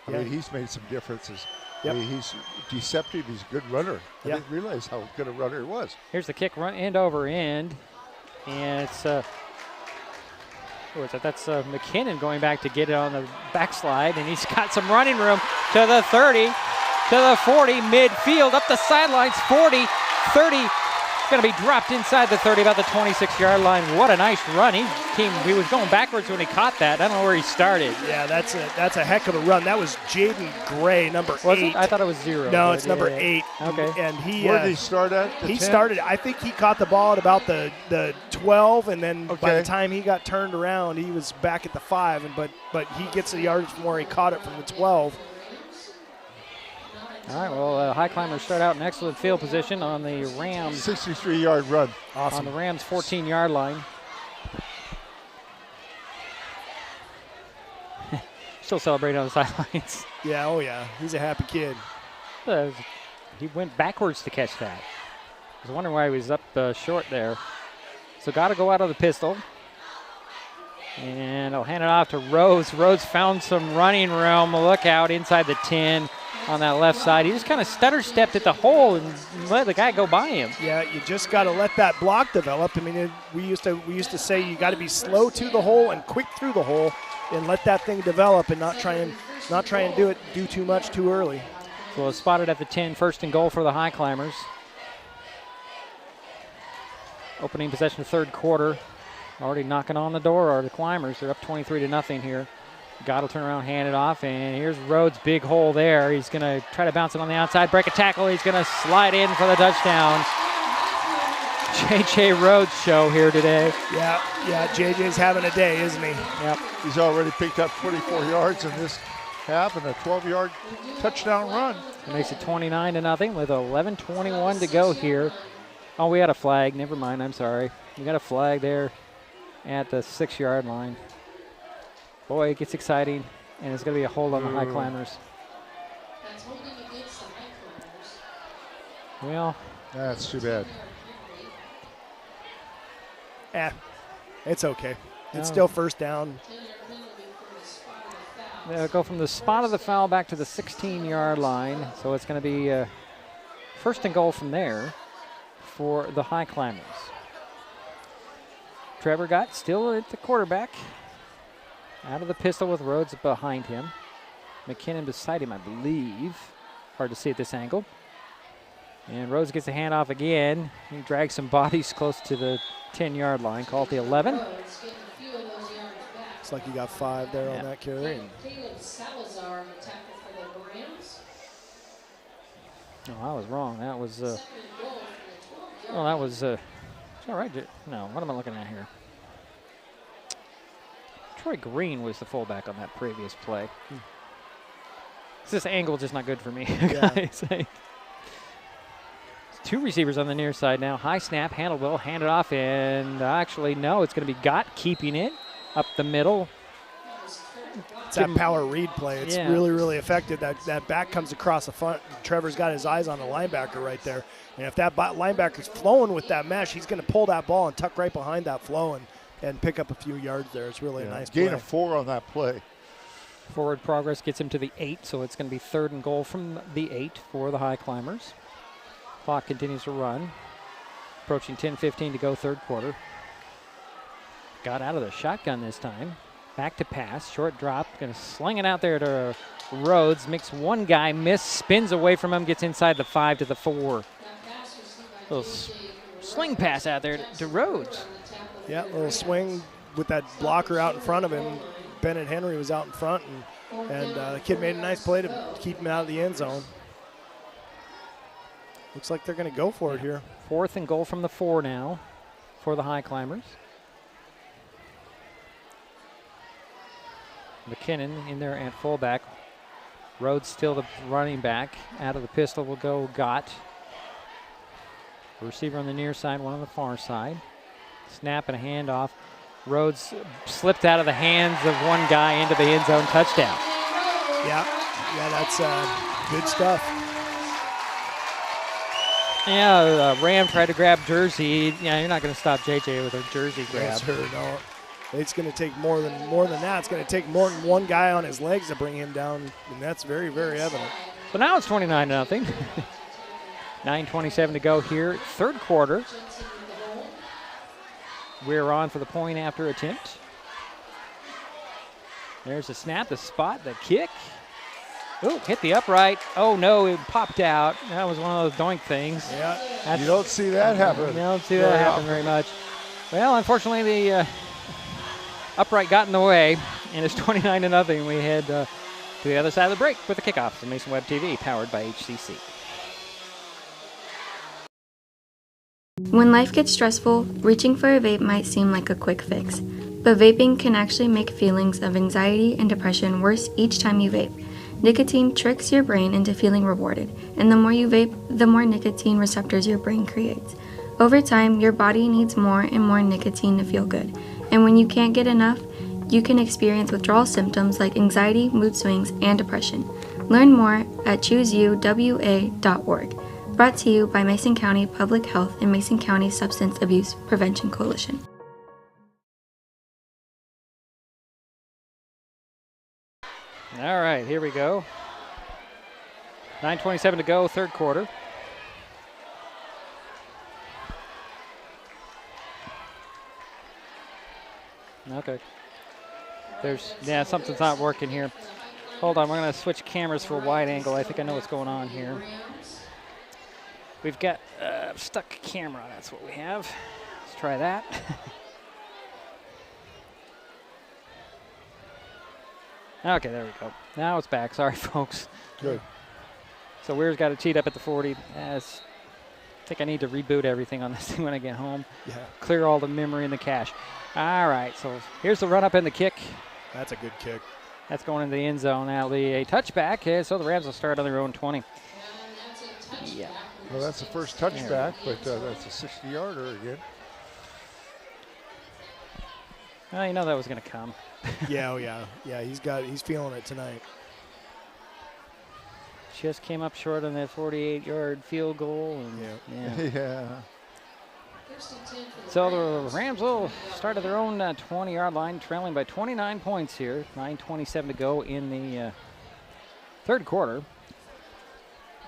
I mean, he's made some differences. Yep. I mean, he's deceptive. He's a good runner. I didn't realize how good a runner he was. Here's the kick, run end over end. And it's, who is that? That's McKinnon going back to get it on the backslide. And he's got some running room to the 30, to the 40, midfield, up the sidelines, 40, 30. Going to be dropped inside the 30, about the 26-yard line. What a nice run. He was going backwards when he caught that. I don't know where he started. Yeah, that's a heck of a run. That was Jaden Gray, number 8. I thought it was 0. No, it's number 8. Okay. And where did he start at? He started, I think he caught the ball at about the 12, and then by the time he got turned around, he was back at the 5. But he gets the yardage from where he caught it from the 12. All right, well, Highclimbers start out in excellent field position on the Rams. 63-yard run. Awesome. On the Rams' 14-yard line. Still celebrating on the sidelines. Yeah, oh yeah. He's a happy kid. He went backwards to catch that. I was wondering why he was up short there. So got to go out of the pistol. And I'll hand it off to Rose. Rose found some running room. Look out inside the 10. On that left side, he just kind of stutter-stepped at the hole and let the guy go by him. Yeah, you just got to let that block develop. I mean, we used to say you got to be slow to the hole and quick through the hole, and let that thing develop, and not try and do too much too early. So it's spotted at the 10, first and goal for the Highclimbers. Opening possession, third quarter. Already knocking on the door are the Climbers. They're up 23-0 here. God will turn around, hand it off, and here's Rhodes' big hole there. He's going to try to bounce it on the outside, break a tackle. He's going to slide in for the touchdown. J.J. Rhodes show here today. Yeah, J.J.'s having a day, isn't he? Yep. He's already picked up 24 yards in this half and a 12-yard touchdown run. It makes it 29-0 with 11:21 to go here. Oh, we had a flag. Never mind, I'm sorry. We got a flag there at the 6-yard line. Boy, it gets exciting, and it's going to be a hold on the Highclimbers. That's holding against the Highclimbers. Well, that's too bad. It's okay. It's still first down. They'll go from the spot of the foul back to the 16-yard line, so it's going to be first and goal from there for the Highclimbers. Trevor Gott still at the quarterback. Out of the pistol with Rhodes behind him. McKinnon beside him, I believe. Hard to see at this angle. And Rhodes gets the handoff again. He drags some bodies close to the 10-yard line. Call it the 11. Looks like you got 5 there on that carry. Caleb Salazar, the tackle for the Rams. Oh, I was wrong. That was, oh, that was, it's all right. No, what am I looking at here? Troy Green was the fullback on that previous play. This angle just not good for me, guys. 2 receivers on the near side now. High snap, handled well, handed off, and actually, no, it's going to be Gott keeping it up the middle. It's that power read play. It's really, really effective. That back comes across the front. Trevor's got his eyes on the linebacker right there. And if that linebacker's flowing with that mesh, he's going to pull that ball and tuck right behind that flow and pick up a few yards there. It's really a nice play. Gain of 4 on that play. Forward progress gets him to the 8, so it's going to be third and goal from the 8 for the Highclimbers. Clock continues to run. Approaching 10:15 to go, third quarter. Got out of the shotgun this time. Back to pass, short drop. Going to sling it out there to Rhodes. Makes one guy miss, spins away from him, gets inside the 5 to the 4. Little sling pass out there to Rhodes. Yeah, a little swing with that blocker out in front of him. Bennett Henry was out in front, and the kid made a nice play to keep him out of the end zone. Looks like they're going to go for it here. Fourth and goal from the 4 now for the Highclimbers. McKinnon in there at fullback. Rhodes still the running back. Out of the pistol will go Gott. Receiver on the near side, one on the far side. Snap and a handoff. Rhodes slipped out of the hands of one guy into the end zone, touchdown. Yeah, that's good stuff. Yeah, Ram tried to grab jersey. Yeah, you're not going to stop JJ with a jersey grab. Yes, sir, no. It's going to take more than that. It's going to take more than one guy on his legs to bring him down, and that's very, very evident. But now it's 29-0. 9:27 to go here, third quarter. We're on for the point after attempt. There's the snap, the spot, the kick. Ooh, hit the upright. Oh, no, it popped out. That was one of those doink things. Yeah, you don't see that happen. You don't see that happen very much. Well, unfortunately, the upright got in the way, and it's 29-0. We head to the other side of the break with the kickoff from Mason Web TV, powered by HCC. When life gets stressful, reaching for a vape might seem like a quick fix, but vaping can actually make feelings of anxiety and depression worse each time you vape. Nicotine tricks your brain into feeling rewarded, and the more you vape, the more nicotine receptors your brain creates. Over time, your body needs more and more nicotine to feel good, and when you can't get enough, you can experience withdrawal symptoms like anxiety, mood swings, and depression. Learn more at chooseuwa.org. Brought to you by Mason County Public Health and Mason County Substance Abuse Prevention Coalition. All right, here we go. 9:27 to go, third quarter. Okay. Something's not working here. Hold on, we're going to switch cameras for a wide angle. I think I know what's going on here. We've got stuck camera, that's what we have. Let's try that. Okay, there we go. Now it's back. Sorry, folks. Good. So Weir's got it teed up at the 40. I think I need to reboot everything on this thing when I get home. Yeah. Clear all the memory and the cache. All right, so here's the run up and the kick. That's a good kick. That's going into the end zone. That'll be a touchback. So the Rams will start on their own 20. Yeah. Well, that's the first touchback, but that's a 60-yarder again. Well, you know that was going to come. Yeah, he's feeling it tonight. Just came up short on that 48-yard field goal. And Yeah. So the Rams will start at their own 20-yard line, trailing by 29 points here. 9:27 to go in the third quarter.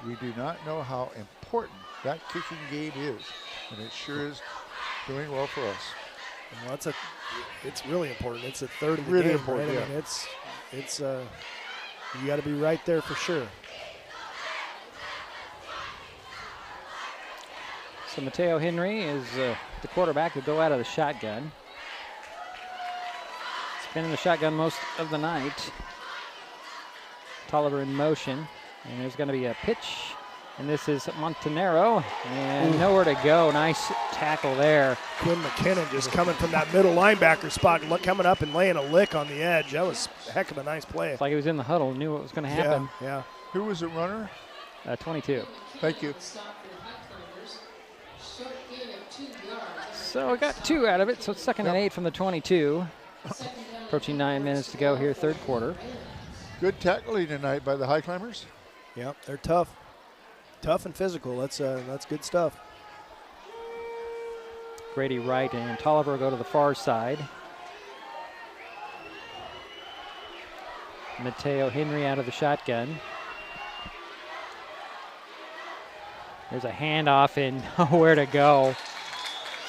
We do not know how important that kicking game is, and it sure is doing well for us. Well, it's really important. It's a third of the Really game, important, right? yeah. I mean, it's you got to be right there for sure. So Mateo Henry is the quarterback to go out of the shotgun. He's been in the shotgun most of the night. Tolliver in motion, and there's going to be a pitch, and this is Montanero, and nowhere to go. Nice tackle there. Quinn McKinnon just coming from that middle linebacker spot, coming up and laying a lick on the edge. That was a heck of a nice play. It's like he was in the huddle, knew what was going to happen. Yeah. Who was the runner? 22. Thank you. So we got 2 out of it, so it's 2nd and 8 from the 22. Approaching 9 minutes to go here, third quarter. Good tackling tonight by the Highclimbers. Yep, they're tough. Tough and physical. That's good stuff. Grady Wright and Tolliver will go to the far side. Mateo Henry out of the shotgun. There's a handoff and nowhere to go.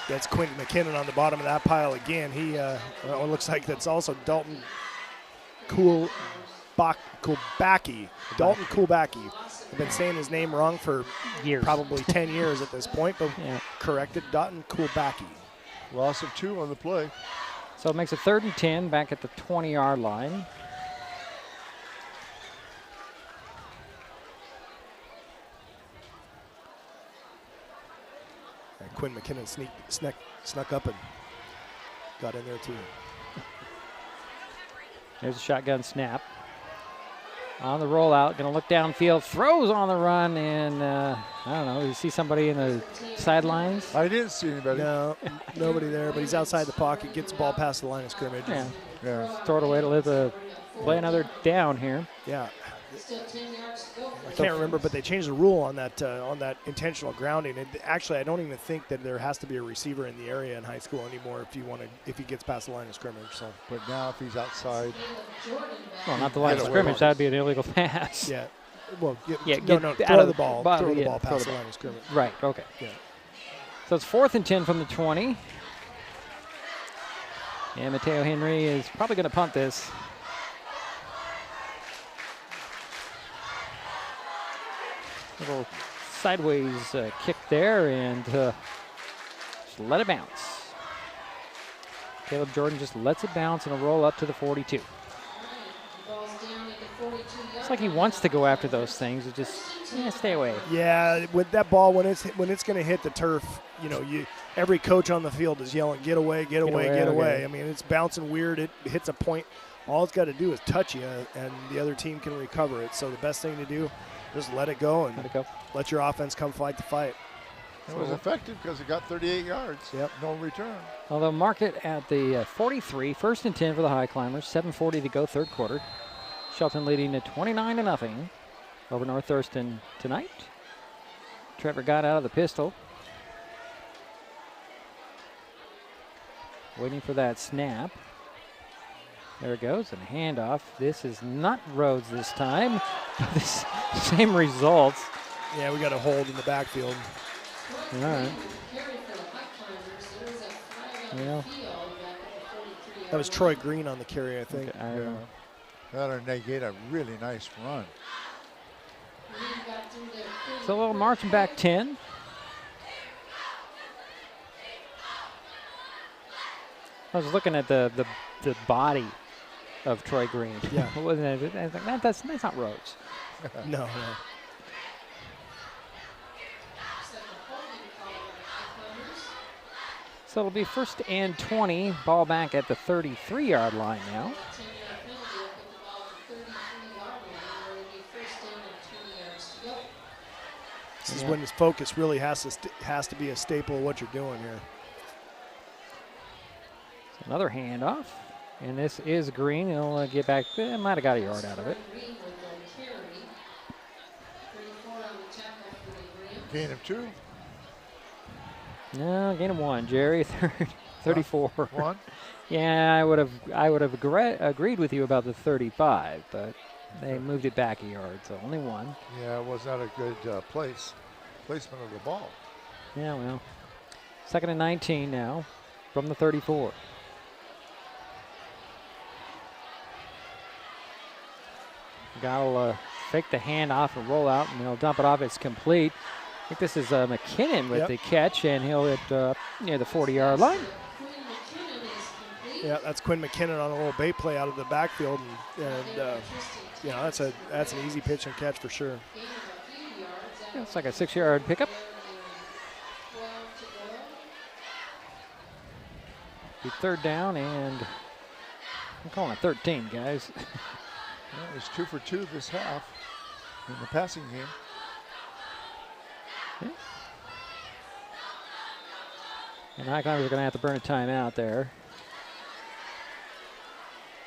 That's Quentin McKinnon on the bottom of that pile again. It looks like that's also Dalton Kulbacki. Dalton Kulbacki. I've been saying his name wrong for years, probably 10 years at this point, but corrected. Dalton Kulbacki. Loss of 2 on the play. So it makes it 3rd and 10 back at the 20-yard line. Quinn McKinnon snuck up and got in there too. There's a shotgun snap. On the rollout, going to look downfield, throws on the run, and I don't know, you see somebody in the sidelines? I didn't see anybody. No, nobody there, but he's outside the pocket, gets the ball past the line of scrimmage. Yeah. Throw it away to play another down here. Yeah. I can't remember, but they changed the rule on that intentional grounding. Actually, I don't even think that there has to be a receiver in the area in high school anymore if he gets past the line of scrimmage. So, but now if he's outside, well, not the line of scrimmage, that'd be an illegal pass. Yeah. Well, throw the ball past the line of scrimmage. Right. Okay. Yeah. So it's 4th and 10 from the 20, and Mateo Henry is probably going to punt this. Little sideways kick there, and just let it bounce. Caleb Jordan just lets it bounce and a roll up to the 42. It's like he wants to go after those things. It just stay away. Yeah, with that ball, when it's going to hit the turf, every coach on the field is yelling, "Get away, get away, get away!" I mean, it's bouncing weird. It hits a point. All it's got to do is touch you, and the other team can recover it. So the best thing to do. Just let it go and let your offense come fight the fight. It was effective because it got 38 yards. Yep. No return. Well, they'll mark it at the 43, 1st and 10 for the Highclimbers. 7:40 to go, third quarter. Shelton leading at 29-0 over North Thurston tonight. Trevor got out of the pistol. Waiting for that snap. There it goes, and a handoff. This is not Rhodes this time. Same results. Yeah, we got a hold in the backfield. All right. Yeah. That was Troy Green on the carry, I think. Okay, That'll negate a really nice run. So we'll marching back 10. I was looking at the body of Troy Green. Yeah. Wasn't it? That's not Rhodes. No. So it'll be 1st and 20. Ball back at the 33-yard line now. This is when his focus really has to be a staple of what you're doing here. Another handoff, and this is Green. He'll get back. Might have got a yard out of it. Gain of 2. No, gain of 1. Jerry, 34. 1. Yeah, I would have agreed with you about the 35, but they moved it back a yard, so only 1. Yeah, it was not a good placement of the ball. Yeah, well, 2nd and 19 now from the 34. Guy will fake the handoff and roll out, and he'll dump it off. It's complete. I think this is McKinnon with the catch, and he'll hit near the 40-yard line. Yeah, that's Quinn McKinnon on a little bait play out of the backfield, and that's an easy pitch and catch for sure. Yeah, it's like a 6-yard pickup. Be 3rd down, and I'm calling it 13, guys. Well, it's 2 for 2 this half in the passing game. Yeah. And Highclimbers are going to have to burn a timeout there.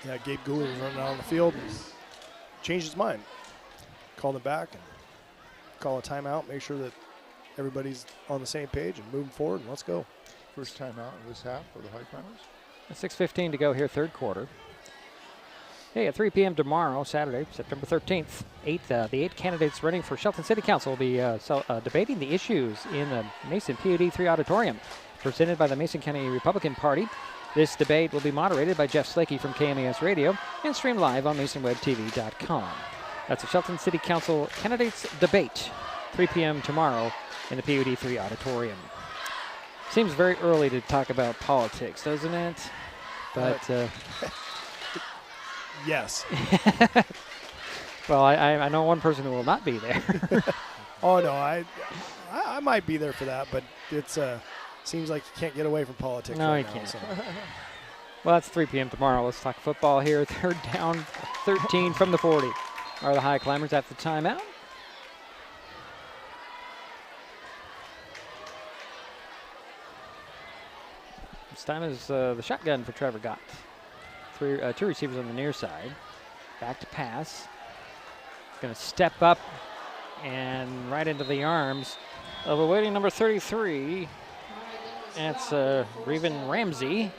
Yeah, Gabe Gooley was running out on the field and changed his mind. Called him back and call a timeout, make sure that everybody's on the same page and moving forward, and let's go. First timeout in this half for the Highclimbers. 6:15 to go here, 3rd quarter. Hey, at 3 p.m. tomorrow, Saturday, September 13th, the 8 candidates running for Shelton City Council will be debating the issues in the Mason PUD 3 auditorium, presented by the Mason County Republican Party. This debate will be moderated by Jeff Slakey from KMES Radio and streamed live on MasonWebTV.com. That's the Shelton City Council candidates debate, 3 p.m. tomorrow in the PUD 3 auditorium. Seems very early to talk about politics, doesn't it? But yes. Well, I know one person who will not be there. Oh no, I might be there for that, but it's seems like you can't get away from politics. No, right you now, can't. So. Well, that's 3 p.m. tomorrow. Let's talk football here. 3rd down, 13 from the 40. Are the Highclimbers at the timeout? This time is the shotgun for Trevor Gott. 2 receivers on the near side. Back to pass. Going to step up and right into the arms of awaiting number 33. That's Reven Ramsey.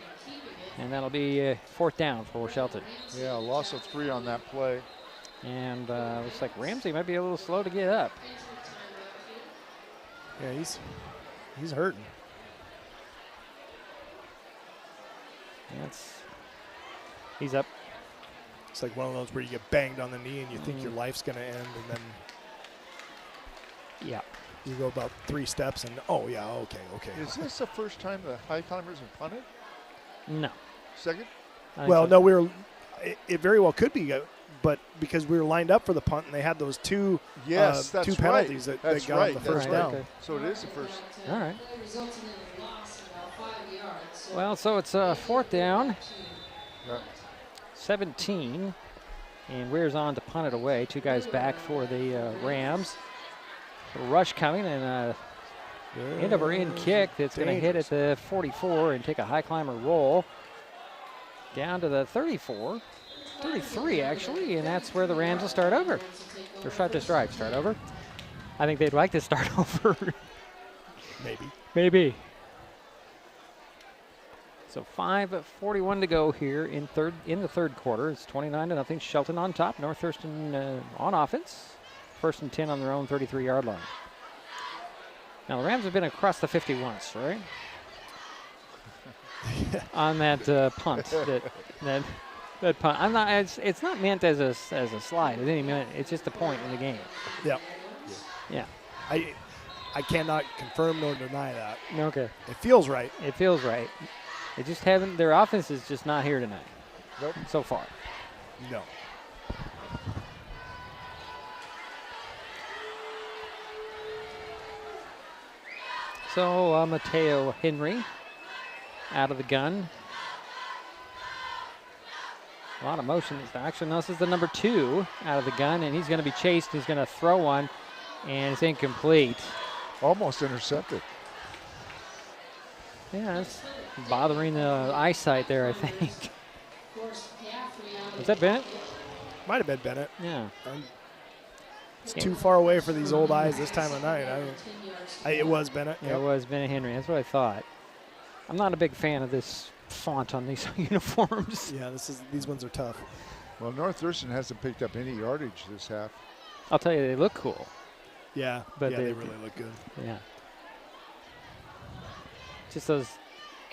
And that'll be 4th down for Shelton. Yeah, loss of 3 on that play. And looks like Ramsey might be a little slow to get up. Yeah, he's hurting. He's up. It's like one of those where you get banged on the knee and you think your life's going to end, and then you go about 3 steps and okay. Is this the first time the Highclimbers have punted? No. Second? Well, no, it very well could be, but because we were lined up for the punt and they had those 2 two penalties that got on the first down. Okay. So it is the first. All right. Well, so it's 4th down. 17, and Weir's on to punt it away. 2 guys back for the Rams. A rush coming, and end over end kick that's going to hit at the 44 and take a Highclimber roll down to the 34, 33 actually, and that's where the Rams will start over. Or start over. I think they'd like to start over. Maybe. So 5:41 to go here in the third quarter. It's 29-0. Shelton on top. North Thurston on offense. 1st and 10 on their own 33-yard line. Now the Rams have been across the 50 once, right? On that punt. That punt. It's not meant as a slide at any minute. It's just a point in the game. Yeah. I cannot confirm nor deny that. Okay. It feels right. They just haven't. Their offense is just not here tonight. Nope. So far. No. So Mateo Henry out of the gun. A lot of motion. Actually, no, this is the number 2 out of the gun, and he's going to be chased. He's going to throw one, and it's incomplete. Almost intercepted. Yeah, it's bothering the eyesight there, I think. Was that Bennett? Might have been Bennett. Yeah. It's too far away for these old eyes this time of night. It was Bennett. Yeah, it was Bennett Henry. That's what I thought. I'm not a big fan of this font on these uniforms. Yeah, these ones are tough. Well, North Thurston hasn't picked up any yardage this half. I'll tell you, they look cool. Yeah, but they really look good. Yeah. Just those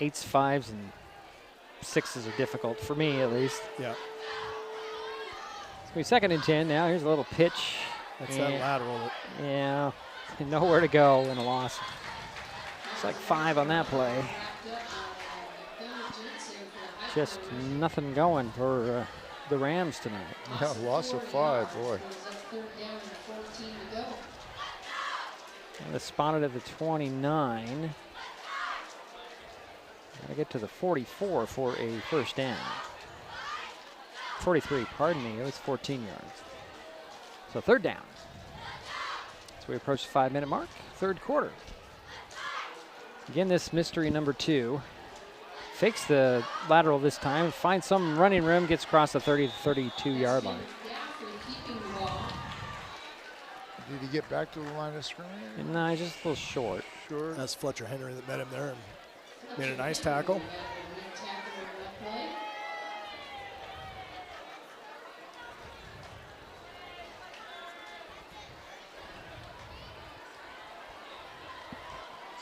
8s, 5s, and 6s are difficult, for me at least. Yeah. It's going to be 2nd and 10 now. Here's a little pitch. That's that lateral. Yeah, nowhere to go in a loss. It's like 5 on that play. Just nothing going for the Rams tonight. Yeah, loss of 5, boy. It's spotted at the 29. Gotta get to the 44 for a first down. 43, pardon me, it was 14 yards. So 3rd down. So we approach the 5-minute mark, 3rd quarter. Again, this mystery number 2 fakes the lateral this time, finds some running room, gets across the 30 to 32-yard line. Did he get back to the line of scrimmage? No, he's just a little short. Sure. That's Fletcher Henry that met him there and made a nice tackle.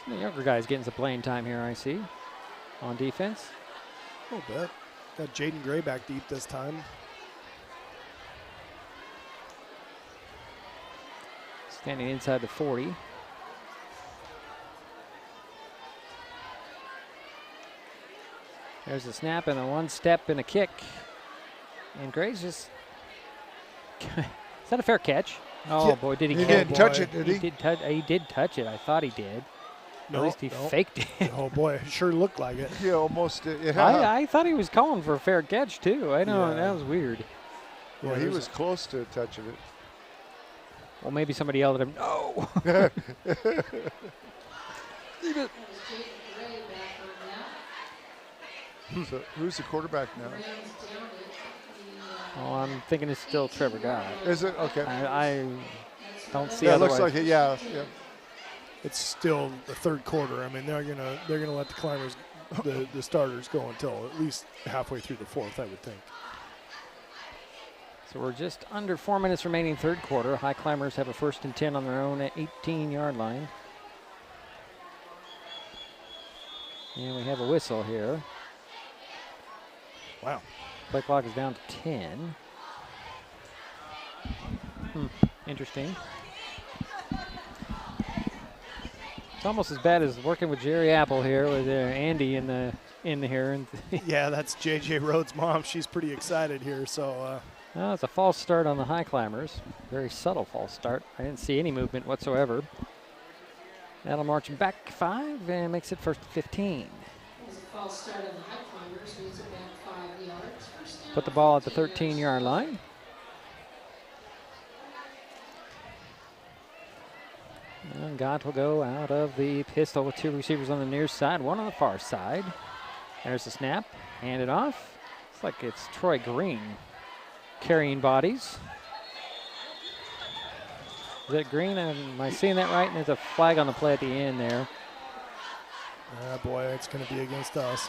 Some of the younger guys getting some playing time here, I see, on defense. A little bit. Got Jaden Gray back deep this time. Standing inside the 40. There's a snap and a 1-step and a kick. And Gray's just... Is that a fair catch? Oh, boy, did he? He didn't touch it, did he? He did touch it. I thought he did. No, At least he faked it. Oh, boy, it sure looked like it. Yeah, almost. I thought he was calling for a fair catch, too. I know, that was weird. Well, he was close to touching it. Well, maybe somebody yelled at him, no! So who's the quarterback now? Oh, I'm thinking it's still Trevor Gott. Is it? Okay. I don't see. Yeah, it looks like it. Yeah. It's still the 3rd quarter. I mean, they're gonna let the Climbers, the starters, go until at least halfway through the 4th, I would think. So we're just under 4 minutes remaining, 3rd quarter. High Climbers have a 1st and 10 on their own 18-yard line. And we have a whistle here. Wow. Play clock is down to 10. Interesting. It's almost as bad as working with Jerry Apple here with Andy in here. Yeah, that's JJ Rhodes' mom. She's pretty excited here. So. Well, it's a false start on the High Climbers. Very subtle false start. I didn't see any movement whatsoever. That'll march him back 5 and makes it 1st and 15. False start on the High Climbers, moves it back 5 yards. Put the ball at the 13-yard line. And Gott will go out of the pistol with 2 receivers on the near side, 1 on the far side. There's the snap, hand it off. It's like it's Troy Green carrying bodies. Is that Green? Am I seeing that right? And there's a flag on the play at the end there. Ah, boy, it's going to be against us.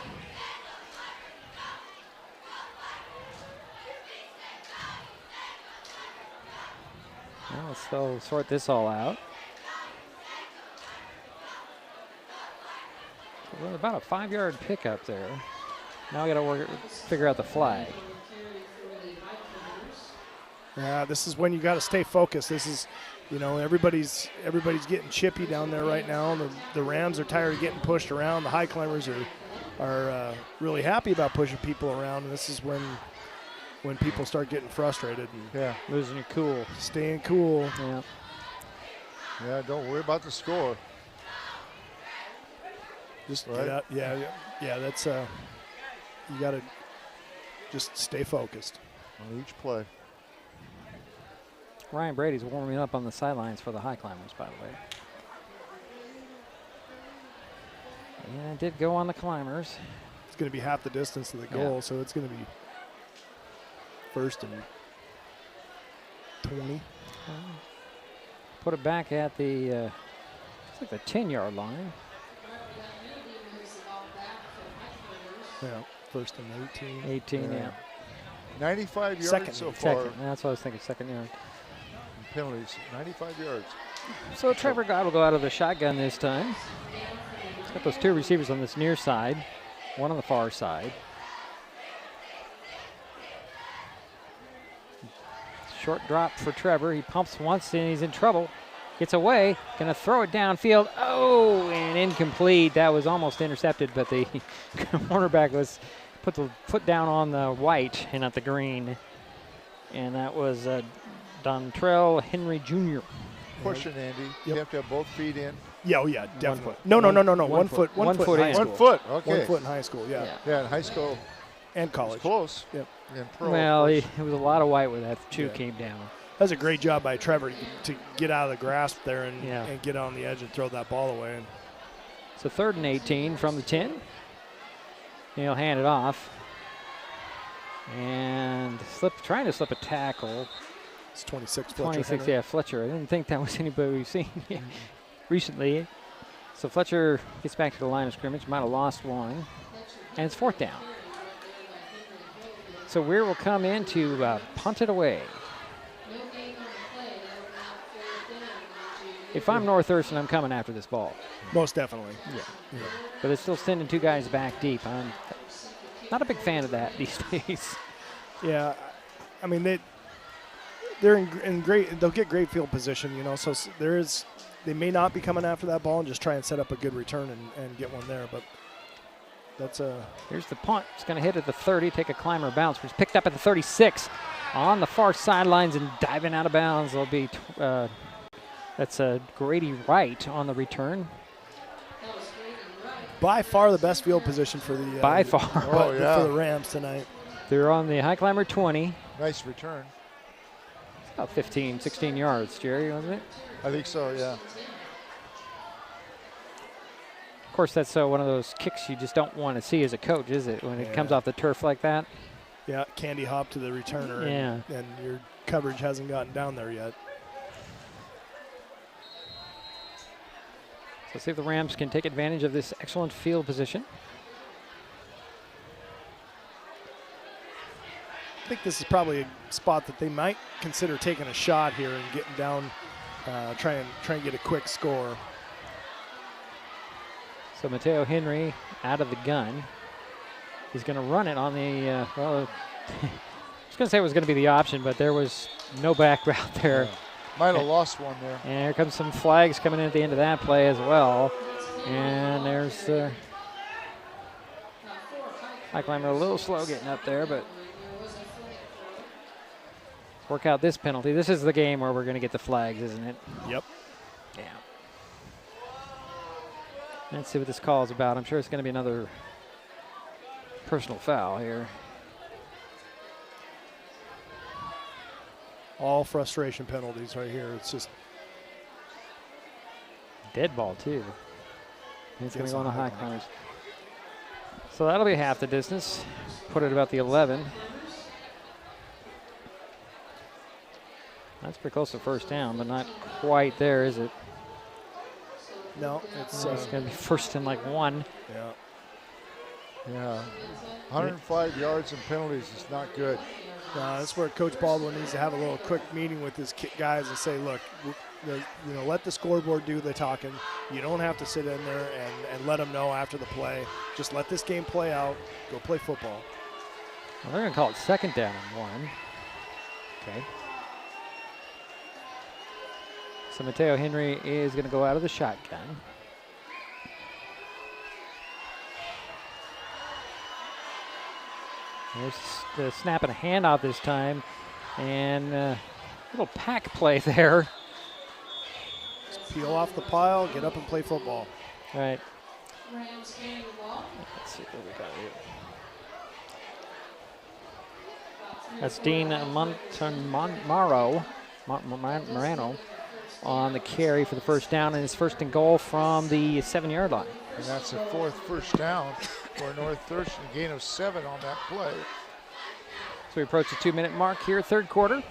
Well, let's still sort this all out. We're about a 5-yard pickup there. Now we got to figure out the flag. Yeah, this is when you got to stay focused. This is, everybody's getting chippy down there right now. The Rams are tired of getting pushed around. The High Climbers are really happy about pushing people around. And this is when when people start getting frustrated. And losing your cool. Staying cool. Yeah. Yeah, don't worry about the score. Just right? get out. Yeah, that's you got to just stay focused on each play. Ryan Brady's warming up on the sidelines for the Highclimbers, by the way. Yeah, it did go on the Climbers. It's going to be half the distance to the goal, so it's going to be 1st and 20. Put it back at the, it's like the 10-yard line. Yeah, 1st and 18. 18, yeah. 95 yards second, so far. Second. That's what I was thinking, second yard. Penalties, 95 yards. So Trevor Gott will go out of the shotgun this time. He's got those two receivers on this near side, one on the far side. Short drop for Trevor. He pumps once and he's in trouble. Gets away, gonna throw it downfield. Oh, and incomplete. That was almost intercepted, but the cornerback put the foot down on the white and not the green. And that was Dontrell Henry Jr. Question, Andy. You have to have both feet in. Yeah, oh yeah, definitely. No. One foot. One foot. In high school. 1 foot. Okay. 1 foot in high school. Yeah. Yeah, in high school and college. Close. Yep. And pro. Well, it was a lot of white where that shoe came down. That was a great job by Trevor to get out of the grasp there and get on the edge and throw that ball away. So 3rd and 18 from the 10. He'll hand it off. And trying to slip a tackle. It's 26, Fletcher. 26, Henry. yeah, Fletcher. I didn't think that was anybody we've seen recently. So Fletcher gets back to the line of scrimmage. Might have lost one. And it's 4th down. So Weir will come in to punt it away. If I'm North Thurston, I'm coming after this ball. Most definitely. Yeah. But it's still sending 2 guys back deep. I'm not a big fan of that these days. Yeah, I mean they're in great. They'll get great field position, you know. So they may not be coming after that ball and just try and set up a good return and get one there. But that's Here's the punt. It's going to hit at the 30, take a climber bounce. It's picked up at the 36, on the far sidelines and diving out of bounds. There'll be that's Grady Wright on the return. By far the best field position for the by far for the Rams tonight. They're on the Highclimber 20. Nice return. It's about 15, 16 yards, Jerry, wasn't it? I think so, yeah. Of course, that's one of those kicks you just don't want to see as a coach, is it, when it comes off the turf like that? Yeah, candy hop to the returner, and your coverage hasn't gotten down there yet. So see if the Rams can take advantage of this excellent field position. I think this is probably a spot that they might consider taking a shot here and getting down, try and get a quick score. So Mateo Henry out of the gun. He's going to run it on the, I was going to say it was going to be the option, but there was no back route there. Yeah. Might have lost one there. And here comes some flags coming in at the end of that play as well. And there's Highclimber a little slow getting up there, but let's work out this penalty. This is the game where we're going to get the flags, isn't it? Yep. Yeah. Let's see what this call is about. I'm sure it's going to be another personal foul here. All frustration penalties right here. It's just dead ball too. It's going to go on the Highclimbers. So that'll be half the distance. Put it about the 11. That's pretty close to 1st down, but not quite there, is it? No, it's going to be 1st and like 1. Yeah. Yeah. 105 yards and penalties is not good. That's where Coach Baldwin needs to have a little quick meeting with his guys and say, look, let the scoreboard do the talking. You don't have to sit in there and let them know after the play. Just let this game play out. Go play football. Well, they're going to call it 2nd down and 1. Okay. So Mateo Henry is going to go out of the shotgun. There's the snap and a handoff this time. And a little pack play there. Just peel off the pile, get up and play football. Right. Rams carrying the ball. Let's see what we got here. That's Dean Morano on the carry for the first down, and his first and goal from the 7-yard line. And that's the 4th first down for North Thurston, a gain of 7 on that play. So we approach the 2-minute mark here, third quarter.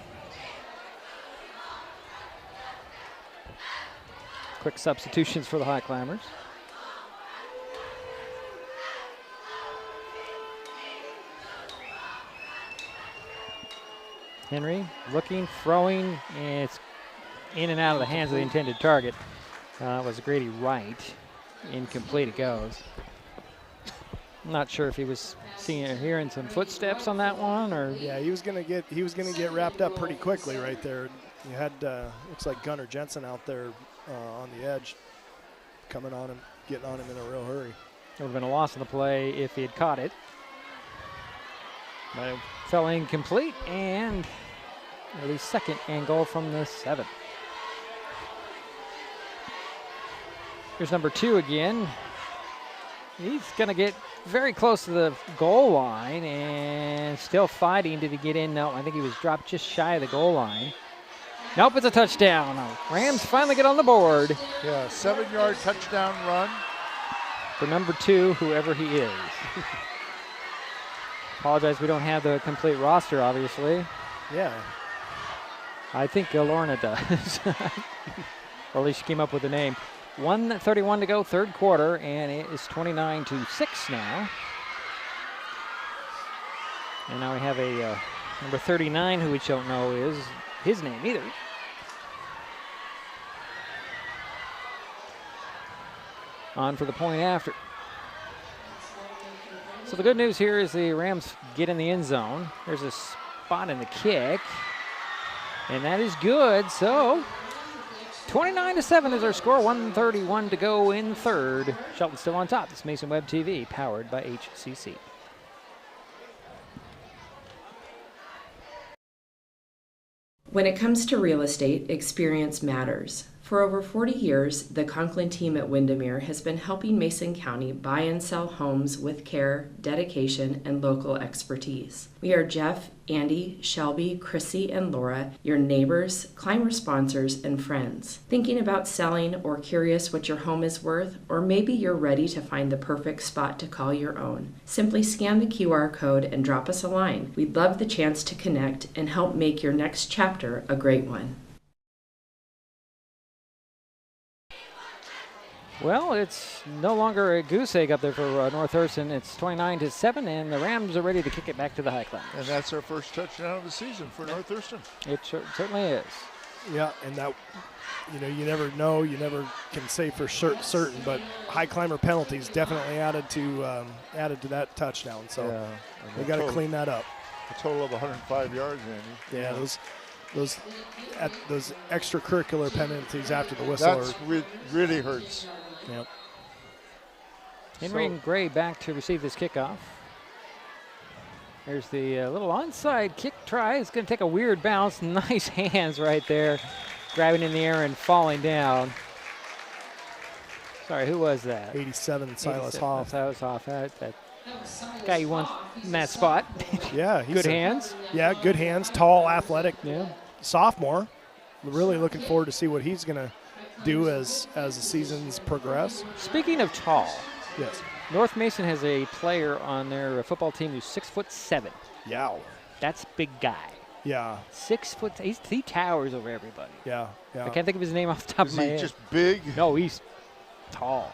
Quick substitutions for the Highclimbers. Henry looking, throwing, and it's in and out of the hands of the intended target. Was Grady Wright. Incomplete it goes. I'm not sure if he was seeing or hearing some footsteps on that one, or yeah, he was gonna get wrapped up pretty quickly right there. You had looks like Gunnar Jensen out there on the edge, coming on him, getting on him in a real hurry. It would have been a loss in the play if he had caught it. But it fell incomplete, and at least second and goal from the 7. Here's number 2 again. He's going to get very close to the goal line and still fighting. Did he get in? No, I think he was dropped just shy of the goal line. Nope, it's a touchdown. Rams finally get on the board. Yeah, 7-yard touchdown run. For number 2, whoever he is. Apologize, we don't have the complete roster, obviously. Yeah. I think Lorna does. Or at least she came up with the name. 1:31 to go, third quarter, and it is 29-6 now. And now we have a number 39, who we don't know is his name either. On for the point after. So the good news here is the Rams get in the end zone. There's a spot in the kick, and that is good. So 29-7 is our score. 1:31 to go in third. Shelton still on top. This Mason Web TV, powered by HCC. When it comes to real estate, experience matters. For over 40 years, the Conklin team at Windermere has been helping Mason County buy and sell homes with care, dedication, and local expertise. We are Jeff, Andy, Shelby, Chrissy, and Laura, your neighbors, climber sponsors, and friends. Thinking about selling or curious what your home is worth, or maybe you're ready to find the perfect spot to call your own. Simply scan the QR code and drop us a line. We'd love the chance to connect and help make your next chapter a great one. Well, it's no longer a goose egg up there for North Thurston. It's 29-7, and the Rams are ready to kick it back to the Highclimbers. And that's our first touchdown of the season for North Thurston. It certainly is. Yeah, and that, you never know. You never can say for certain, but high climber penalties definitely added to that touchdown. So they got to clean that up. A total of 105 yards, Andy. Yeah, those extracurricular penalties after the whistle really hurts. Yep. Henry and Gray back to receive this kickoff. There's the little onside kick try. It's going to take a weird bounce. Nice hands right there, grabbing in the air and falling down. Sorry, who was that? 87, Silas Hoff. Silas Hoff. That guy you want in that spot. Yeah. Good hands. Yeah, good hands. Tall, athletic. Yeah. Sophomore. Really looking forward to see what he's going to do as the seasons progress. Speaking of tall, yes, North Mason has a player on their football team who's 6'7". Yeah, that's big guy. Yeah, 6 foot. He towers over everybody. Yeah. I can't think of his name off the top of my head. Is he just big? No, he's tall.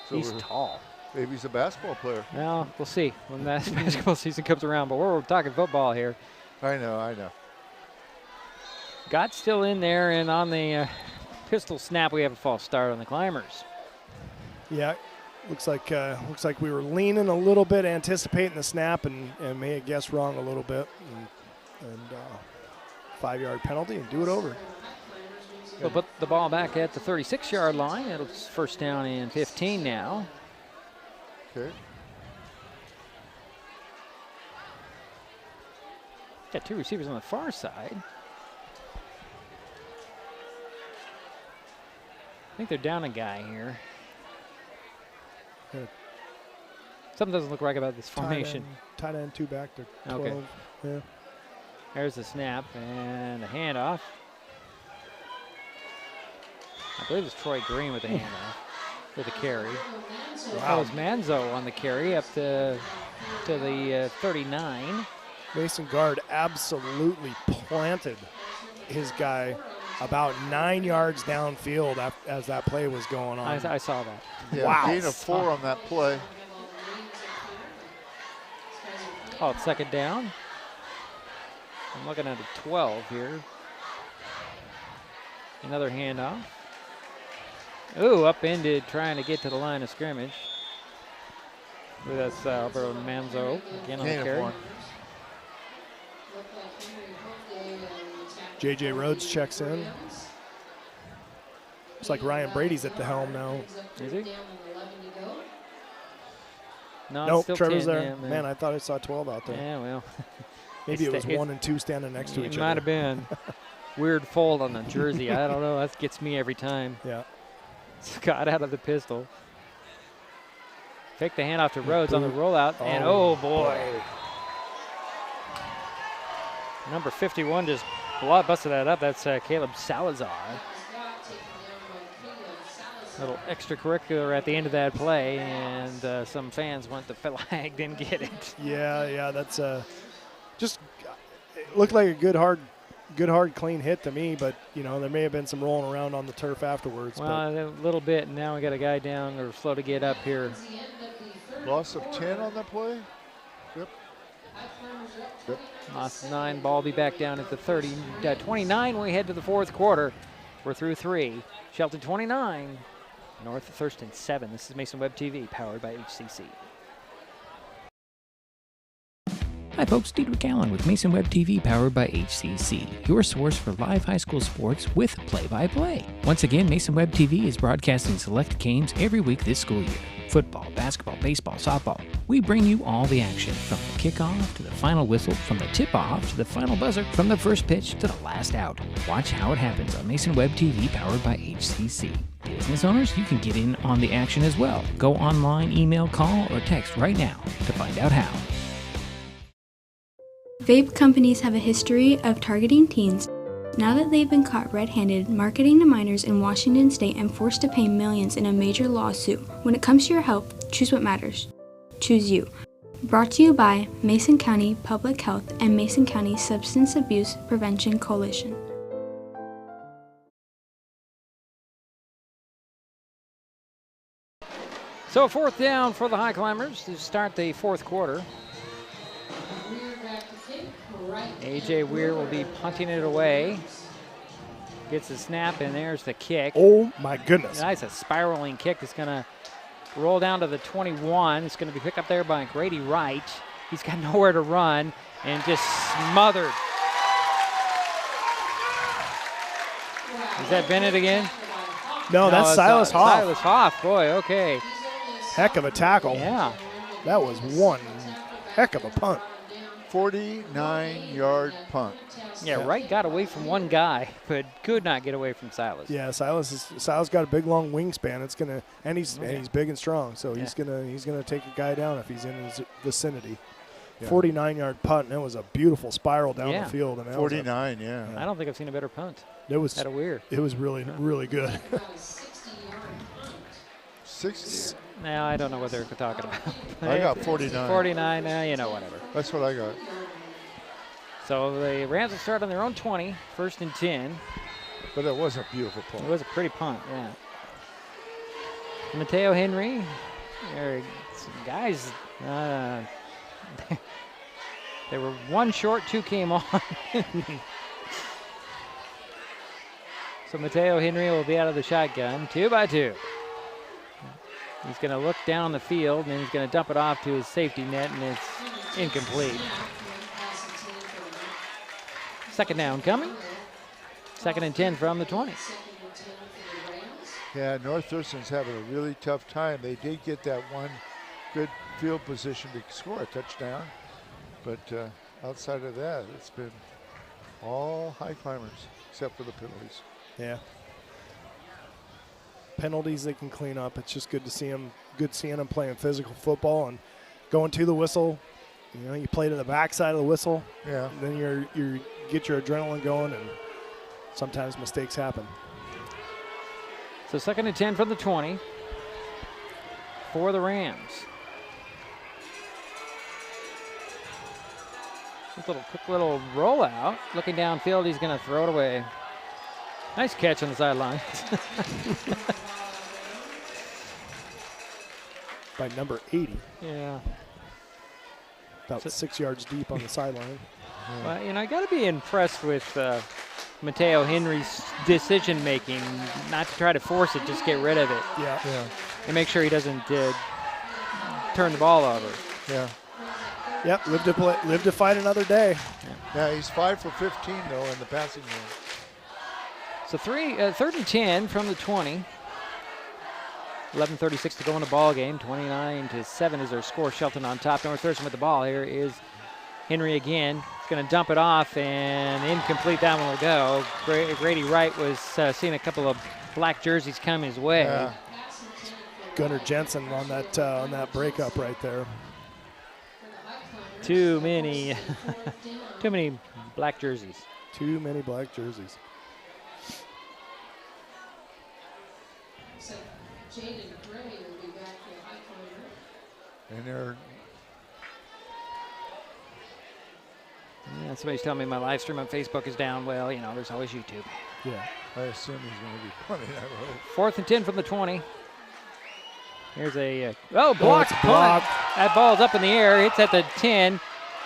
So he's tall. Maybe he's a basketball player. Well, we'll see when that basketball season comes around. But we're talking football here. I know. Got still in there, and on the pistol snap, we have a false start on the Climbers. Yeah, looks like we were leaning a little bit, anticipating the snap, and may have guessed wrong a little bit, and 5-yard penalty and do it over. We'll put the ball back at the 36-yard line. It's first down and 15 now. Okay. Got two receivers on the far side. I think they're down a guy here. Something doesn't look right about this formation. Tight end, two back to 12. Okay. Yeah. There's the snap and the handoff. I believe it's Troy Green with the handoff for the carry. That was Manzo on the carry up to the 39. Mason Guard absolutely planted his guy about 9 yards downfield as that play was going on. I saw that. Yeah, wow. gain of 4 on that play. Oh, it's second down. I'm looking at a 12 here. Another handoff. Ooh, upended trying to get to the line of scrimmage. That's Alberto Manzo again on the carry. J.J. Rhodes checks in. Looks like Ryan Brady's at the helm now. Is he? No, nope, still Trevor's 10, there. yeah, Man, I thought I saw 12 out there. Yeah, well. Maybe it was 1 and 2 standing next to each other. It might have been. Weird fold on the jersey. I don't know. That gets me every time. Yeah. Scott out of the pistol. Fake the handoff to Rhodes on the rollout. And oh boy. Number 51 just busted that up. That's Caleb Salazar. Little extracurricular at the end of that play, and some fans went the flag, didn't get it. Yeah, that's just it looked like a good hard, clean hit to me. But there may have been some rolling around on the turf afterwards. Well, a little bit, and now we got a guy down or slow to get up here. Loss of 10 on that play. Yep. Loss of 9. Ball be back down at the 29. We head to the fourth quarter. We're through 3. Shelton 29. North Thurston 7. This is Mason Web TV, powered by HCC. Hi folks, Diedrich Allen with Mason Web TV, powered by HCC, your source for live high school sports with play-by-play. Once again, Mason Web TV is broadcasting select games every week this school year. Football, basketball, baseball, softball. We bring you all the action, from the kickoff to the final whistle, from the tip-off to the final buzzer, from the first pitch to the last out. Watch how it happens on Mason Web TV, powered by HCC. Business owners, you can get in on the action as well. Go online, email, call, or text right now to find out how. Vape companies have a history of targeting teens. Now that they've been caught red-handed marketing to minors in Washington state and forced to pay millions in a major lawsuit, when it comes to your health, choose what matters. Choose you. Brought to you by Mason County Public Health and Mason County Substance Abuse Prevention Coalition. So fourth down for the Highclimbers to start the fourth quarter. A.J. Weir will be punting it away. Gets the snap, and there's the kick. Oh, my goodness. Nice, a spiraling kick that's going to roll down to the 21. It's going to be picked up there by Grady Wright. He's got nowhere to run and just smothered. Is that Bennett again? No, that's Silas Hoff. Silas Hoff, boy, okay. Heck of a tackle. Yeah. That was one heck of a punt. 49-yard punt. Yeah, Wright got away from one guy, but could not get away from Silas. Yeah, Silas got a big long wingspan. It's gonna, and he's big and strong, so he's gonna take a guy down if he's in his vicinity. Yeah. 49-yard punt, and it was a beautiful spiral down the field. And 49, yeah. I don't think I've seen a better punt. It was that weird. It was really good. 60. Now I don't know what they're talking about. I got 49. 49, whatever. That's what I got. So the Rams will start on their own 20, first and 10. But it was a beautiful punt. It was a pretty punt, yeah. Mateo Henry, some guys, they were one short, two came on. So Mateo Henry will be out of the shotgun, 2 by 2. He's going to look down the field, and then he's going to dump it off to his safety net, and it's incomplete. Second down coming. Second and 10 from the 20. Yeah, North Thurston's having a really tough time. They did get that one good field position to score a touchdown, but outside of that, it's been all high climbers except for the penalties. Yeah. Penalties they can clean up. It's just good to see them. Good seeing them playing physical football and going to the whistle. You know, you play to the backside of the whistle. Yeah. Then you get your adrenaline going, and sometimes mistakes happen. So 2nd and 10 from the 20 for the Rams. Just a quick little rollout. Looking downfield, he's going to throw it away. Nice catch on the sideline. By number 80. Yeah. About 6 yards deep on the sideline. Well, you know, I got to be impressed with Mateo Henry's decision making, not to try to force it, just get rid of it. Yeah. And make sure he doesn't turn the ball over. Yeah. Yep, live to fight another day. Yeah, he's 5 for 15 though in the passing game. So 3rd and 10 from the 20. 11:36 to go in the ball game. 29-7 is their score. Shelton on top. North Thurston with the ball. Here is Henry again. He's going to dump it off and incomplete. That one will go. Grady Wright was seeing a couple of black jerseys come his way. Yeah. Gunnar Jensen on that breakup right there. Too many black jerseys. Too many black jerseys. So Jaden Gray will be back for Highclimber. And they're yeah, somebody's telling me my live stream on Facebook is down. Well, you know, there's always YouTube. Yeah, I assume he's going to be punting that road. 4th and 10 from the 20. Here's a blocked punt. Blocked. That ball's up in the air. Hits at the 10.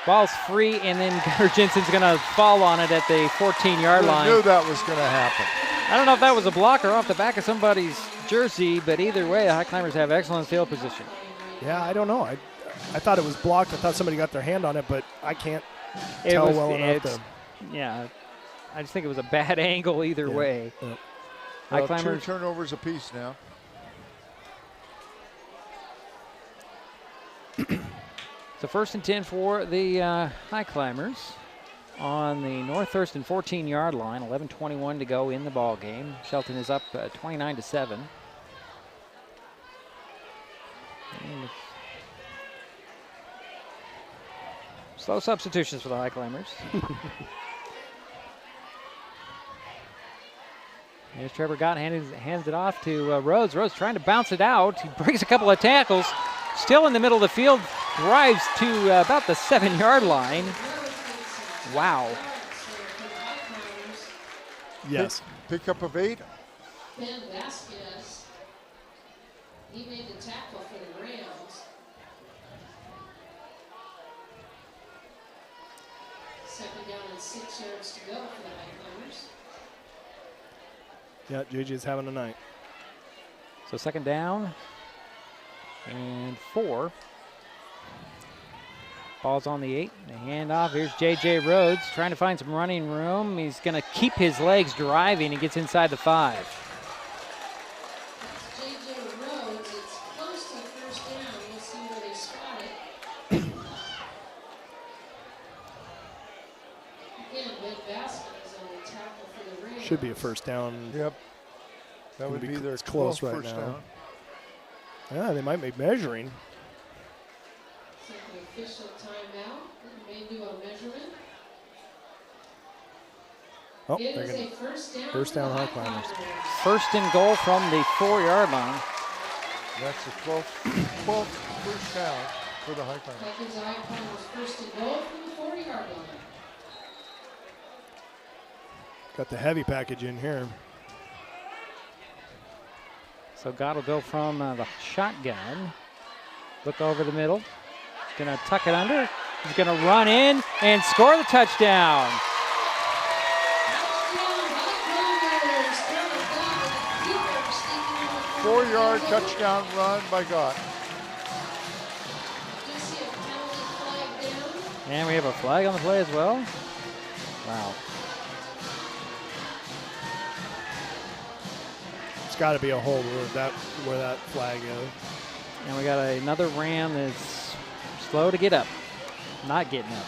Ball's free, and then Gunnar Jensen's going to fall on it at the 14-yard line. I knew that was going to happen. I don't know if that was a block or off the back of somebody's jersey, but either way, the High Climbers have excellent field position. Yeah, I don't know. I thought it was blocked. I thought somebody got their hand on it, but I can't tell well enough to. Yeah, I just think it was a bad angle either way. Yeah. High Well, Climbers 2 turnovers apiece now. So 1st and 10 for the High Climbers on the North Thurston 14-yard line. 11:21 to go in the ball game. Shelton is up 29-7. Slow substitutions for the High Climbers. Here's Trevor Gott, hands it off to Rhodes. Rhodes trying to bounce it out. He breaks a couple of tackles. Still in the middle of the field. Drives to about the 7-yard line. Wow. Yes. Pickup of 8. Ben Vasquez, he made the tackle for the Rams. 2nd down and 6 yards to go for the Highclimbers. Yeah, JJ's having a night. So 2nd down and 4. Ball's on the 8. The handoff. Here's J.J. Rhodes trying to find some running room. He's going to keep his legs driving. He gets inside the 5. J.J. Rhodes, it's close to 1st down. We'll see where they spot it. Again, Ben Vasquez on the tackle for the Rams. Should be a 1st down. Yep. That would be their close right first now. down. Yeah, they might be measuring. The official timeout. May do a measurement. Oh, It they're is gonna, a first down High Climbers. 1st and goal from the 4-yard line. That's the 12th first down for the High Climbers. That gives the High Climbers 1st and goal from the 40-yard line. Got the heavy package in here. So God will go from the shotgun. Look over the middle. Going to tuck it under. He's going to run in and score the touchdown. 4-yard touchdown run by Gott. And we have a flag on the play as well. Wow. It's got to be a hold where that flag goes. And we got another Ram that's slow to get up. Not getting up.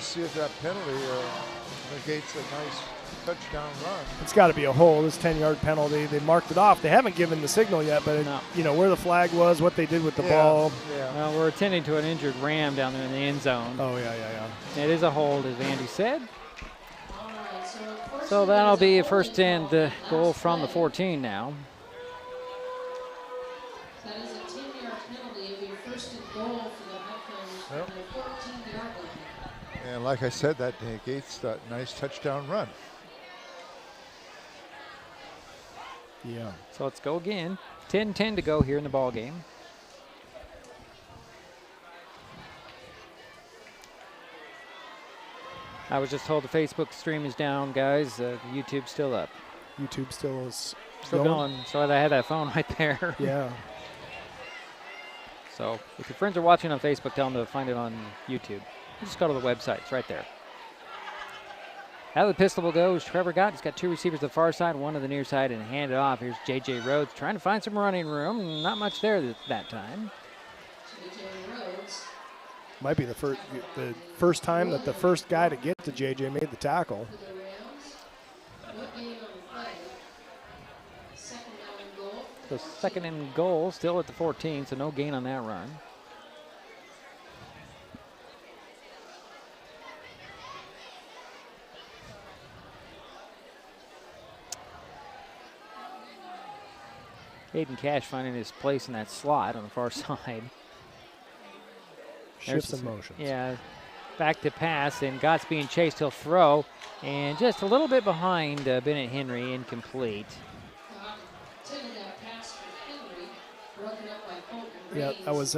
see if that penalty negates a nice touchdown run. It's got to be a hold. This 10-yard penalty. They marked it off. They haven't given the signal yet, but you know where the flag was, what they did with the ball. Yeah. Well, we're attending to an injured Ram down there in the end zone. Oh yeah. It is a hold, as Andy said. So that'll be a first and goal from the 14 now. That is a 10-yard penalty. It'll be a first and goal for the Highclimbers on the 14-yard line. And like I said, that negates that nice touchdown run. Yeah. So let's go again. 10-10 to go here in the ball game. I was just told the Facebook stream is down, guys. YouTube's still up. YouTube still is still going. So I had that phone right there. Yeah. So if your friends are watching on Facebook, tell them to find it on YouTube. Just go to the website. It's right there. Out of the pistol will go is Trevor Gott. He's got two receivers to the far side, one to the near side, and hand it off. Here's J.J. Rhodes trying to find some running room. Not much there that time. Might be the first time that the first guy to get to J.J. made the tackle. So second and goal, still at the 14, so no gain on that run. Aiden Cash finding his place in that slot on the far side. Shifts and motions. Yeah, back to pass, and Gott's being chased. He'll throw, and just a little bit behind Bennett Henry, incomplete. Yeah, that was.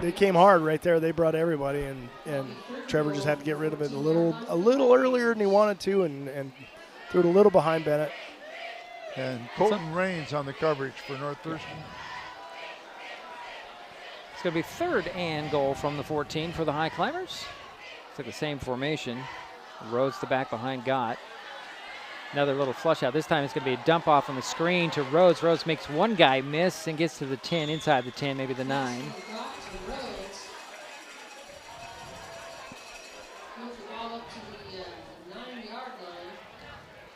They came hard right there. They brought everybody, and Trevor just had to get rid of it a little earlier than he wanted to, and threw it a little behind Bennett. And Colton Raines on the coverage for North Thurston. It's going to be third and goal from the 14 for the Highclimbers. It's like the same formation. Rhodes the back behind Gott. Another little flush out. This time it's going to be a dump off on the screen to Rhodes. Rhodes makes one guy miss and gets to the 10, inside the 10, maybe the 9.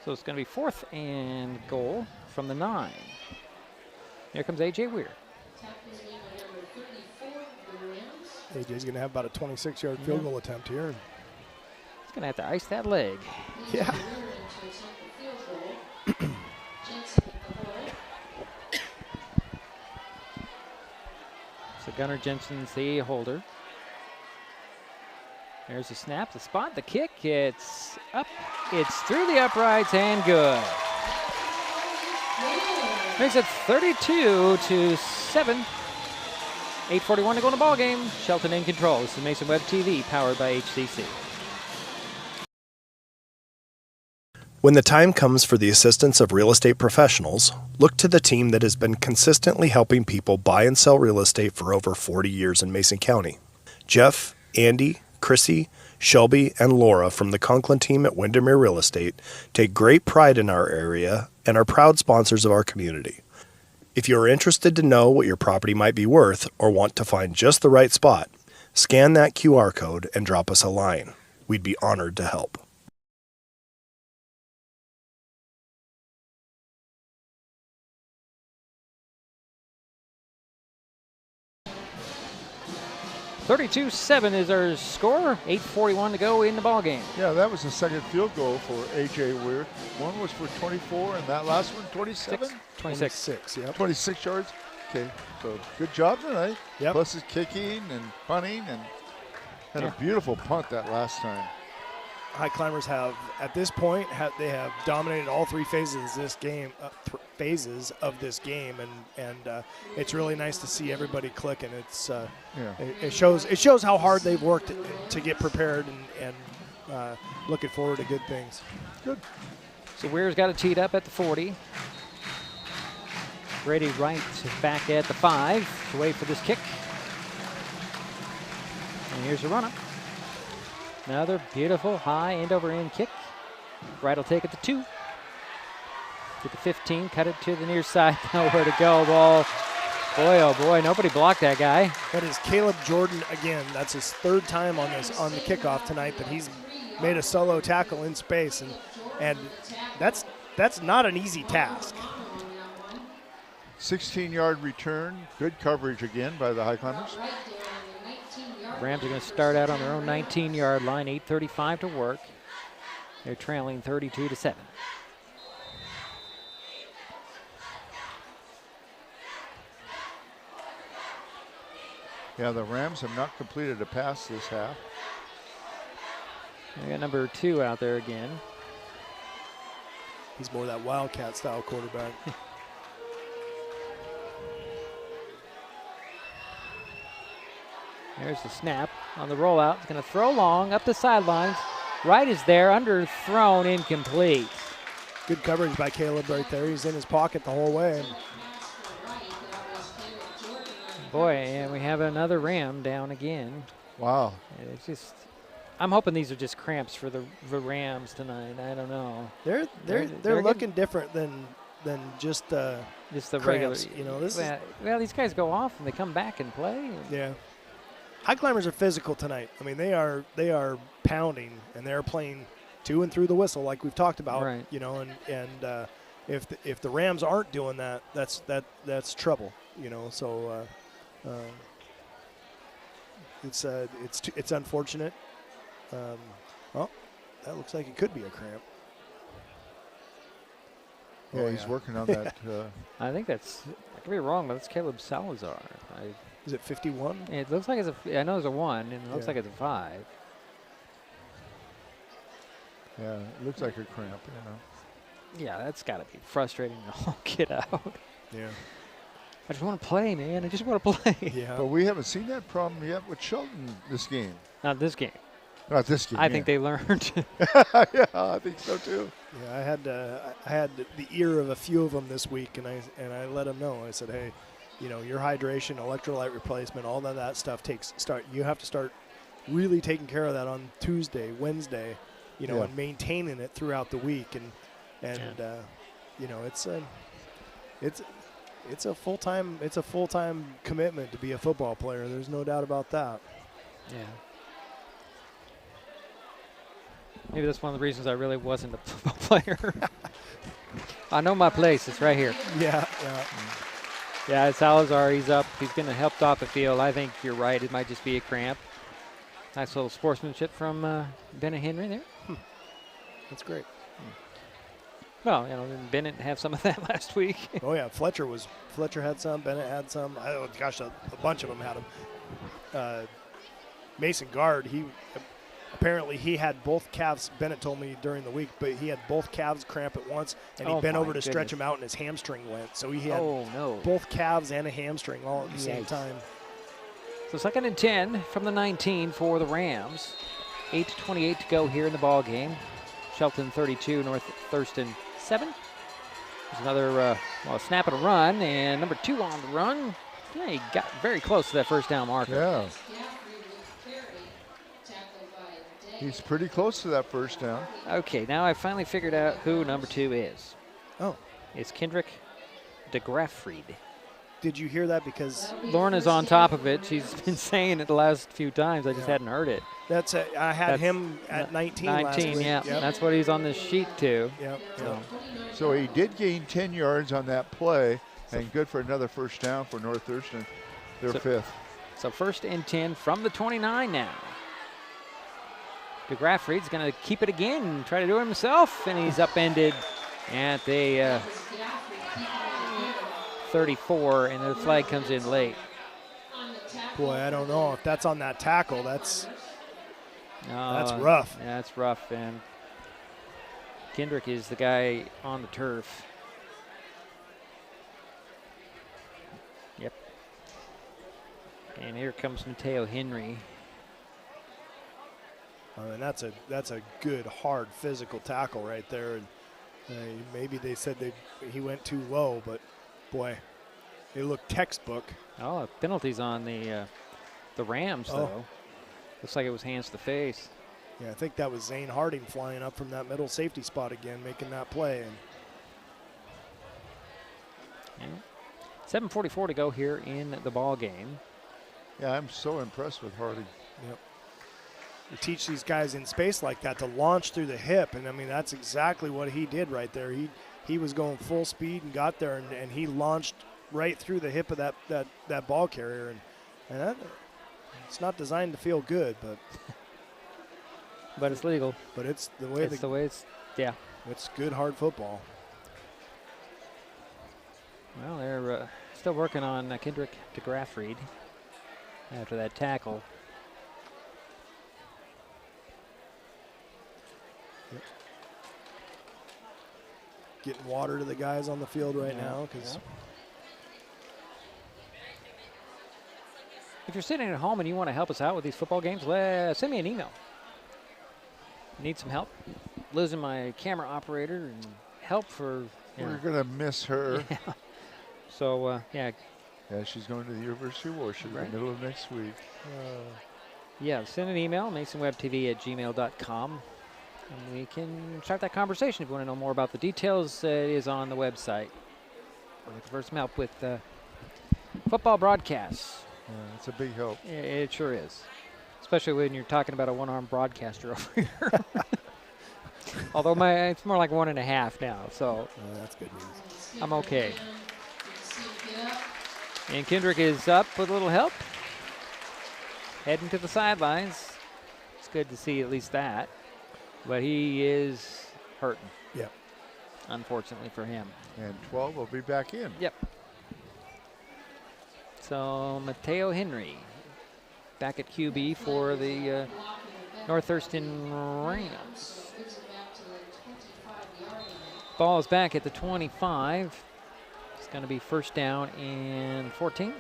So it's going to be fourth and goal from the 9. Here comes A.J. Weir. A.J.'s going to have about a 26-yard field goal attempt here. He's going to have to ice that leg. Yeah. So Gunnar Jensen's the holder. There's the snap, the spot, the kick. It's up, it's through the uprights and good. Makes it 32-7. 8:41 to go in the ball game. Shelton in control. This is Mason Web TV, powered by HCC. When the time comes for the assistance of real estate professionals, look to the team that has been consistently helping people buy and sell real estate for over 40 years in Mason County. Jeff, Andy, Chrissy, Shelby, and Laura from the Conklin team at Windermere Real Estate take great pride in our area and are proud sponsors of our community. If you are interested to know what your property might be worth or want to find just the right spot, scan that QR code and drop us a line. We'd be honored to help. (32-7) is our score. 8:41 to go in the ball game. Yeah, that was the second field goal for A.J. Weir. One was for 24, and that last one, 27? 26, yeah. 26 yards. Okay, so good job tonight. Yep. Plus his kicking and punting, and had a beautiful punt that last time. Highclimbers have, at this point, they have dominated all three phases of this game. And it's really nice to see everybody clicking. It's it shows how hard they've worked to get prepared and looking forward to good things. Good. So Weir's got it teed up at the 40. Brady Wright back at the 5 to wait for this kick. And here's the run-up. Another beautiful high end-over-end kick. Wright will take it to 2. To the 15, cut it to the near side. Nowhere to go. Ball Boy, oh boy, nobody blocked that guy. That is Caleb Jordan again. That's his third time on the kickoff tonight that he's made a solo tackle in space, and that's not an easy task. 16-yard return. Good coverage again by the Highclimbers. Rams are going to start out on their own 19-yard line, 8:35 to work. They're trailing 32-7. Yeah, the Rams have not completed a pass this half. They got number 2 out there again. He's more that Wildcat style quarterback. There's the snap on the rollout. He's going to throw long up the sidelines. Right is there, underthrown, incomplete. Good coverage by Caleb right there. He's in his pocket the whole way. Boy, and we have another Ram down again. Wow. It's just, I'm hoping these are just cramps for the Rams tonight. I don't know. They're looking different than just the cramps. Regular. You know, this well, these guys go off and they come back and play. Yeah. Highclimbers are physical tonight. I mean, they are pounding, and they're playing to and through the whistle like we've talked about. Right. You know, and if the Rams aren't doing that, that's trouble. You know, so it's unfortunate. Well, that looks like it could be a cramp. Yeah, he's working on that. I think I could be wrong, but it's Caleb Salazar. Is it 51? It looks like I know it's a 1, and it looks like it's a 5. Yeah, it looks like a cramp, Yeah, that's got to be frustrating to all get out. Yeah. I just want to play, man. I just want to play. Yeah. But we haven't seen that problem yet with Shelton this game. Not this game. Not this game. I think they learned. Yeah, I think so too. Yeah, I had the ear of a few of them this week, and I let them know. I said, hey, you know, your hydration, electrolyte replacement, all of that stuff you have to start really taking care of that on Tuesday, Wednesday, you know, and maintaining it throughout the week. And you know, it's a full-time commitment to be a football player. There's no doubt about that. Yeah. Maybe that's one of the reasons I really wasn't a football player. I know my place. It's right here. Yeah. Yeah, it's Salazar. He's up. He's getting helped off the field. I think you're right. It might just be a cramp. Nice little sportsmanship from Bennett Henry there. That's great. Well, you know, didn't Bennett have some of that last week? Oh yeah, Fletcher had some. Bennett had some. Oh gosh, a bunch of them had them. Mason Guard, apparently he had both calves. Bennett told me during the week, but he had both calves cramp at once, and he bent over to stretch them out, and his hamstring went. So he had both calves and a hamstring all at the same time. So 2nd and 10 from the 19 for the Rams. 8:28 to go here in the ball game. Shelton 32, North Thurston 7. There's another snap and a run, and number 2 on the run. Yeah, he got very close to that first down marker. Yeah. He's pretty close to that first down. Okay, now I finally figured out who number 2 is. Oh. It's Kendrick DeGraffried. Did you hear that? Because Lorna's on top of it. She's been saying it the last few times. I just hadn't heard it. I had him at 19 last week. Yeah. Yep. That's what he's on this sheet too. Yep. So he did gain 10 yards on that play, and good for another first down for North Thurston, their 5th. So 1st and 10 from the 29 now. DeGraffried's going to keep it again and try to do it himself, and he's upended at the 34, and the flag comes in late. Boy, I don't know if that's on that tackle. That's rough. Yeah, that's rough, and Kendrick is the guy on the turf. Yep. And here comes Mateo Henry. And that's a good, hard, physical tackle right there. And maybe they said he went too low, but boy, they look textbook. Oh, penalties on the Rams though. Looks like it was hands to the face. Yeah, I think that was Zane Harding flying up from that middle safety spot again, making that play. And 7:44 to go here in the ball game. Yeah, I'm so impressed with Harding. Yep. You teach these guys in space like that to launch through the hip, and I mean that's exactly what he did right there. He was going full speed and got there, and he launched right through the hip of that ball carrier, and that, it's not designed to feel good, but it's legal. But it's the way yeah. It's good hard football. Well, they're still working on Kendrick DeGraffreed after that tackle. Yep. Getting water to the guys on the field right now because. If you're sitting at home and you want to help us out with these football games, send me an email. Need some help? Losing my camera operator and help for. We're gonna miss her. Yeah. So yeah. Yeah, she's going to the University of Washington in the middle of next week. Yeah, send an email, masonwebtv@gmail.com. And we can start that conversation if you want to know more about the details. It is on the website. We're looking for some help with football broadcasts. Yeah, it's a big help. It sure is. Especially when you're talking about a one-armed broadcaster over here. Although it's more like 1.5 now, so that's good news. I'm okay. And Kendrick is up with a little help. Heading to the sidelines. It's good to see at least that. But he is hurting. Yep. Unfortunately for him. And 12 will be back in. Yep. So Mateo Henry back at QB for the North Thurston Rams. Ball is back at the 25. It's going to be first down and 14.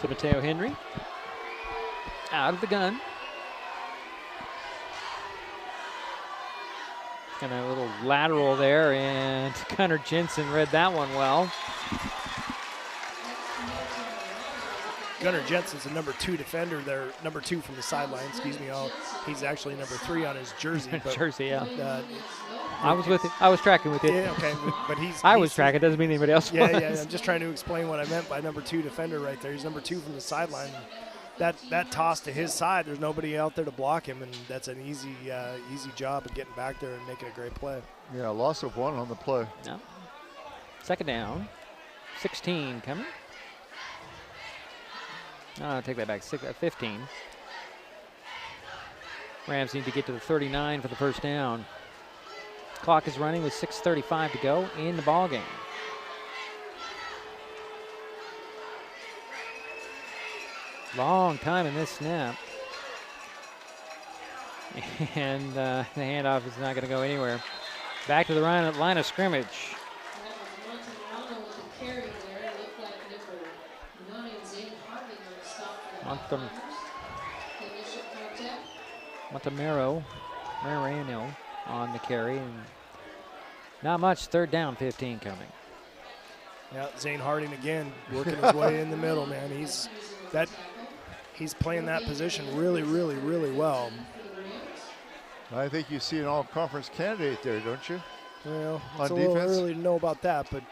So Mateo Henry out of the gun. Kind of a little lateral there, and Gunnar Jensen read that one well. Gunnar Jensen's the number 2 defender there, number 2 from the sideline, excuse me. He's actually number 3 on his jersey. But, jersey, yeah. I was with it. I was tracking with it. Yeah, okay, but I was tracking. Doesn't mean anybody else was. Yeah, I'm just trying to explain what I meant by number 2 defender right there. He's number 2 from the sideline. That toss to his side, there's nobody out there to block him, and that's an easy job of getting back there and making a great play. Yeah, loss of 1 on the play. No. Second down, 16 coming. No, I'll take that back, 15. Rams need to get to the 39 for the first down. Clock is running with 6:35 to go in the ball game. Long time in this snap. And the handoff is not going to go anywhere. Back to the line of scrimmage. Montemaro on the carry. And not much, third down, 15 coming. Yeah, Zane Harding again working his way in the middle, man. He's playing that position really, really, really well. I think you see an all-conference candidate there, don't you? Well, on it's a defense? little early to know about that, but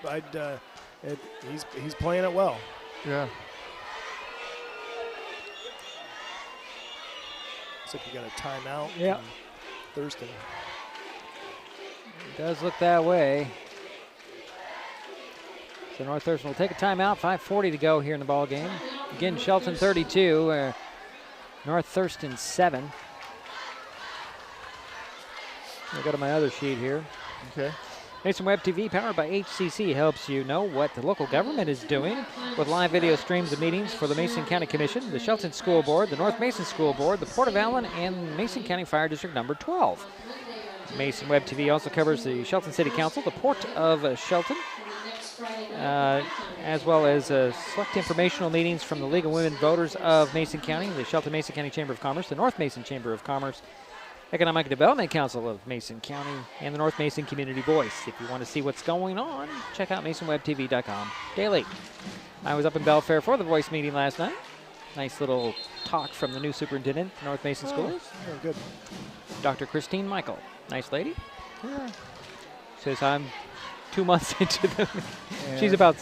he's playing it well. Yeah. Looks like you got a timeout. Yeah. Thurston. It does look that way. So North Thurston will take a timeout. 5:40 to go here in the ball game. Again, Shelton 32, North Thurston 7. I'll go to my other sheet here. Okay. Mason Web TV, powered by HCC, helps you know what the local government is doing with live video streams of meetings for the Mason County Commission, the Shelton School Board, the North Mason School Board, the Port of Allen, and Mason County Fire District number 12. Mason Web TV also covers the Shelton City Council, the Port of Shelton, as well as select informational meetings from the League of Women Voters of Mason County, the Shelton Mason County Chamber of Commerce, the North Mason Chamber of Commerce, Economic Development Council of Mason County, and the North Mason Community Voice. If you want to see what's going on, check out MasonWebTV.com daily. I was up in Belfair for the Voice meeting last night. Nice little talk from the new superintendent for North Mason Schools. Yeah, good. Dr. Christine Michael. Nice lady. Yeah. Says I'm 2 months into the. And She's about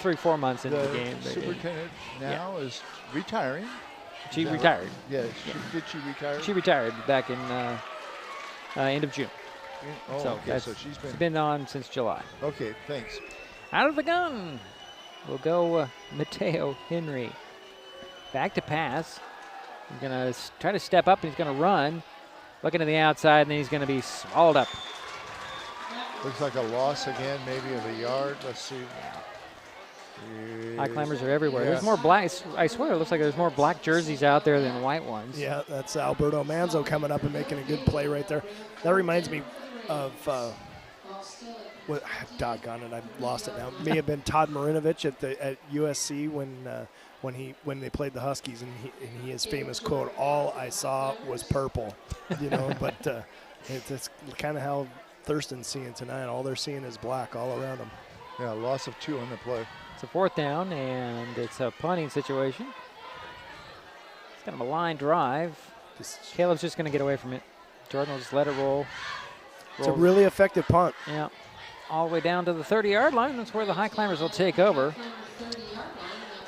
3-4 months into the game. The superintendent now is retiring. She retired. Yeah. Did she retire? She retired back in end of June. Okay, so she's been on since July. Okay, thanks. Out of the gun, we'll go Mateo Henry. Back to pass. He's going to try to step up, and he's going to run. Looking to the outside, and then he's going to be swallowed up. Looks like a loss again, maybe of a yard. Let's see. Highclimbers are everywhere. Yeah. There's more black. I swear, it looks like there's more black jerseys out there than white ones. Yeah, that's Alberto Manzo coming up and making a good play right there. That reminds me of, doggone it, I've lost it now. May have been Todd Marinovich at USC when they played the Huskies, and his famous quote, "All I saw was purple," But it's kind of how Thurston's seeing tonight. All they're seeing is black all around them. Yeah, loss of 2 on the play. It's a 4th down, and it's a punting situation. It's kind of a line drive. Caleb's just going to get away from it. Jordan will just let it roll. It's a really effective punt. Yeah. All the way down to the 30-yard line. That's where the Highclimbers will take over.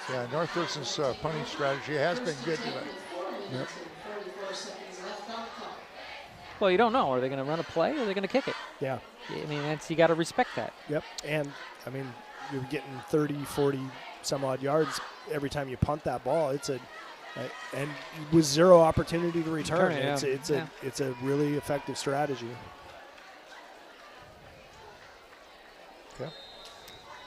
Yeah, North Thurston's punting strategy has been good tonight. Yep. Well, you don't know. Are they going to run a play or are they going to kick it? Yeah. I mean, you got to respect that. Yep. And, I mean, you're getting 30, 40 some odd yards every time you punt that ball. And with 0 opportunity to return, it's a really effective strategy. Okay.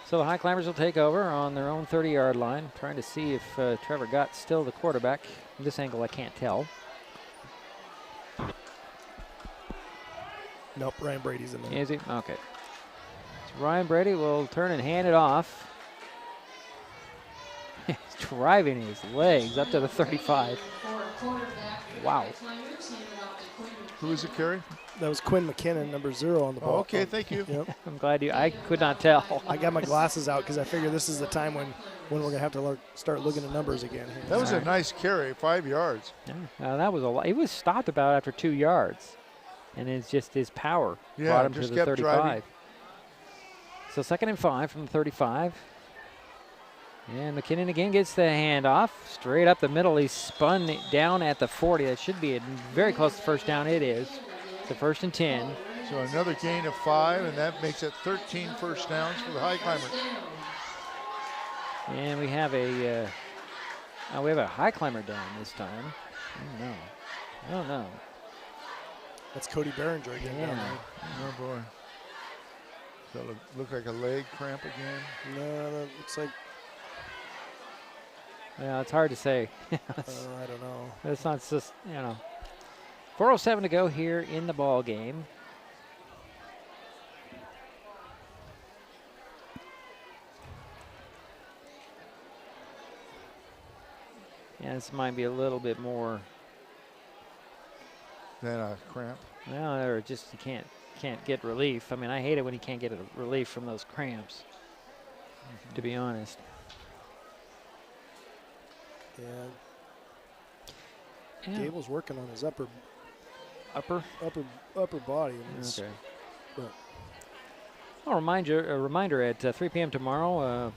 So the Highclimbers will take over on their own 30-yard line, trying to see if Trevor Gott's still the quarterback. From this angle, I can't tell. Nope, Ryan Brady's in there. Is he? Okay. So Ryan Brady will turn and hand it off. He's driving his legs up to the 35. Wow. Who is it, Kerry? That was Quinn McKinnon, number 0 on the ball. Okay, thank you. Yep. I'm glad I could not tell. I got my glasses out because I figure this is the time when we're going to have to start looking at numbers again. That was a nice carry, 5 yards. Yeah, that was a lot. He was stopped about after 2 yards. And it's just his power brought him to the 35. Driving. So 2nd and 5 from the 35. And McKinnon again gets the handoff. Straight up the middle. He's spun it down at the 40. That should be very close to first down. It is. It's a 1st and 10. So another gain of 5, and that makes it 13 first downs for the Highclimbers. And we have a Highclimber down this time. I don't know. That's Cody Behringer again. Yeah. Oh, boy. Does that look like a leg cramp again? No, that looks like... Yeah, it's hard to say. I don't know. It's not just, 4:07 to go here in the ball game. Yeah, this might be a little bit more... Then a cramp. Well, or just you can't get relief. I mean, I hate it when you can't get a relief from those cramps, to be honest. Yeah. Gable's working on his upper body. Okay. I'll remind you, a reminder at 3 p.m. tomorrow,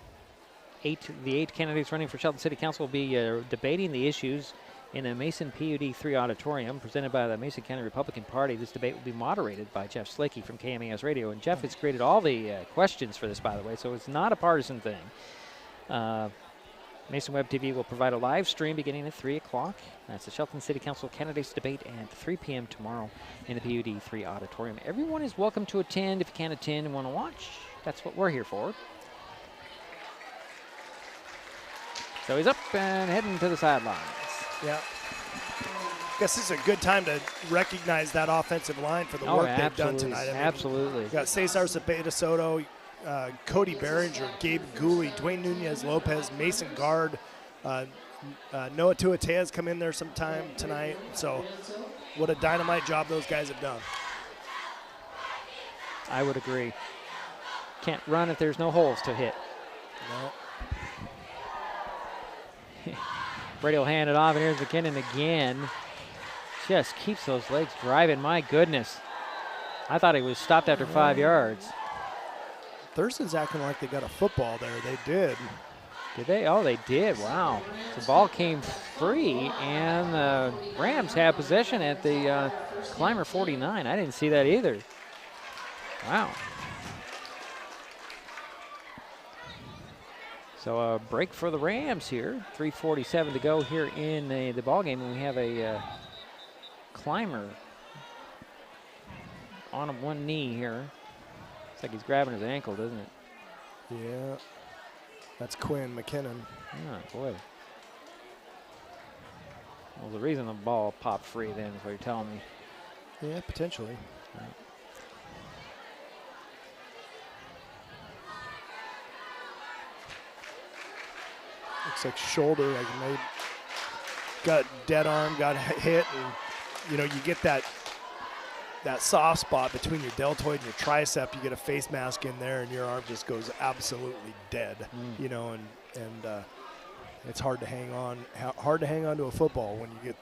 the 8 candidates running for Shelton City Council will be debating the issues in a Mason PUD 3 auditorium presented by the Mason County Republican Party. This debate will be moderated by Jeff Slickey from KMES Radio. And Jeff has created all the questions for this, by the way, so it's not a partisan thing. Mason Web TV will provide a live stream beginning at 3 o'clock. That's the Shelton City Council candidates debate at 3 p.m. tomorrow in the PUD 3 auditorium. Everyone is welcome to attend. If you can't attend and want to watch, that's what we're here for. So he's up and heading to the sidelines. Yeah. I guess this is a good time to recognize that offensive line for the work they've done tonight. I mean, absolutely. You got Cesar Cepeda Soto, Cody Behringer, Gabe Gooley, Dwayne Nunez-Lopez, Mason Guard, Noah Tuatea's come in there sometime tonight. So what a dynamite job those guys have done. I would agree. Can't run if there's no holes to hit. No. Brady will hand it off, and here's McKinnon again. Just keeps those legs driving. My goodness. I thought he was stopped after 5 yards. Thurston's acting like they got a football there. They did. Did they? Oh, they did. Wow. The ball came free, and the Rams have possession at the Climber 49. I didn't see that either. Wow. So a break for the Rams here. 3:47 to go here in the ball game, and we have a Climber on one knee here. Looks like he's grabbing his ankle, doesn't it? Yeah. That's Quinn McKinnon. Oh, boy. Well, the reason the ball popped free then is what you're telling me. Yeah, potentially. Right. Looks like shoulder, like maybe got dead arm, got hit, and you know, you get that soft spot between your deltoid and your tricep. You get a face mask in there, and your arm just goes absolutely dead. You know, and it's hard to hang on. Hard to hang on to a football when you get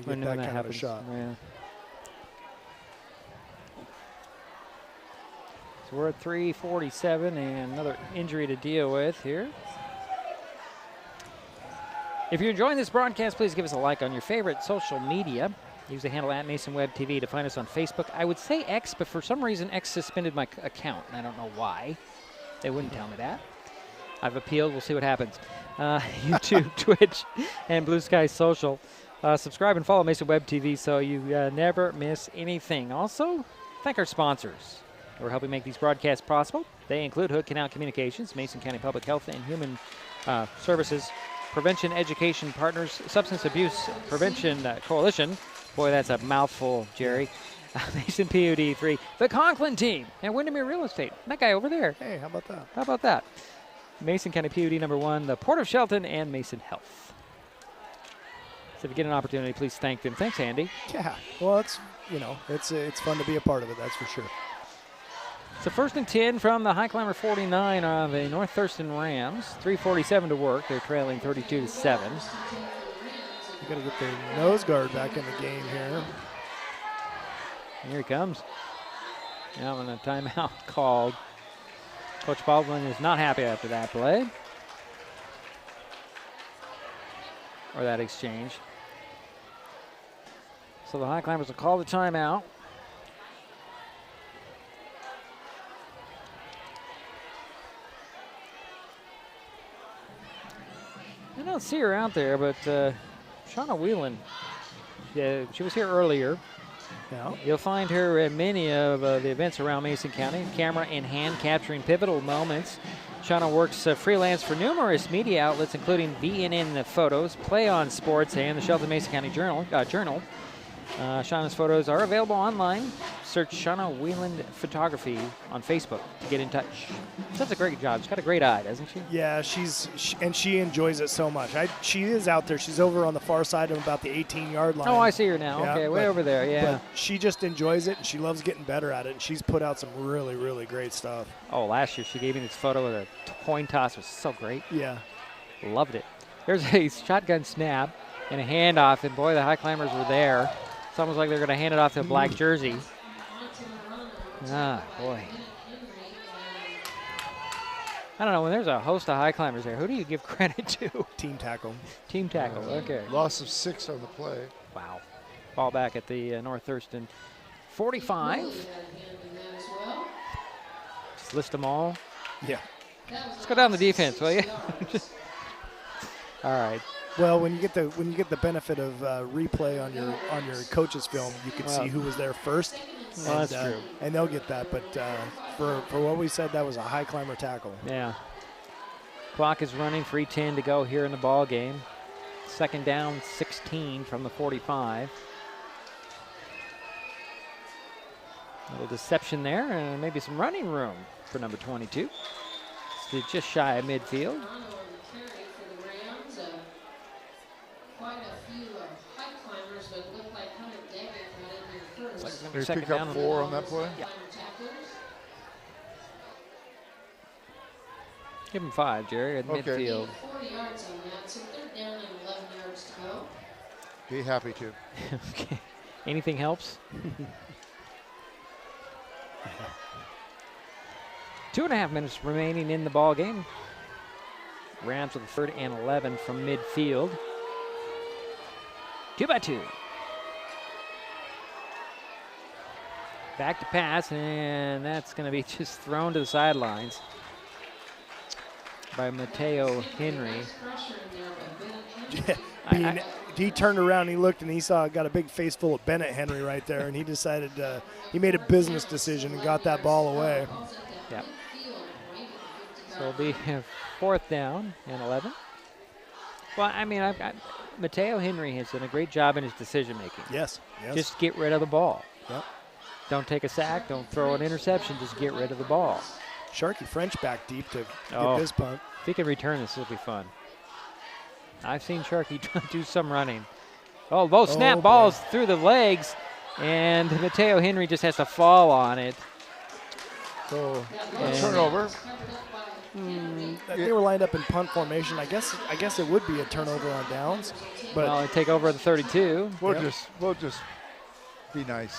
that kind of a shot. Yeah. So we're at 3:47, and another injury to deal with here. If you're enjoying this broadcast, please give us a like on your favorite social media. Use the handle @MasonWebTV to find us on Facebook. I would say X, but for some reason X suspended my account, and I don't know why. They wouldn't tell me that. I've appealed. We'll see what happens. YouTube, Twitch, and Blue Sky Social. Subscribe and follow Mason Web TV so you never miss anything. Also, thank our sponsors who are helping make these broadcasts possible. They include Hood Canal Communications, Mason County Public Health and Human Services, Prevention Education Partners, Substance Abuse Prevention Coalition. Boy, that's a mouthful, Jerry. Mason PUD 3, the Conklin team, and Windermere Real Estate. That guy over there. Hey, how about that? How about that? Mason County PUD number 1, the Port of Shelton, and Mason Health. So if you get an opportunity, please thank them. Thanks, Andy. Yeah, well, it's fun to be a part of it, that's for sure. So 1st and 10 from the Highclimber 49 of the North Thurston Rams. 3:47 to work. They're trailing 32-7. You got to get their nose guard back in the game here. Here he comes. Now, when a timeout called. Coach Baldwin is not happy after that play. Or that exchange. So the Highclimbers will call the timeout. I don't see her out there, but Shauna Whelan, she was here earlier. Yeah. You'll find her at many of the events around Mason County, camera in hand, capturing pivotal moments. Shauna works freelance for numerous media outlets, including VNN Photos, Play on Sports, and the Shelton Mason County Journal. Shauna's photos are available online. Search Shauna Whelan Photography on Facebook to get in touch. She does a great job. She's got a great eye, doesn't she? Yeah, she enjoys it so much. She is out there. She's over on the far side of about the 18-yard line. Oh, I see her now. Yeah, okay, way over there, yeah. But she just enjoys it, and she loves getting better at it, and she's put out some really, really great stuff. Oh, last year she gave me this photo of a coin toss. It was so great. Yeah. Loved it. There's a shotgun snap and a handoff, and boy, the Highclimbers were there. It's almost like they're going to hand it off to a black jersey. Ah, boy. I don't know, when there's a host of Highclimbers there, who do you give credit to? Team tackle. Team tackle, okay. Loss of 6 on the play. Wow. Ball back at the North Thurston 45. Just list them all. Yeah. Let's go down the defense, will you? All right. Well, when you get the benefit of replay on your coach's film, you can see who was there first. Well, that's true. And they'll get that. But for what we said, that was a high climber tackle. Yeah. Clock is running. 3:10 to go here in the ball game. 2nd down, 16 from the 45. A little deception there, and maybe some running room for number 22. It's just shy of midfield. Did he pick up 4 on that play? Yeah. Give him 5, Jerry, at midfield. 4 yards on that, so 3rd down and 11 yards Be happy to. Okay. Anything helps. 2.5 minutes remaining in the ball game. Rams with 3rd and 11 from midfield. 2-by-2. Back to pass, and that's going to be just thrown to the sidelines by Mateo Henry. He turned around, he looked, and he got a big face full of Bennett Henry right there, and he decided he made a business decision and got that ball away. Yeah. So it'll be 4th down and 11. Well, I mean, Mateo Henry has done a great job in his decision making. Yes. Just get rid of the ball. Yep. Don't take a sack. Don't throw an interception. Just get rid of the ball. Sharky French back deep to get his punt. If he can return this, it'll be fun. I've seen Sharky do some running. Both snap balls through the legs, and Mateo Henry just has to fall on it. So turnover. They were lined up in punt formation. I guess it would be a turnover on downs, but they take over at the 32. We'll just be nice.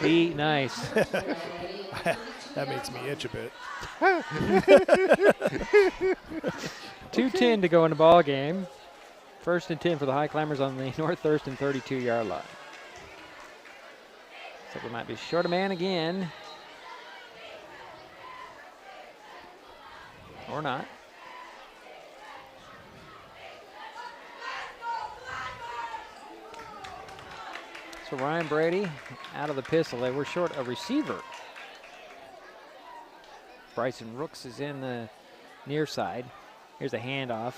Be nice. That makes me itch a bit. 2:10 to go in the ball game. 1st and 10 for the Highclimbers on the North Thurston 32-yard line. So we might be short a man again. Or not. So Ryan Brady out of the pistol. They were short a receiver. Bryson Rooks is in the near side. Here's a handoff.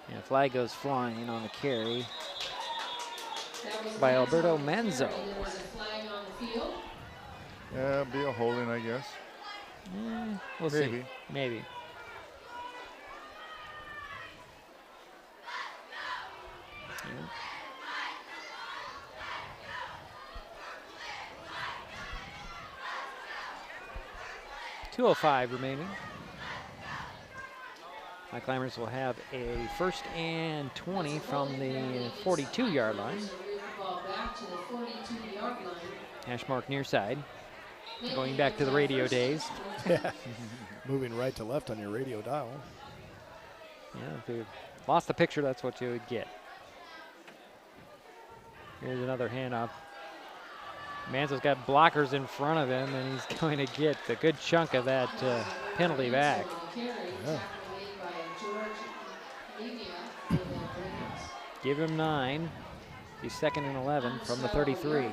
And a flag goes flying on the carry by Alberto Manzo. Yeah, be a holding, I guess. We'll see. Maybe. Yeah. .205 remaining. Highclimbers will have a 1st and 20 from the 42-yard line. Hash mark near side. Going back to the radio days. Yeah. Moving right to left on your radio dial. Yeah, if you lost the picture, that's what you would get. Here's another handoff. Manzo's got blockers in front of him, and he's going to get a good chunk of that penalty back. Yeah. Give him 9. He's 2nd and 11 from the 33.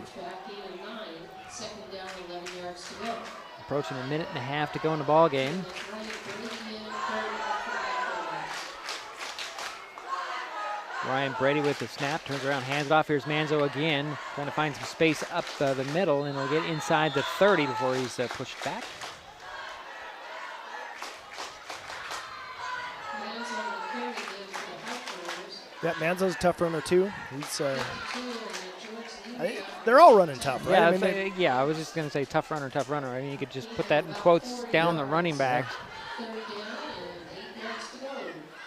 Approaching a minute and a half to go in the ball game. Ryan Brady with the snap, turns around, hands it off. Here's Manzo again, trying to find some space up the middle, and he'll get inside the 30 before he's pushed back. Yeah, Manzo's a tough runner too. He's they're all running tough, right? Yeah, I was just going to say tough runner. I mean, you could just put that in quotes down the running back.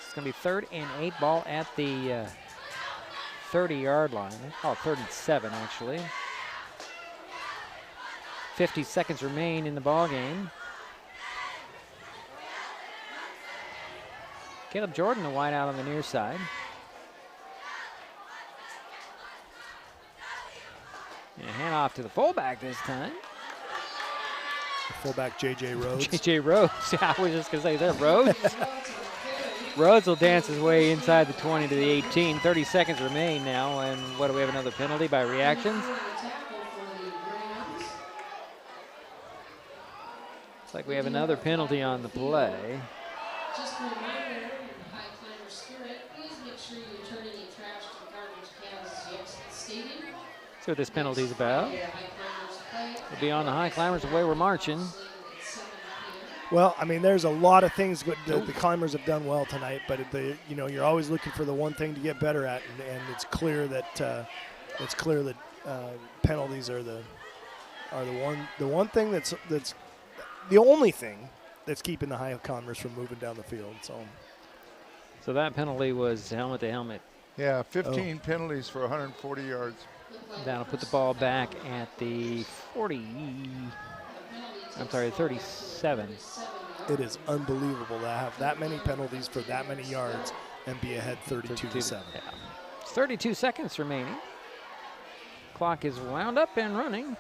It's going to be 3rd and 8 ball at the 30-yard line. Oh, 3rd and 7, actually. 50 seconds remain in the ball game. Caleb Jordan, the wide out on the near side. And hand off to the fullback this time. The fullback, J.J. Rhodes. J.J. Rhodes. Yeah, I was just going to say, is that Rhodes? Rhodes will dance his way inside the 20 to the 18. 30 seconds remain now. And what do we have, another penalty by reactions? Looks like we have another penalty on the play. Just a reminder, Highclimber spirit, please make sure you return any trash to the garbage cans as you exit the stadium. See what this penalty is about. We'll be on the Highclimbers the way we're marching. Well, I mean, there's a lot of things that the Climbers have done well tonight, but you're always looking for the one thing to get better at, and it's clear that penalties are the one thing that's the only thing that's keeping the Highclimbers from moving down the field. So So that penalty was helmet to helmet. Yeah, 15 penalties for 140 yards. That'll put the ball back at the 37. It is unbelievable to have that many penalties for that many yards and be ahead 32-7. Yeah. 32 seconds remaining. Clock is wound up and running.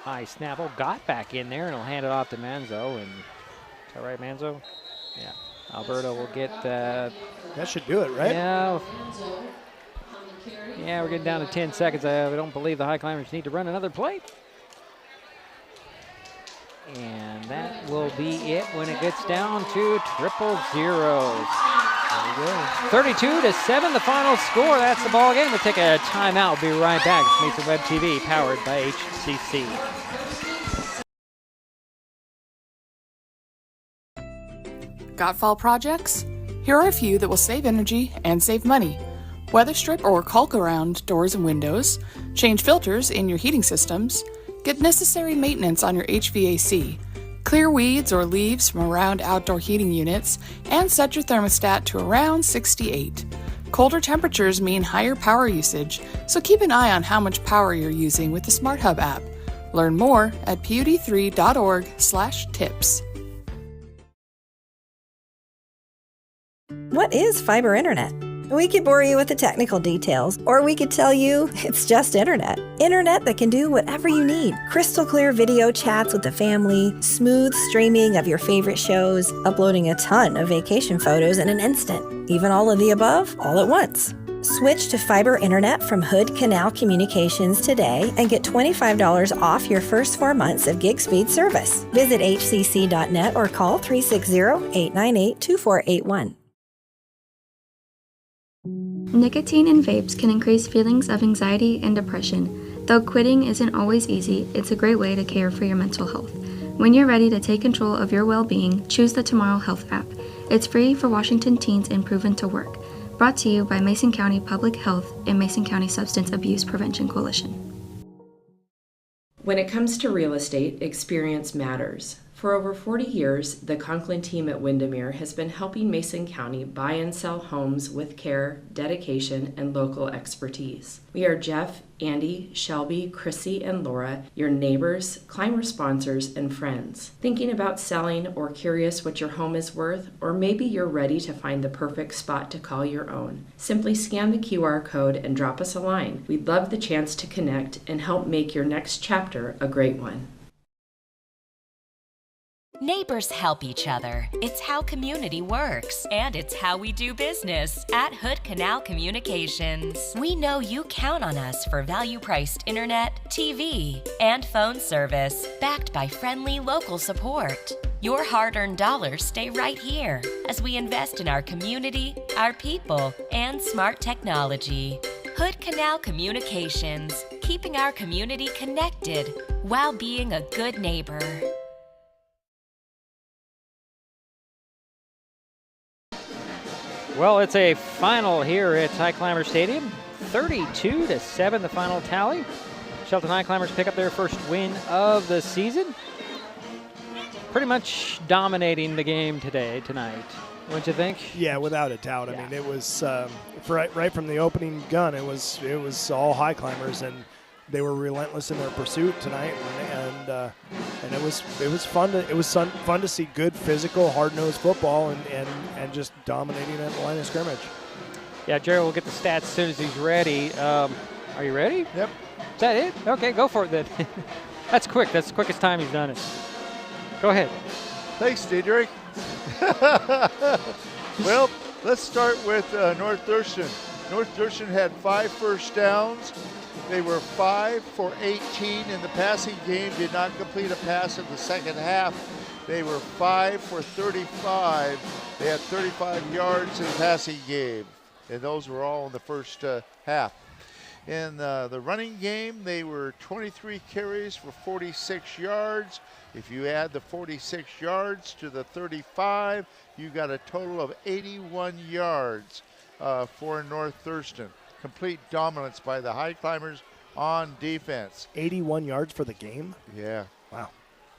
High Snapple got back in there and he'll hand it off to Manzo. And is that right, Manzo? Yeah. Alberto will get that should do it, right? Yeah. Yeah, we're getting down to 10 seconds. I don't believe the Highclimbers need to run another play. And that will be it when it gets down to 0-0. 32-7, the final score. That's the ball game. We'll take a timeout. We'll be right back. It's Mason Web TV, powered by HCC. Got fall projects? Here are a few that will save energy and save money. Weather strip or caulk around doors and windows, change filters in your heating systems, get necessary maintenance on your HVAC, clear weeds or leaves from around outdoor heating units, and set your thermostat to around 68. Colder temperatures mean higher power usage, so keep an eye on how much power you're using with the Smart Hub app. Learn more at pud3.org/tips. What is fiber internet? We could bore you with the technical details, or we could tell you it's just internet. Internet that can do whatever you need. Crystal clear video chats with the family, smooth streaming of your favorite shows, uploading a ton of vacation photos in an instant. Even all of the above, all at once. Switch to fiber internet from Hood Canal Communications today and get $25 off your first 4 months of gig speed service. Visit hcc.net or call 360-898-2481. Nicotine in vapes can increase feelings of anxiety and depression. Though quitting isn't always easy, it's a great way to care for your mental health. When you're ready to take control of your well-being, choose the Tomorrow Health app. It's free for Washington teens and proven to work. Brought to you by Mason County Public Health and Mason County Substance Abuse Prevention Coalition. When it comes to real estate, experience matters. For over 40 years, the Conklin team at Windermere has been helping Mason County buy and sell homes with care, dedication, and local expertise. We are Jeff, Andy, Shelby, Chrissy, and Laura, your neighbors, climber sponsors, and friends. Thinking about selling or curious what your home is worth, or maybe you're ready to find the perfect spot to call your own. Simply scan the QR code and drop us a line. We'd love the chance to connect and help make your next chapter a great one. Neighbors help each other. It's how community works, and it's how we do business at Hood Canal Communications. We know you count on us for value-priced internet, TV, and phone service, backed by friendly local support. Your hard-earned dollars stay right here as we invest in our community, our people, and smart technology. Hood Canal Communications, keeping our community connected while being a good neighbor. Well, it's a final here at Highclimber Stadium. 32-7, the final tally. Shelton Highclimbers pick up their first win of the season. Pretty much dominating the game tonight. Wouldn't you think? Yeah, without a doubt. I mean, it was right from the opening gun. It was all Highclimbers, and they were relentless in their pursuit tonight, and it was fun to see good physical, hard-nosed football and just dominating at the line of scrimmage. Yeah, Jerry will get the stats as soon as he's ready. Are you ready? Yep. Is that it? Okay, go for it then. That's quick. That's the quickest time he's done it. Go ahead. Thanks, Diedrich. Well, let's start with North Thurston. North Thurston had 5 first downs. They were 5 for 18 in the passing game, did not complete a pass in the second half. They were 5 for 35. They had 35 yards in the passing game, and those were all in the first half. In the running game, they were 23 carries for 46 yards. If you add the 46 yards to the 35, you got a total of 81 yards for North Thurston. Complete dominance by the Highclimbers on defense. 81 yards for the game? Yeah. Wow.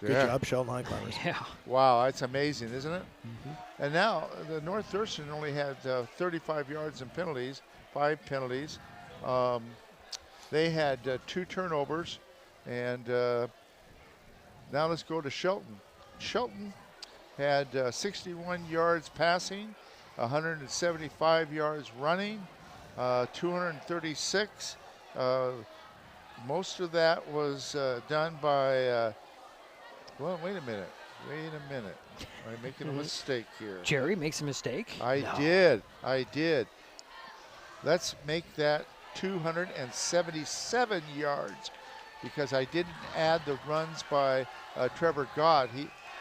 Good job, Shelton Highclimbers. Yeah. Wow, that's amazing, isn't it? And now the North Thurston only had 35 yards and penalties, 5 penalties. They had 2 turnovers, and now let's go to Shelton. Shelton had 61 yards passing, 175 yards running, 236. Most of that was done by, well, wait a minute. I'm making a mistake here. Jerry makes a mistake? I did. Let's make that 277 yards because I didn't add the runs by Trevor Gott.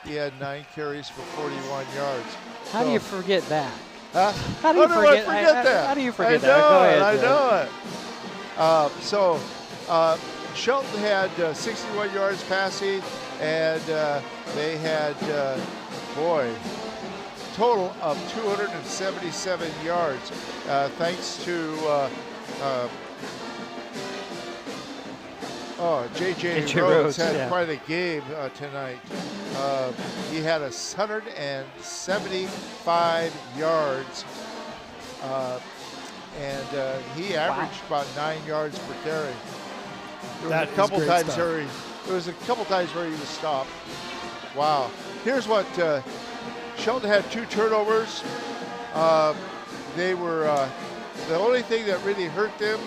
He had 9 carries for 41 yards. How do you forget that? How do I forget that? How do you forget that? Go ahead, I know it. Shelton had 61 yards passing, and they had, total of 277 yards, thanks to J.J. Rhodes had quite a game tonight. He had 175 yards, and he averaged about 9 yards per carry. There was a couple times where he was stopped. Wow. Here's what Shelton had 2 turnovers. They were the only thing that really hurt them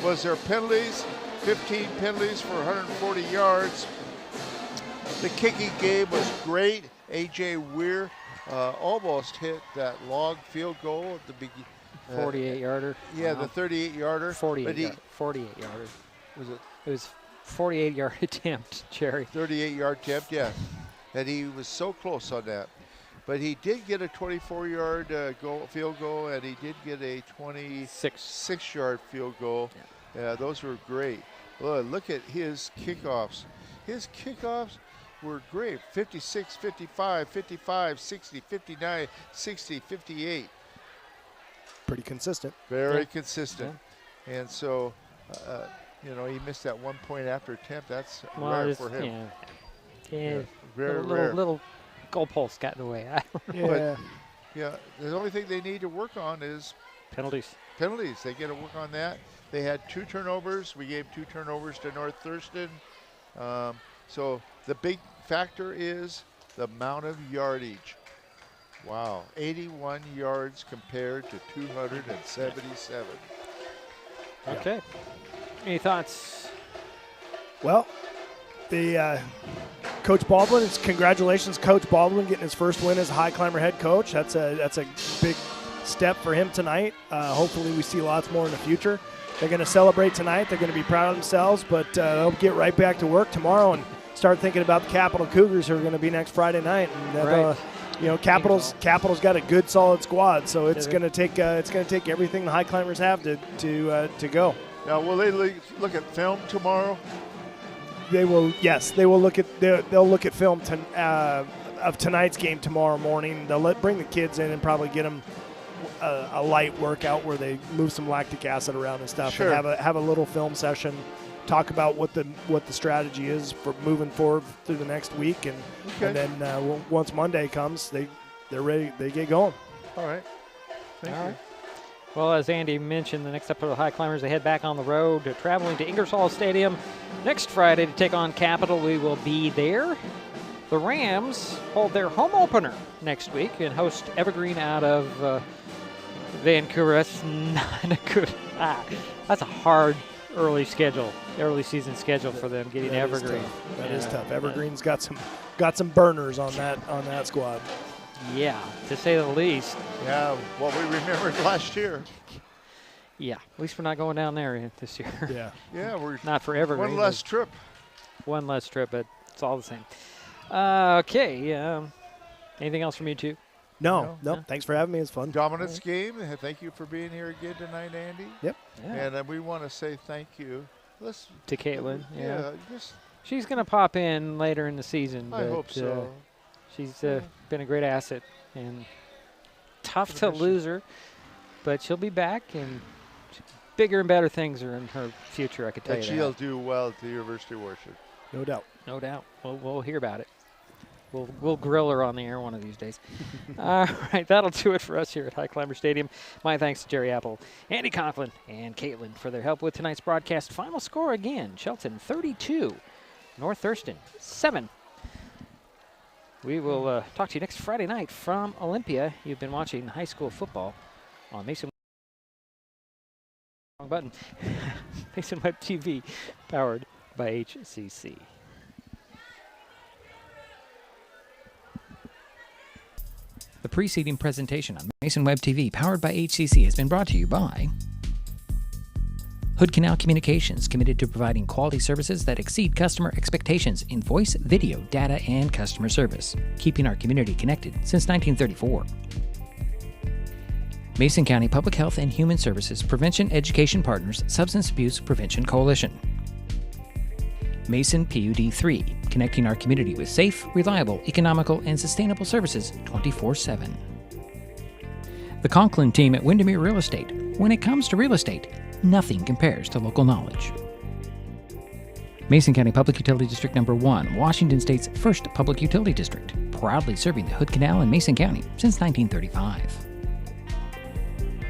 was their penalties. 15 penalties for 140 yards. The kicking game was great. A.J. Weir almost hit that long field goal at the beginning. 48-yarder. Yeah, the 38-yarder. 48-yarder. Was it? It was 48-yard attempt, Jerry. 38-yard attempt, yeah. And he was so close on that. But he did get a 24-yard field goal, and he did get a 26-yard field goal. Yeah, those were great. Look at his kickoffs. His kickoffs were great. 56, 55, 55, 60, 59, 60, 58. Pretty consistent. Very consistent. Yeah. And so, he missed that 1 point after attempt. That's rare for him. Yeah. Very rare. Little goalpost got in the way. The only thing they need to work on is penalties. They got to work on that. They had 2 turnovers. We gave 2 turnovers to North Thurston. So the big factor is the amount of yardage. Wow, 81 yards compared to 277. Okay. Any thoughts? Well, the Coach Baldwin, congratulations, Coach Baldwin, getting his first win as a high climber head coach. That's a big step for him tonight. Hopefully we see lots more in the future. They're going to celebrate tonight. They're going to be proud of themselves, but they'll get right back to work tomorrow and start thinking about the Capital Cougars who are going to be next Friday night. And Capital's got a good, solid squad, so it's going to take everything the high climbers have to go. Now, will they look at film tomorrow? They will. Yes, they will look at. They'll look at film of tonight's game tomorrow morning. They'll bring the kids in and probably get them a light workout where they move some lactic acid around and stuff. Sure. And have a little film session. Talk about what the strategy is for moving forward through the next week, and then once Monday comes, they're ready. They get going. All right. Thank you. Well, as Andy mentioned, the next episode of the High Climbers, they head back on the road, traveling to Ingersoll Stadium next Friday to take on Capital. We will be there. The Rams hold their home opener next week and host Evergreen out of Vancouver. That's not a good. That's a hard early season schedule for them. Getting Evergreen. That is tough. Evergreen's got some burners on that squad. Yeah, to say the least. Yeah, what we remembered last year. Yeah, at least we're not going down there this year. Yeah, we're not for Evergreen. One less trip, but it's all the same. Okay. Anything else from you two? No. Thanks for having me. It's fun. Dominance game. Thank you for being here again tonight, Andy. Yep. Yeah. And we want to say thank you. To Caitlin. Yeah. She's going to pop in later in the season. I hope so. She's been a great asset and tough to lose her, but she'll be back, and bigger and better things are in her future, I can tell you that. She'll do well at the University of Washington. No doubt. No doubt. We'll hear about it. We'll grill her on the air one of these days. All right, that'll do it for us here at Highclimber Stadium. My thanks to Jerry Apple, Andy Conklin, and Caitlin for their help with tonight's broadcast. Final score again, Shelton 32, North Thurston 7. We will talk to you next Friday night from Olympia. You've been watching high school football on Mason. Wrong button. Mason Web TV, powered by HCC. The preceding presentation on Mason Web TV, powered by HCC, has been brought to you by Hood Canal Communications, committed to providing quality services that exceed customer expectations in voice, video, data, and customer service, keeping our community connected since 1934. Mason County Public Health and Human Services Prevention Education Partners Substance Abuse Prevention Coalition. Mason PUD 3, connecting our community with safe, reliable, economical, and sustainable services 24/7. The Conklin team at Windermere Real Estate. When it comes to real estate, nothing compares to local knowledge. Mason County Public Utility District Number 1, Washington State's first public utility district, proudly serving the Hood Canal in Mason County since 1935.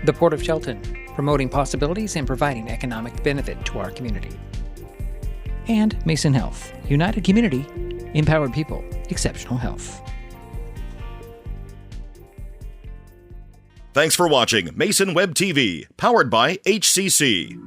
The Port of Shelton, promoting possibilities and providing economic benefit to our community. And Mason Health, united community, empowered people, exceptional health. Thanks for watching Mason Web TV, powered by HCC.